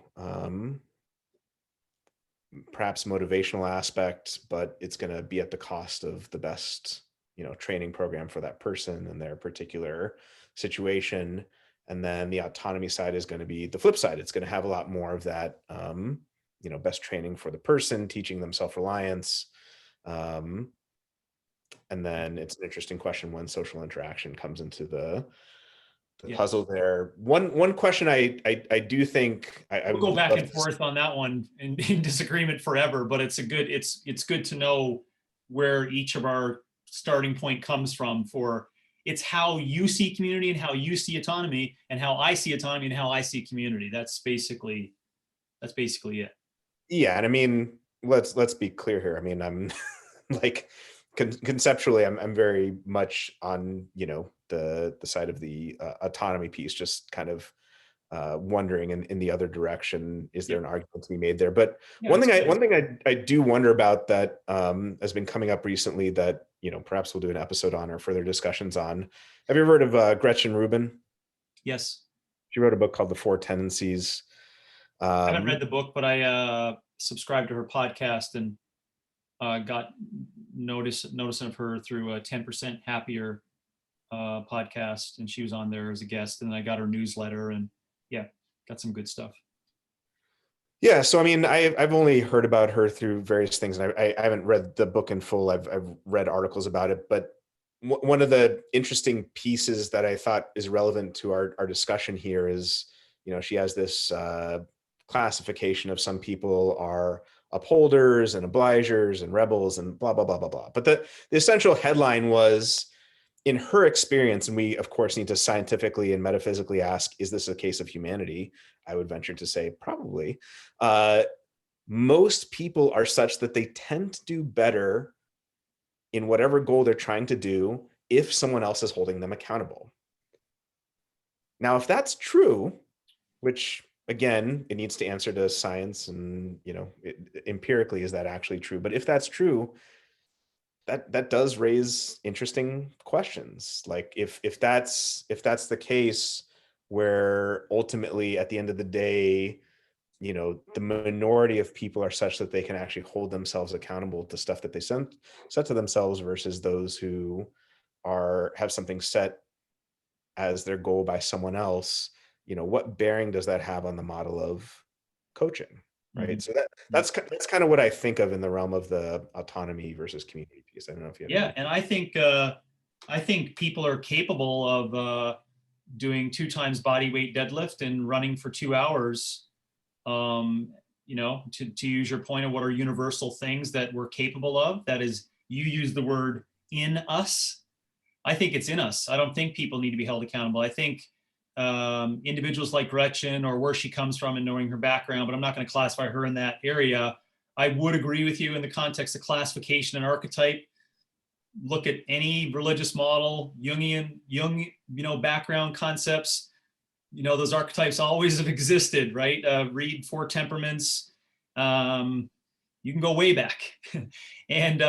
[SPEAKER 1] perhaps motivational aspect, but it's going to be at the cost of the best, training program for that person and their particular situation. And then the autonomy side is going to be the flip side. It's going to have a lot more of that, best training for the person, teaching them self-reliance. And then it's an interesting question when social interaction comes into the puzzle there. One question I do think I
[SPEAKER 2] we'll go
[SPEAKER 1] would
[SPEAKER 2] back
[SPEAKER 1] love
[SPEAKER 2] and forth on that one in disagreement forever, but it's good to know where each of our starting point comes from. For it's how you see community and how you see autonomy, and how I see autonomy and how I see community. That's basically it.
[SPEAKER 1] Yeah, and I mean, let's be clear here. I mean, I'm like conceptually, I'm very much on the side of the autonomy piece, just kind of wondering in the other direction, is there an argument to be made there? But one thing I do wonder about that has been coming up recently that perhaps we'll do an episode on or further discussions on. Have you ever heard of Gretchen Rubin?
[SPEAKER 2] Yes.
[SPEAKER 1] She wrote a book called The Four Tendencies.
[SPEAKER 2] I haven't read the book, but I subscribed to her podcast and got notice of her through a 10% Happier podcast, and she was on there as a guest, and I got her newsletter, and got some good stuff.
[SPEAKER 1] Yeah, so I mean, I've only heard about her through various things, and I haven't read the book in full. I've read articles about it, but one of the interesting pieces that I thought is relevant to our discussion here is, she has this classification of some people are upholders and obligers and rebels and blah, blah, blah, blah, blah. But the essential headline was, in her experience, and we, of course, need to scientifically and metaphysically ask, is this a case of humanity? I would venture to say probably. Most people are such that they tend to do better in whatever goal they're trying to do if someone else is holding them accountable. Now, if that's true, which again, it needs to answer to science and, empirically, is that actually true? But if that's true, that does raise interesting questions. Like if that's the case, where ultimately at the end of the day, the minority of people are such that they can actually hold themselves accountable to stuff that they set to themselves, versus those who have something set as their goal by someone else, what bearing does that have on the model of coaching? Right. Mm-hmm. So that's kind of what I think of in the realm of the autonomy versus community piece. I don't know if you have
[SPEAKER 2] and I think people are capable of doing 2 times body weight deadlift and running for 2 hours. To use your point of what are universal things that we're capable of, that is, you use the word in us. I think it's in us. I don't think people need to be held accountable. I think individuals like Gretchen, or where she comes from and knowing her background, but I'm not going to classify her in that area. I would agree with you in the context of classification and archetype. Look at any religious model, Jung, background concepts. Those archetypes always have existed, right? Read Four Temperaments. You can go way back. And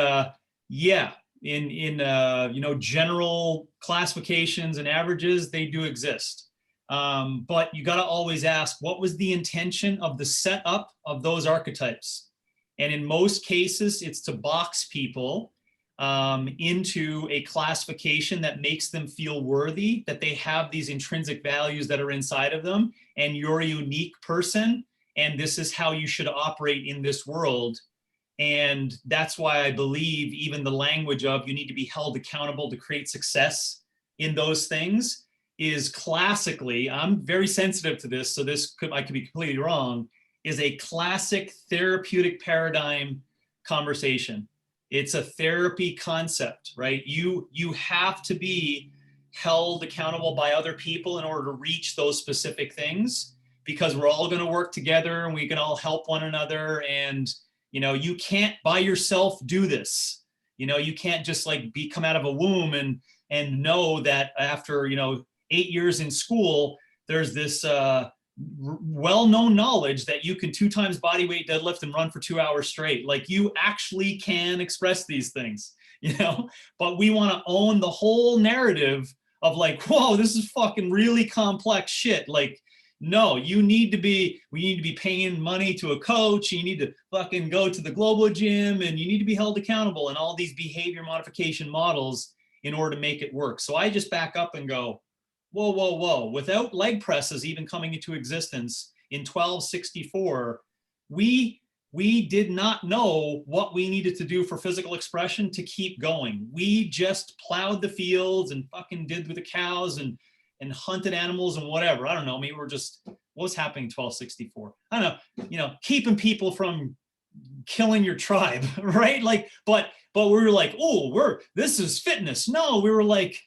[SPEAKER 2] in general classifications and averages, they do exist. But you got to always ask, what was the intention of the setup of those archetypes? And in most cases, it's to box people into a classification that makes them feel worthy, that they have these intrinsic values that are inside of them, and you're a unique person, and this is how you should operate in this world. And that's why I believe even the language of you need to be held accountable to create success in those things is classically, I'm very sensitive to this, so I could be completely wrong, is a classic therapeutic paradigm conversation. It's a therapy concept, right? You have to be held accountable by other people in order to reach those specific things, because we're all going to work together and we can all help one another. And, you can't by yourself do this. You can't just like come out of a womb and know that after, 8 years in school, there's this well-known knowledge that you can 2 times body weight deadlift and run for 2 hours straight. Like, you actually can express these things, but we want to own the whole narrative of like, whoa, this is fucking really complex shit. Like, no, we need to be paying money to a coach. You need to fucking go to the global gym, and you need to be held accountable and all these behavior modification models in order to make it work. So I just back up and go, whoa, whoa, whoa. Without leg presses even coming into existence in 1264, we did not know what we needed to do for physical expression to keep going. We just plowed the fields and fucking did with the cows and hunted animals and whatever. I don't know. Maybe we're just, what was happening in 1264? I don't know, keeping people from killing your tribe, right? Like, but we were like, oh, this is fitness. No, we were like,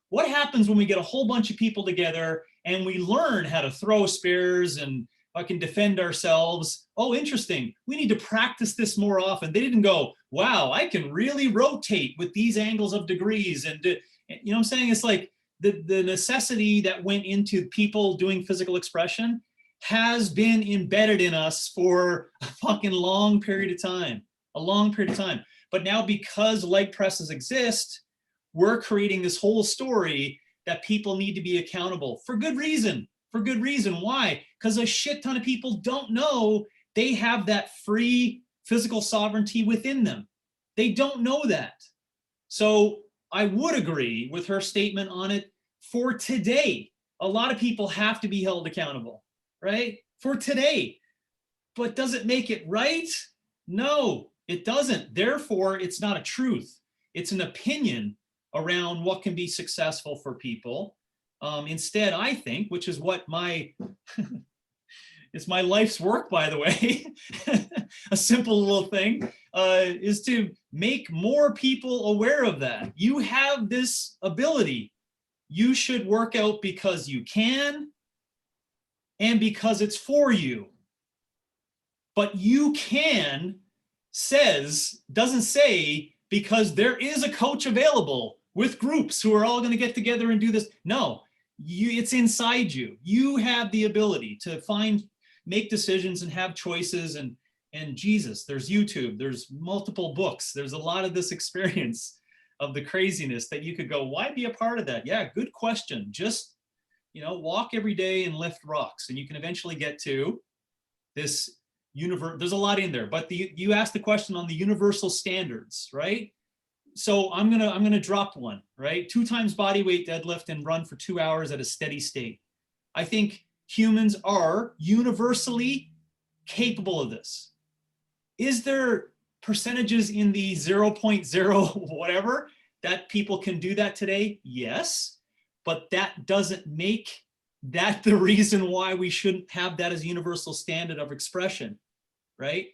[SPEAKER 2] what happens when we get a whole bunch of people together and we learn how to throw spears and fucking defend ourselves? Oh, interesting. We need to practice this more often. They didn't go, wow, I can really rotate with these angles of degrees. And you know what I'm saying? It's like the necessity that went into people doing physical expression has been embedded in us for a fucking long period of time, But now, because leg presses exist, we're creating this whole story that people need to be accountable for good reason. Why? Because a shit ton of people don't know they have that free physical sovereignty within them. They don't know that. So I would agree with her statement on it for today. A lot of people have to be held accountable, right? For today. But does it make it right? No, it doesn't. Therefore, it's not a truth. It's an opinion around what can be successful for people. Instead, I think, which is what it's my life's work, by the way, a simple little thing, is to make more people aware of that. You have this ability. You should work out because you can and because it's for you. But you can doesn't say because there is a coach available with groups who are all going to get together and do this. No, it's inside you. You have the ability to make decisions and have choices. And Jesus, there's YouTube, there's multiple books, there's a lot of this experience of the craziness that you could go, why be a part of that? Yeah, good question. Just, walk every day and lift rocks, and you can eventually get to this universe. There's a lot in there, but you asked the question on the universal standards, right? So I'm gonna drop one, right? 2 times body weight deadlift and run for 2 hours at a steady state. I think humans are universally capable of this. Is there percentages in the 0.0 whatever that people can do that today? Yes, but that doesn't make that the reason why we shouldn't have that as a universal standard of expression, right?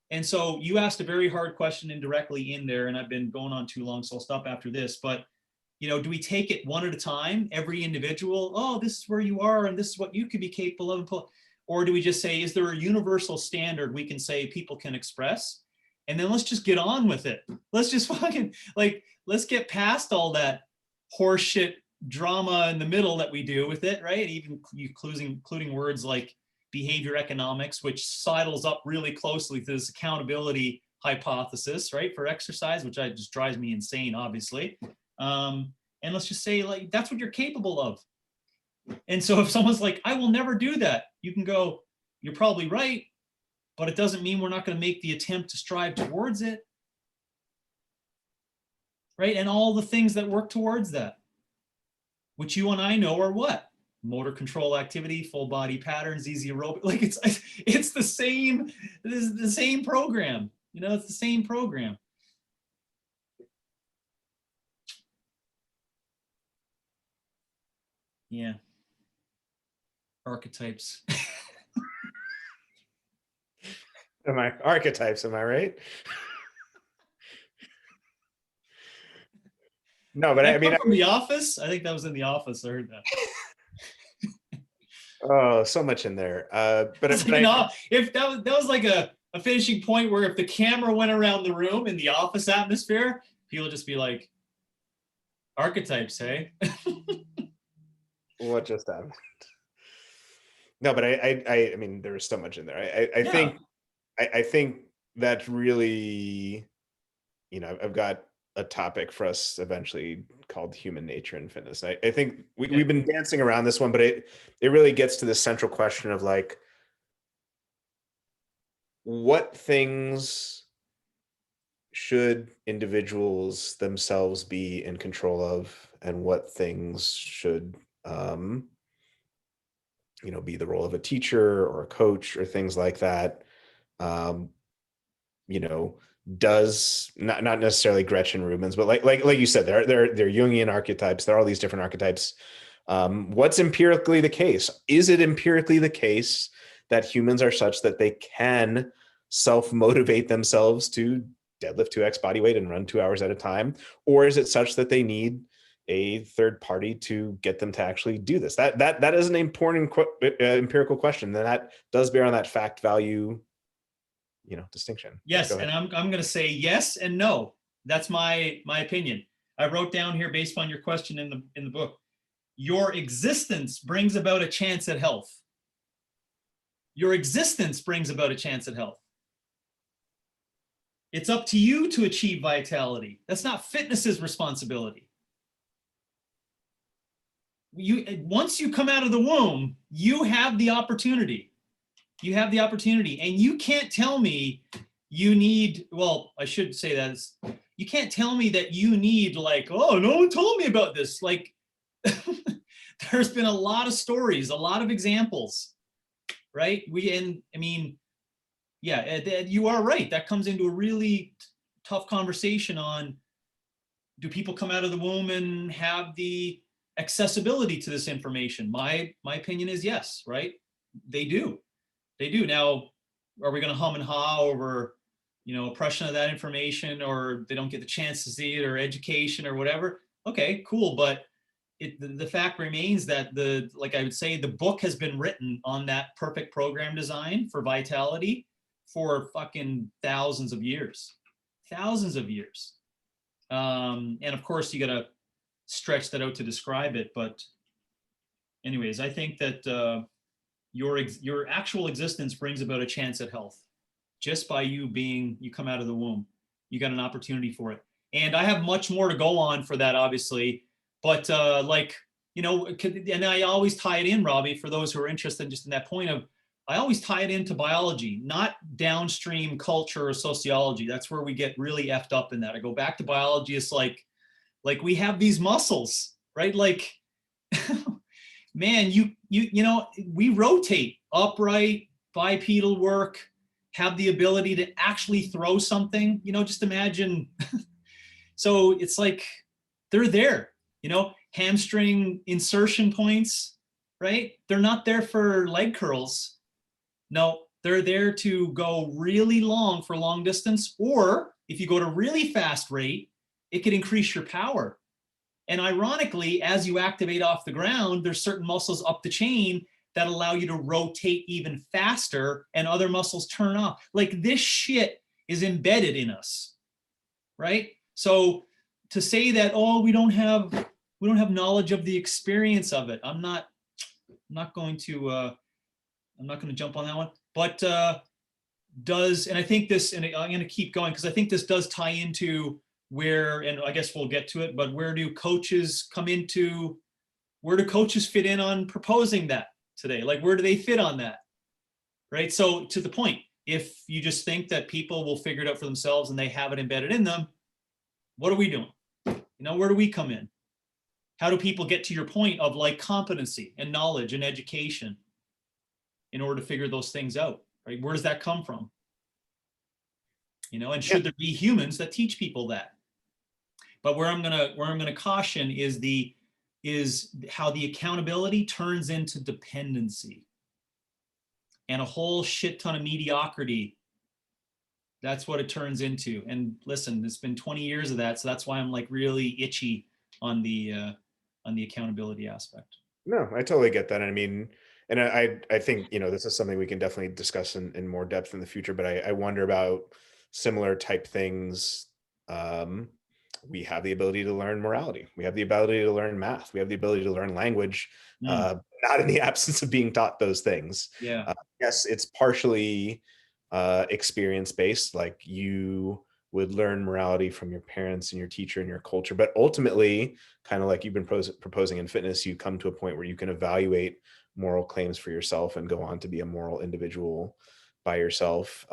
[SPEAKER 2] And so you asked a very hard question indirectly in there, and I've been going on too long, so I'll stop after this. But, do we take it one at a time, every individual? Oh, this is where you are, and this is what you could be capable of. Or do we just say, is there a universal standard we can say people can express? And then let's just get on with it. Let's just fucking, let's get past all that horseshit drama in the middle that we do with it, right? Even including words like behavior economics, which sidles up really closely to this accountability hypothesis, right, for exercise, which just drives me insane, obviously. And let's just say, that's what you're capable of. And so if someone's like, I will never do that, you can go, you're probably right, but it doesn't mean we're not going to make the attempt to strive towards it, right? And all the things that work towards that, which you and I know are what? Motor control activity, full body patterns, easy aerobic. It's the same, program. It's the same program. Yeah. Archetypes.
[SPEAKER 1] Archetypes, am I right? No, but
[SPEAKER 2] That
[SPEAKER 1] I mean,
[SPEAKER 2] come from The Office? I think that was in The Office. I heard that.
[SPEAKER 1] oh, so much in there.
[SPEAKER 2] It's like, if that was like a finishing point where if the camera went around the room in the office atmosphere, people would just be like, archetypes, hey?
[SPEAKER 1] what just happened? No, but I mean, there was so much in there. I
[SPEAKER 2] Yeah.
[SPEAKER 1] think, I think that's really, I've got a topic for us eventually called human nature and fitness. I think
[SPEAKER 2] Okay.
[SPEAKER 1] we've been dancing around this one, but it really gets to the central question of like, what things should individuals themselves be in control of, and what things should, be the role of a teacher or a coach or things like that. Um, you know, does not necessarily Gretchen Rubin's, but like you said, they're Jungian archetypes. There are all these different archetypes. What's empirically the case? Is it empirically the case that humans are such that they can self-motivate themselves to deadlift 2x body weight and run 2 hours at a time? Or is it such that they need a third party to get them to actually do this? That is an important empirical question. And that does bear on that fact value, distinction. But
[SPEAKER 2] Yes,
[SPEAKER 1] go
[SPEAKER 2] and
[SPEAKER 1] ahead.
[SPEAKER 2] I'm going to say yes and no. That's my opinion. I wrote down here based on your question in the book. Your existence brings about a chance at health. Your existence brings about a chance at health. It's up to you to achieve vitality. That's not fitness's responsibility. Once you come out of the womb, you have the opportunity. You have the opportunity, and you can't tell me you need, well, I should say that you can't tell me that you need, like, oh, no one told me about this. Like, there's been a lot of stories, a lot of examples, right? I mean, yeah, you are right. That comes into a really tough conversation on, do people come out of the womb and have the accessibility to this information? My opinion is yes, right? They do. They do. Now, are we going to hum and haw over, oppression of that information, or they don't get the chance to see it, or education, or whatever? Okay, cool. But the fact remains that like I would say, the book has been written on that perfect program design for vitality for fucking thousands of years. Thousands of years. And of course, you got to stretch that out to describe it. But anyways, I think that your actual existence brings about a chance at health just by you come out of the womb. You got an opportunity for it. And I have much more to go on for that, obviously. But and I always tie it in, Robbie, for those who are interested just in that point of, I always tie it into biology, not downstream culture or sociology. That's where we get really effed up in that. I go back to biology. It's like we have these muscles, right? Like, man, we rotate upright, bipedal work, have the ability to actually throw something. Just imagine. So it's like they're there. Hamstring insertion points, right? They're not there for leg curls. No, they're there to go really long for long distance, or if you go to really fast rate, it could increase your power. And ironically, as you activate off the ground, there's certain muscles up the chain that allow you to rotate even faster, and other muscles turn off. Like, this shit is embedded in us, right? So to say that, oh, we don't have knowledge of the experience of it, I'm not going to jump on that one. But and I think this, and I'm going to keep going because I think this does tie into where, and I guess we'll get to it, but where do coaches fit in on proposing that today? Like, where do they fit on that? Right? So to the point, if you just think that people will figure it out for themselves and they have it embedded in them, what are we doing? Where do we come in? How do people get to your point of like competency and knowledge and education in order to figure those things out? Right? Where does that come from? And should there be humans that teach people that? But where I'm gonna caution is how the accountability turns into dependency and a whole shit ton of mediocrity. That's what it turns into. And listen, it's been 20 years of that, so that's why I'm like really itchy on the accountability aspect.
[SPEAKER 1] No, I totally get that. I mean, and I think, this is something we can definitely discuss in more depth in the future, but I wonder about similar type things. Um, we have the ability to learn morality. We have the ability to learn math. We have the ability to learn language, not in the absence of being taught those things.
[SPEAKER 2] Yeah.
[SPEAKER 1] Yes, it's partially experience based, like you would learn morality from your parents and your teacher and your culture, but ultimately, kind of like you've been proposing in fitness, you come to a point where you can evaluate moral claims for yourself and go on to be a moral individual by yourself.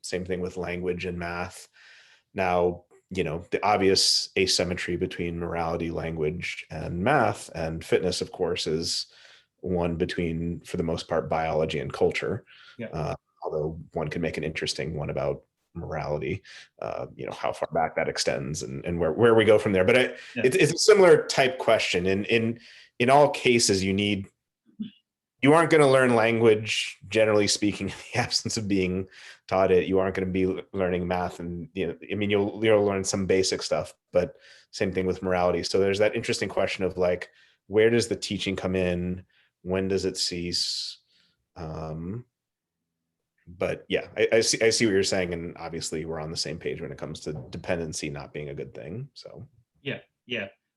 [SPEAKER 1] Same thing with language and math. Now, the obvious asymmetry between morality, language, and math and fitness, of course, is one between, for the most part, biology and culture.
[SPEAKER 2] Yeah.
[SPEAKER 1] Although one could make an interesting one about morality, how far back that extends and where we go from there. But it's a similar type question. In all cases, you aren't going to learn language, generally speaking, in the absence of being taught it. You aren't going to be learning math, and you'll learn some basic stuff, but same thing with morality. So there's that interesting question of like, where does the teaching come in? When does it cease? But yeah, I see what you're saying, and obviously we're on the same page when it comes to dependency not being a good thing. So
[SPEAKER 2] yeah.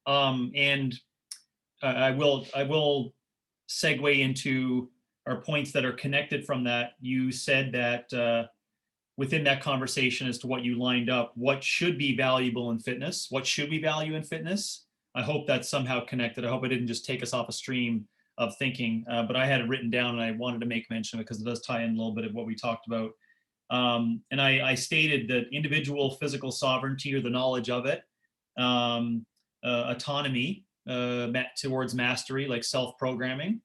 [SPEAKER 2] And I will segue into our points that are connected from that. You said that within that conversation as to what you lined up, what should be valuable in fitness, what should we value in fitness? I hope that's somehow connected. I hope I didn't just take us off a stream of thinking, but I had it written down and I wanted to make mention of it because it does tie in a little bit of what we talked about. And I stated that individual physical sovereignty, or the knowledge of it, autonomy, towards mastery, like self-programming,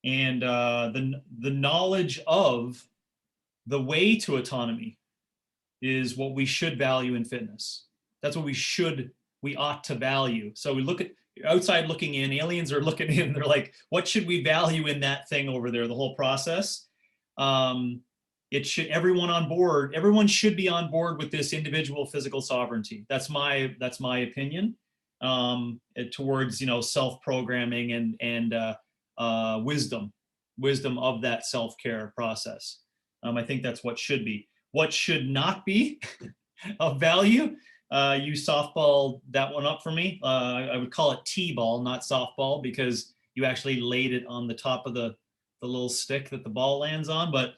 [SPEAKER 2] and the knowledge of the way to autonomy is what we should value in fitness. That's what we ought to value. So we look at outside looking in, aliens are looking in, they're like, what should we value in that thing over there, the whole process? Everyone should be on board with this individual physical sovereignty. That's my opinion, towards, self-programming and wisdom of that self-care process. I think that's what should be. What should not be of value? You softball that one up for me. I would call it T-ball, not softball, because you actually laid it on the top of the little stick that the ball lands on. But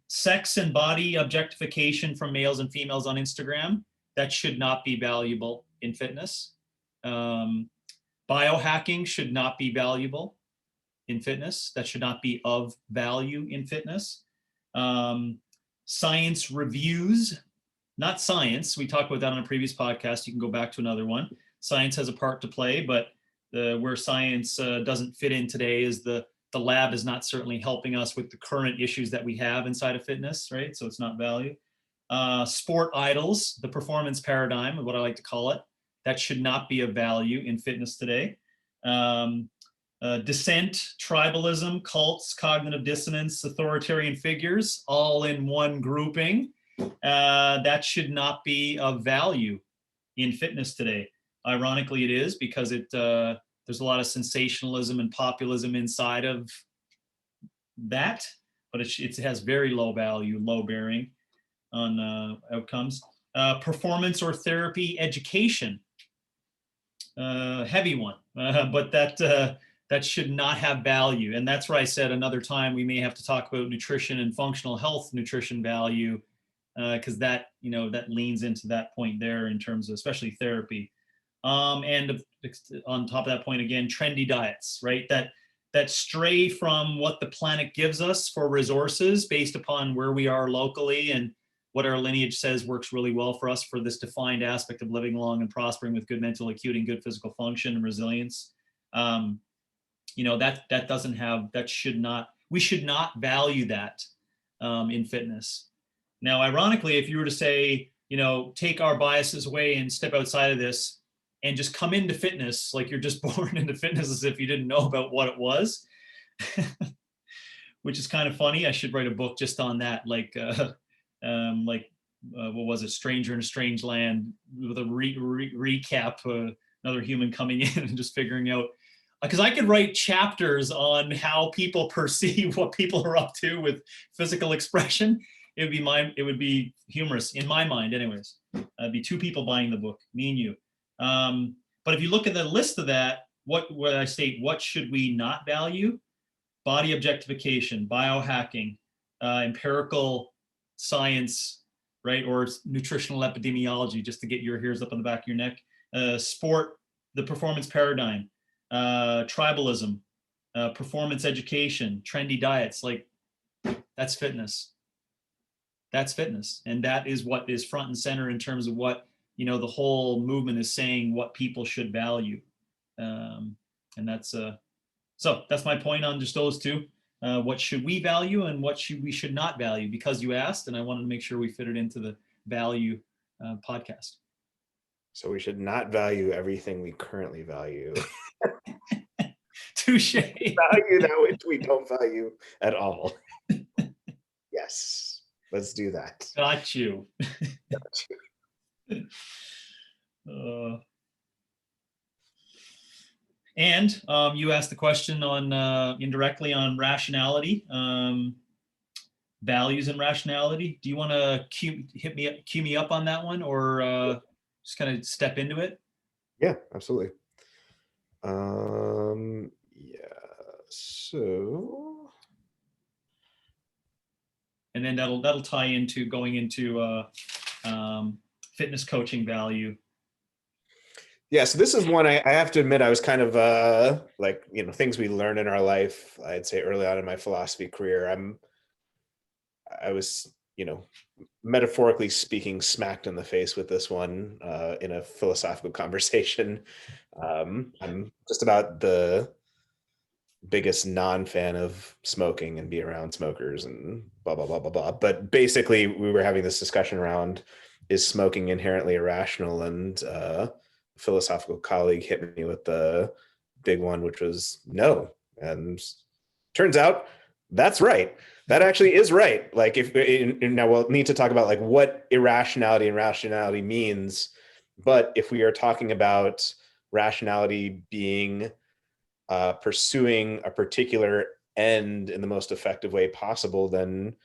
[SPEAKER 2] sex and body objectification from males and females on Instagram, that should not be valuable in fitness. Biohacking should not be valuable in fitness. That should not be of value in fitness. Science reviews, not science. We talked about that on a previous podcast. You can go back to another one. Science has a part to play, but where science doesn't fit in today is the lab is not certainly helping us with the current issues that we have inside of fitness, right? So it's not value. Sport idols, the performance paradigm, what I like to call it, that should not be of value in fitness today. Dissent, tribalism, cults, cognitive dissonance, authoritarian figures, all in one grouping. That should not be of value in fitness today. Ironically, it is, because there's a lot of sensationalism and populism inside of that, but it has very low value, low bearing on outcomes. Performance or therapy education, heavy one, but that should not have value. And that's where I said another time we may have to talk about nutrition and functional health nutrition value, because that leans into that point there in terms of especially therapy. And on top of that point, again, trendy diets, right? That stray from what the planet gives us for resources based upon where we are locally and what our lineage says works really well for us for this defined aspect of living long and prospering with good mental acuity and good physical function and resilience. That doesn't have, we should not value that in fitness. Now, ironically, if you were to say, take our biases away and step outside of this and just come into fitness, like you're just born into fitness as if you didn't know about what it was, which is kind of funny. I should write a book just on that, what was it, Stranger in a Strange Land, with a recap another human coming in and just figuring out, because I could write chapters on how people perceive what people are up to with physical expression. It would be humorous in my mind anyways. It'd be two people buying the book, me and you. But if you look at the list of that, what I state, what should we not value? Body objectification, biohacking, empirical science, right? Or nutritional epidemiology, just to get your hairs up on the back of your neck. Sport, the performance paradigm, tribalism, performance education, trendy diets, like that's fitness. That's fitness. And that is what is front and center in terms of what, the whole movement is saying, what people should value. And that's, so that's my point on just those two. What should we value and what we should not value? Because you asked, and I wanted to make sure we fit it into the value podcast.
[SPEAKER 1] So we should not value everything we currently value.
[SPEAKER 2] Touche.
[SPEAKER 1] Value that which we don't value at all. Yes, let's do that.
[SPEAKER 2] Got you.
[SPEAKER 1] Got you.
[SPEAKER 2] And you asked the question on indirectly on rationality, values and rationality. Do you want to cue me up on that one, or just kind of step into it?
[SPEAKER 1] Yeah, absolutely. Yeah. So.
[SPEAKER 2] And then that'll tie into going into fitness coaching value.
[SPEAKER 1] Yeah, so this is one I have to admit I was kind of like, things we learn in our life. I'd say early on in my philosophy career, I was, metaphorically speaking, smacked in the face with this one in a philosophical conversation. I'm just about the biggest non-fan of smoking and be around smokers and blah, blah, blah, blah, blah. But basically, we were having this discussion around, is smoking inherently irrational? And philosophical colleague hit me with the big one, which was no. And turns out that's right. That actually is right. Like now we'll need to talk about like what irrationality and rationality means. But if we are talking about rationality being pursuing a particular end in the most effective way possible, then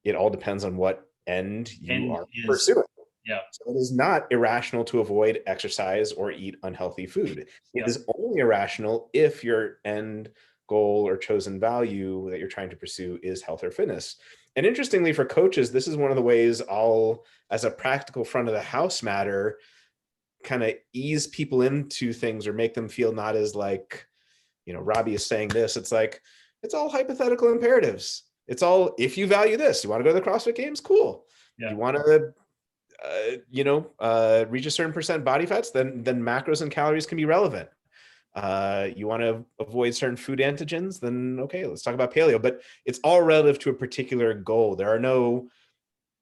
[SPEAKER 1] it all depends on what end you are pursuing.
[SPEAKER 2] Yeah.
[SPEAKER 1] So it is not irrational to avoid exercise or eat unhealthy food. It is only irrational if your end goal or chosen value that you're trying to pursue is health or fitness. And interestingly, for coaches, this is one of the ways I'll, as a practical front of the house matter, kind of ease people into things or make them feel not as like, Robby is saying this. It's like, it's all hypothetical imperatives. It's all, if you value this, you want to go to the CrossFit Games? Cool.
[SPEAKER 2] Yeah.
[SPEAKER 1] You want to reach a certain percent body fats, then macros and calories can be relevant. You want to avoid certain food antigens, then okay, let's talk about paleo. But it's all relative to a particular goal. There are no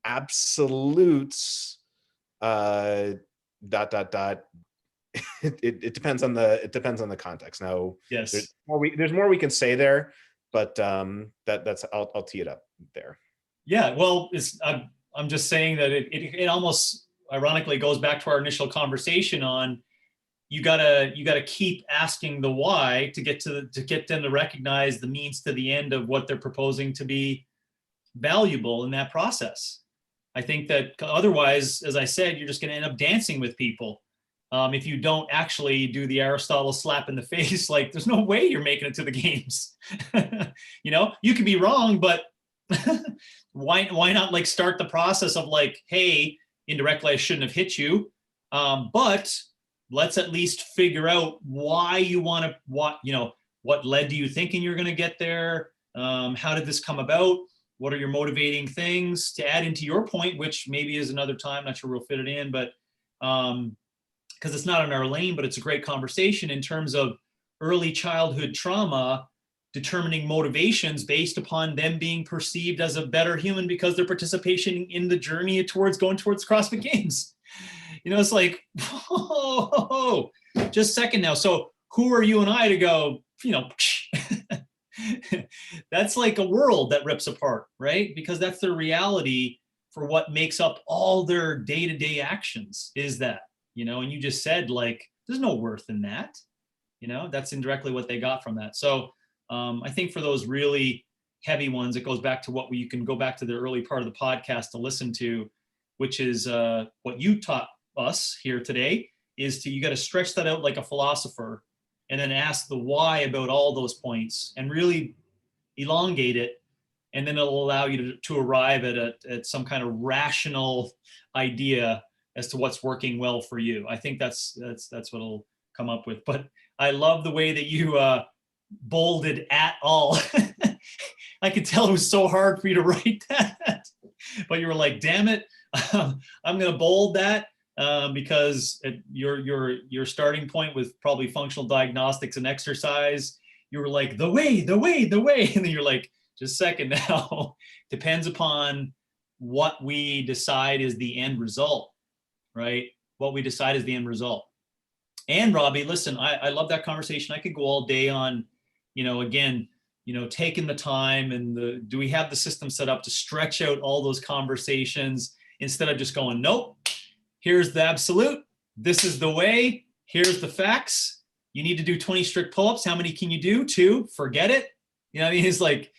[SPEAKER 1] absolutes. It depends on the context. Now,
[SPEAKER 2] yes,
[SPEAKER 1] there's more we can say there, but that's I'll tee it up there.
[SPEAKER 2] Yeah, well, I'm just saying that it almost ironically goes back to our initial conversation on you gotta keep asking the why to get them to recognize the means to the end of what they're proposing to be valuable in that process. I think that otherwise, as I said, you're just going to end up dancing with people. If you don't actually do the Aristotle slap in the face, like there's no way you're making it to the games. You could be wrong, but why not like start the process of like, hey, indirectly I shouldn't have hit you, but let's at least figure out why you want to, what led to you thinking you're going to get there. How did this come about? What are your motivating things? To add into your point, which maybe is another time, not sure we'll fit it in, but because it's not in our lane, but it's a great conversation in terms of early childhood trauma, determining motivations based upon them being perceived as a better human because their participation in the journey towards going towards CrossFit Games. It's like, whoa, just a second now. So who are you and I to go, that's like a world that rips apart, right? Because that's their reality for what makes up all their day-to-day actions is that, and you just said like, there's no worth in that. That's indirectly what they got from that. So I think for those really heavy ones, it goes back to what you can go back to the early part of the podcast to listen to, which is what you taught us here today, is you got to stretch that out like a philosopher and then ask the why about all those points and really elongate it. And then it'll allow you to arrive at some kind of rational idea as to what's working well for you. I think that's what it'll come up with. But I love the way that you bolded at all. I could tell it was so hard for you to write that, but you were like, damn it, I'm going to bold that because your starting point with probably functional diagnostics and exercise, you were like, the way. And then you're like, just a second now, depends upon what we decide is the end result, right? What we decide is the end result. And Robbie, listen, I love that conversation. I could go all day on, again, taking the time and do we have the system set up to stretch out all those conversations instead of just going, nope, here's the absolute, this is the way, here's the facts. You need to do 20 strict pull-ups. How many can you do? 2, forget it. It's like,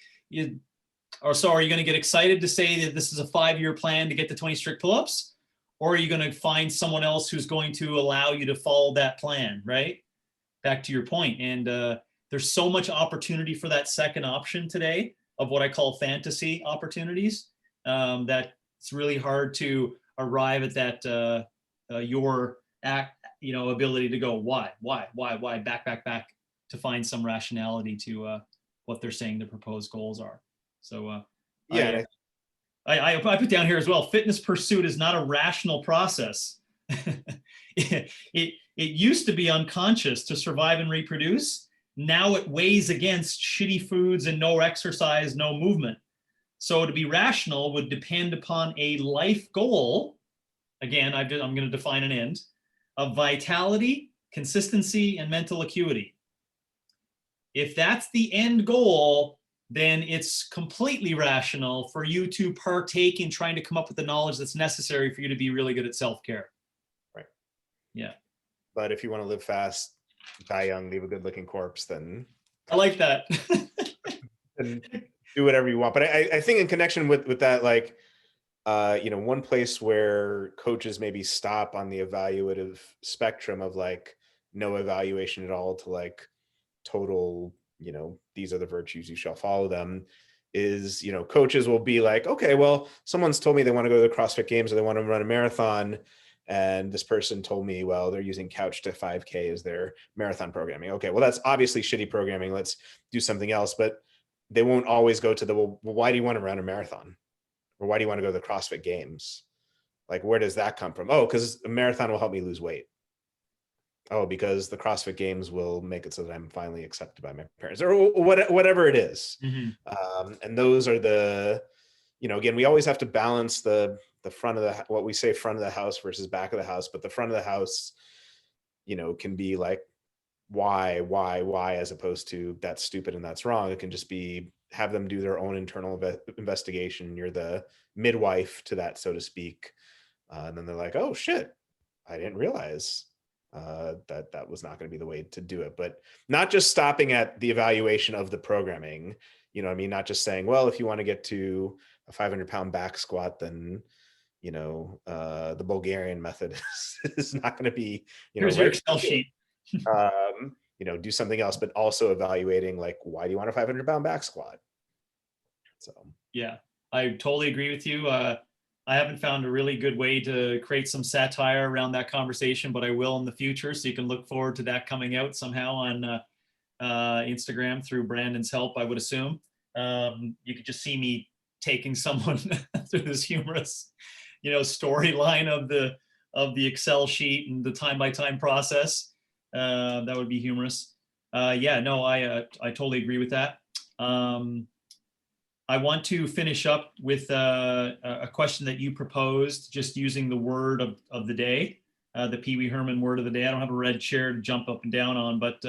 [SPEAKER 2] so are you going to get excited to say that this is a 5-year plan to get to 20 strict pull-ups? Or are you going to find someone else who's going to allow you to follow that plan, right? Back to your point. And there's so much opportunity for that second option today of what I call fantasy opportunities that it's really hard to arrive at that your ability to go why, back to find some rationality to what they're saying the proposed goals are. So
[SPEAKER 1] yeah,
[SPEAKER 2] I put down here as well, fitness pursuit is not a rational process. It used to be unconscious to survive and reproduce. Now it weighs against shitty foods and no exercise, no movement. So to be rational would depend upon a life goal. Again, I'm going to define an end of vitality, consistency, and mental acuity. If that's the end goal, then it's completely rational for you to partake in trying to come up with the knowledge that's necessary for you to be really good at self-care.
[SPEAKER 1] Right.
[SPEAKER 2] Yeah.
[SPEAKER 1] But if you want to live fast, die young, leave a good looking corpse, then
[SPEAKER 2] I like that.
[SPEAKER 1] and do whatever you want. But I think in connection with that, like, one place where coaches maybe stop on the evaluative spectrum of like no evaluation at all to like total, these are the virtues, you shall follow them, is, coaches will be like, okay, well, someone's told me they want to go to the CrossFit Games or they want to run a marathon. And this person told me, well, they're using Couch to 5K as their marathon programming. Okay, well, that's obviously shitty programming. Let's do something else. But they won't always go to well, why do you want to run a marathon? Or why do you want to go to the CrossFit Games? Like, where does that come from? Oh, because a marathon will help me lose weight. Oh, because the CrossFit Games will make it so that I'm finally accepted by my parents, or whatever it is. Mm-hmm. And those are the, again, we always have to balance the front of what we say front of the house versus back of the house. But the front of the house, can be like, why, as opposed to that's stupid and that's wrong. It can just be have them do their own internal investigation. You're the midwife to that, so to speak. And then they're like, oh shit, I didn't realize that was not going to be the way to do it. But not just stopping at the evaluation of the programming, not just saying, well, if you want to get to a 500-pound back squat, then, the Bulgarian method is not going to be,
[SPEAKER 2] here's your Excel sheet.
[SPEAKER 1] Do something else, but also evaluating like, why do you want a 500-pound back squat? So,
[SPEAKER 2] yeah, I totally agree with you. I haven't found a really good way to create some satire around that conversation, but I will in the future. So you can look forward to that coming out somehow on Instagram through Brandon's help, I would assume. You could just see me taking someone through this humorous, storyline of the Excel sheet and the time-by-time process. That would be humorous. I totally agree with that. I want to finish up with a question that you proposed, just using the word of the day, the Pee Wee Herman word of the day. I don't have a red chair to jump up and down on, but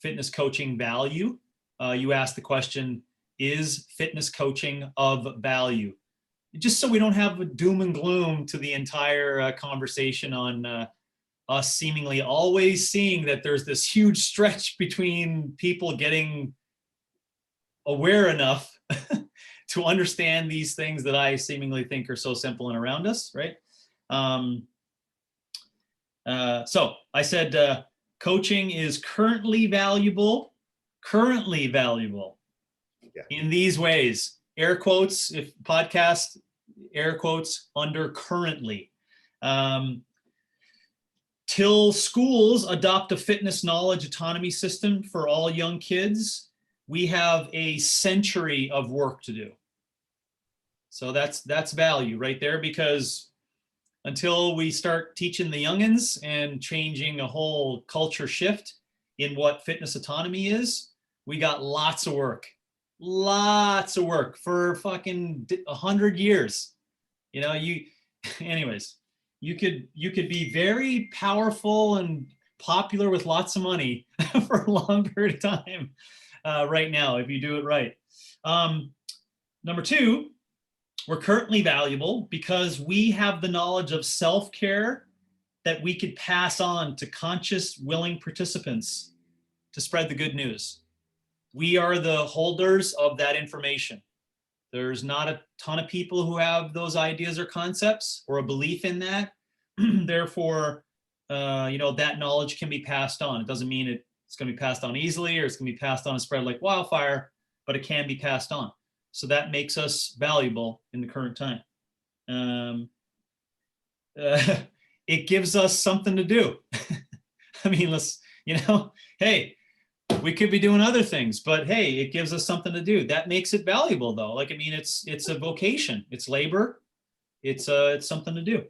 [SPEAKER 2] fitness coaching value. You asked the question, is fitness coaching of value? Just so we don't have a doom and gloom to the entire conversation on us seemingly always seeing that there's this huge stretch between people getting aware enough to understand these things that I seemingly think are so simple and around us, right? So I said coaching is currently valuable in these ways. Air quotes, if podcast, air quotes under currently. Till schools adopt a fitness knowledge autonomy system for all young kids, we have a century of work to do. So that's value right there, because until we start teaching the youngins and changing a whole culture shift in what fitness autonomy is, we got lots of work for fucking 100 years. You know, anyways, you could be very powerful and popular with lots of money for a long period of time right now if you do it right. Number two, we're currently valuable because we have the knowledge of self-care that we could pass on to conscious, willing participants to spread the good news. We are the holders of that information. There's not a ton of people who have those ideas or concepts or a belief in that. Therefore, that knowledge can be passed on. It doesn't mean it's going to be passed on easily or it's going to be passed on and spread like wildfire, but it can be passed on. So that makes us valuable in the current time. It gives us something to do. I mean, hey, we could be doing other things, but hey, it gives us something to do. That makes it valuable, though. Like, I mean, it's a vocation, it's labor, it's something to do.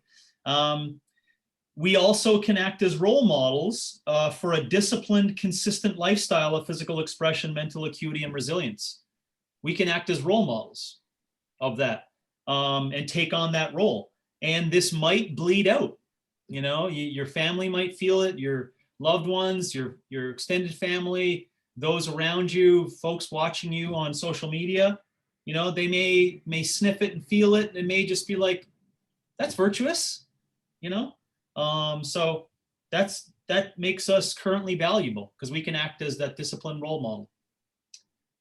[SPEAKER 2] We also can act as role models for a disciplined, consistent lifestyle of physical expression, mental acuity, and resilience. We can act as role models of that and take on that role. And this might bleed out. You know, your family might feel it, your loved ones, your extended family, those around you, folks watching you on social media, you know, they may sniff it and feel it, and it may just be like, that's virtuous, you know? So that makes us currently valuable because we can act as that disciplined role model.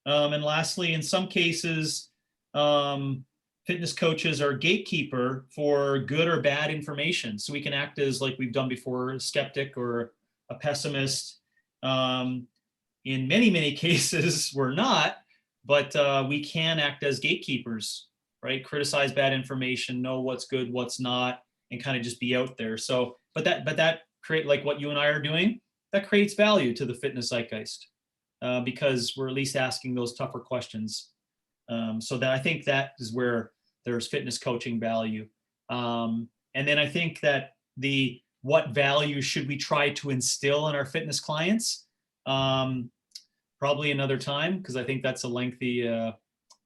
[SPEAKER 2] And lastly, in some cases, fitness coaches are gatekeeper for good or bad information. So we can act as, like we've done before, a skeptic or a pessimist. In many, many cases, we're not, but we can act as gatekeepers, right? Criticize bad information, know what's good, what's not, and kind of just be out there. So, but that create, like what you and I are doing, that creates value to the fitness zeitgeist because we're at least asking those tougher questions. So that I think that is where there's fitness coaching value. And then I think that what value should we try to instill in our fitness clients? Probably another time, because I think that's a lengthy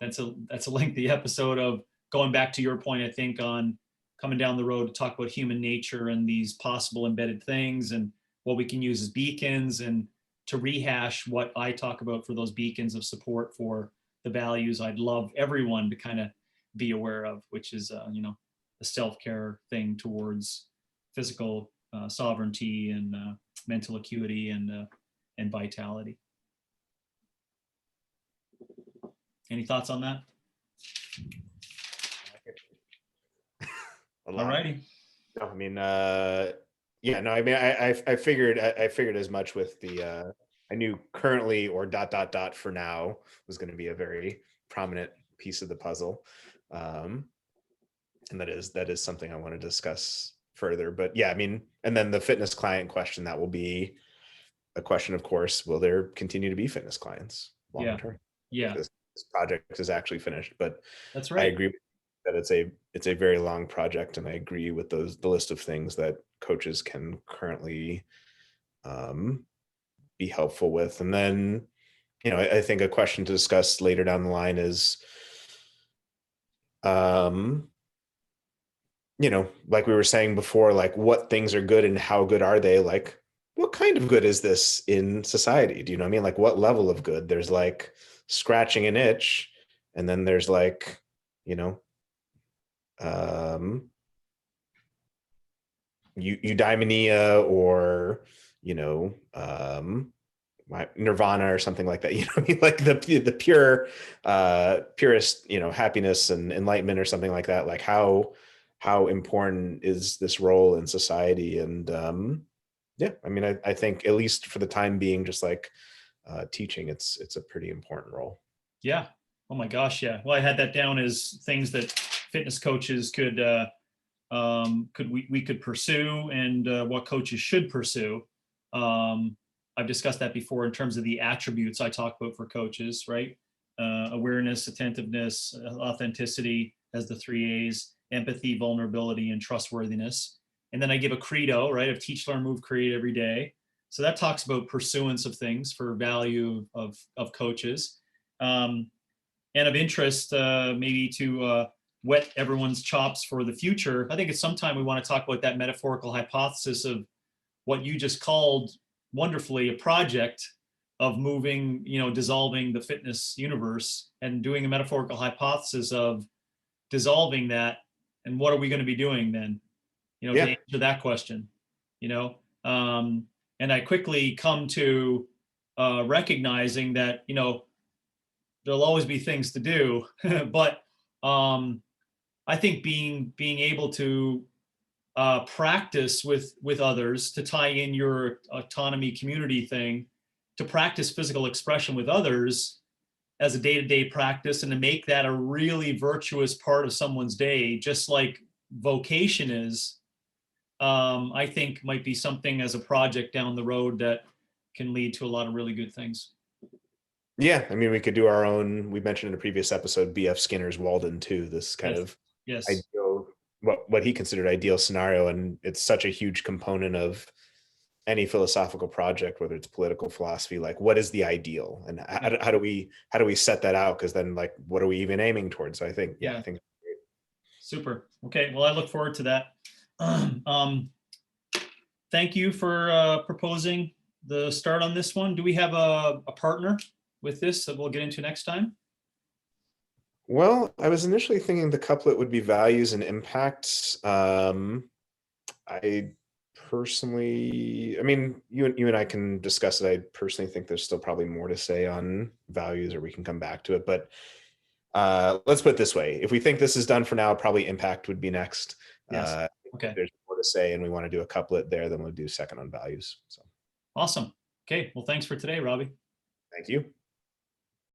[SPEAKER 2] episode of going back to your point, I think, on coming down the road to talk about human nature and these possible embedded things and what we can use as beacons, and to rehash what I talk about for those beacons of support for the values I'd love everyone to kind of be aware of, which is, the self-care thing towards physical sovereignty and mental acuity and vitality. Any thoughts on that? All righty.
[SPEAKER 1] No, I mean, yeah, no, I mean, I figured as much with the, I knew currently or ... for now was going to be a very prominent piece of the puzzle. And that is something I want to discuss further, but yeah, I mean, and then the fitness client question, that will be a question, of course, will there continue to be fitness clients long term?
[SPEAKER 2] Yeah.
[SPEAKER 1] This project is actually finished, but
[SPEAKER 2] that's right.
[SPEAKER 1] I agree that it's a very long project, and I agree with the list of things that coaches can currently be helpful with. And then, I think a question to discuss later down the line is, like we were saying before, like what things are good and how good are they? Like, what kind of good is this in society? Do you know what I mean? Like, what level of good? There's like scratching an itch, and then there's like, eudaimonia or, nirvana or something like that. I mean, like the purest, happiness and enlightenment or something like that. Like how important is this role in society? And yeah, I mean, I think at least for the time being, just like teaching, it's a pretty important role.
[SPEAKER 2] Yeah. Oh my gosh. Yeah. Well, I had that down as things that fitness coaches we could pursue, and what coaches should pursue. I've discussed that before in terms of the attributes I talk about for coaches, right? Awareness, attentiveness, authenticity as the 3 A's, empathy, vulnerability, and trustworthiness. And then I give a credo, right, of teach, learn, move, create every day. So that talks about pursuance of things for value of coaches. And of interest, maybe to whet everyone's chops for the future. I think at some time we want to talk about that metaphorical hypothesis of what you just called wonderfully a project of moving, dissolving the fitness universe, and doing a metaphorical hypothesis of dissolving that. And what are we going to be doing then, to
[SPEAKER 1] Yeah.
[SPEAKER 2] answer that question, you know? And I quickly come to recognizing that, there'll always be things to do, but I think being able to practice with others, to tie in your autonomy community thing, to practice physical expression with others as a day-to-day practice, and to make that a really virtuous part of someone's day, just like vocation is, I think might be something as a project down the road that can lead to a lot of really good things.
[SPEAKER 1] Yeah, I mean, we could do our own. We mentioned in a previous episode, B.F. Skinner's Walden too. This kind
[SPEAKER 2] Yes.
[SPEAKER 1] of
[SPEAKER 2] Yes.
[SPEAKER 1] ideal, what he considered ideal scenario, and it's such a huge component of any philosophical project, whether it's political philosophy. Like, what is the ideal, and how do we set that out? Because then, like, what are we even aiming towards? So I think, yeah, I think.
[SPEAKER 2] Super. Okay. Well, I look forward to that. Thank you for proposing the start on this one. Do we have a partner with this that we'll get into next time?
[SPEAKER 1] Well, I was initially thinking the couplet would be values and impacts. I personally, I mean, you and I can discuss it. I personally think there's still probably more to say on values, or we can come back to it. But let's put it this way: if we think this is done for now, probably impact would be next.
[SPEAKER 2] Yes. Okay.
[SPEAKER 1] If there's more to say, and we want to do a couplet there, then we'll do second on values. So
[SPEAKER 2] awesome. Okay. Well, thanks for today, Robbie.
[SPEAKER 1] thank you.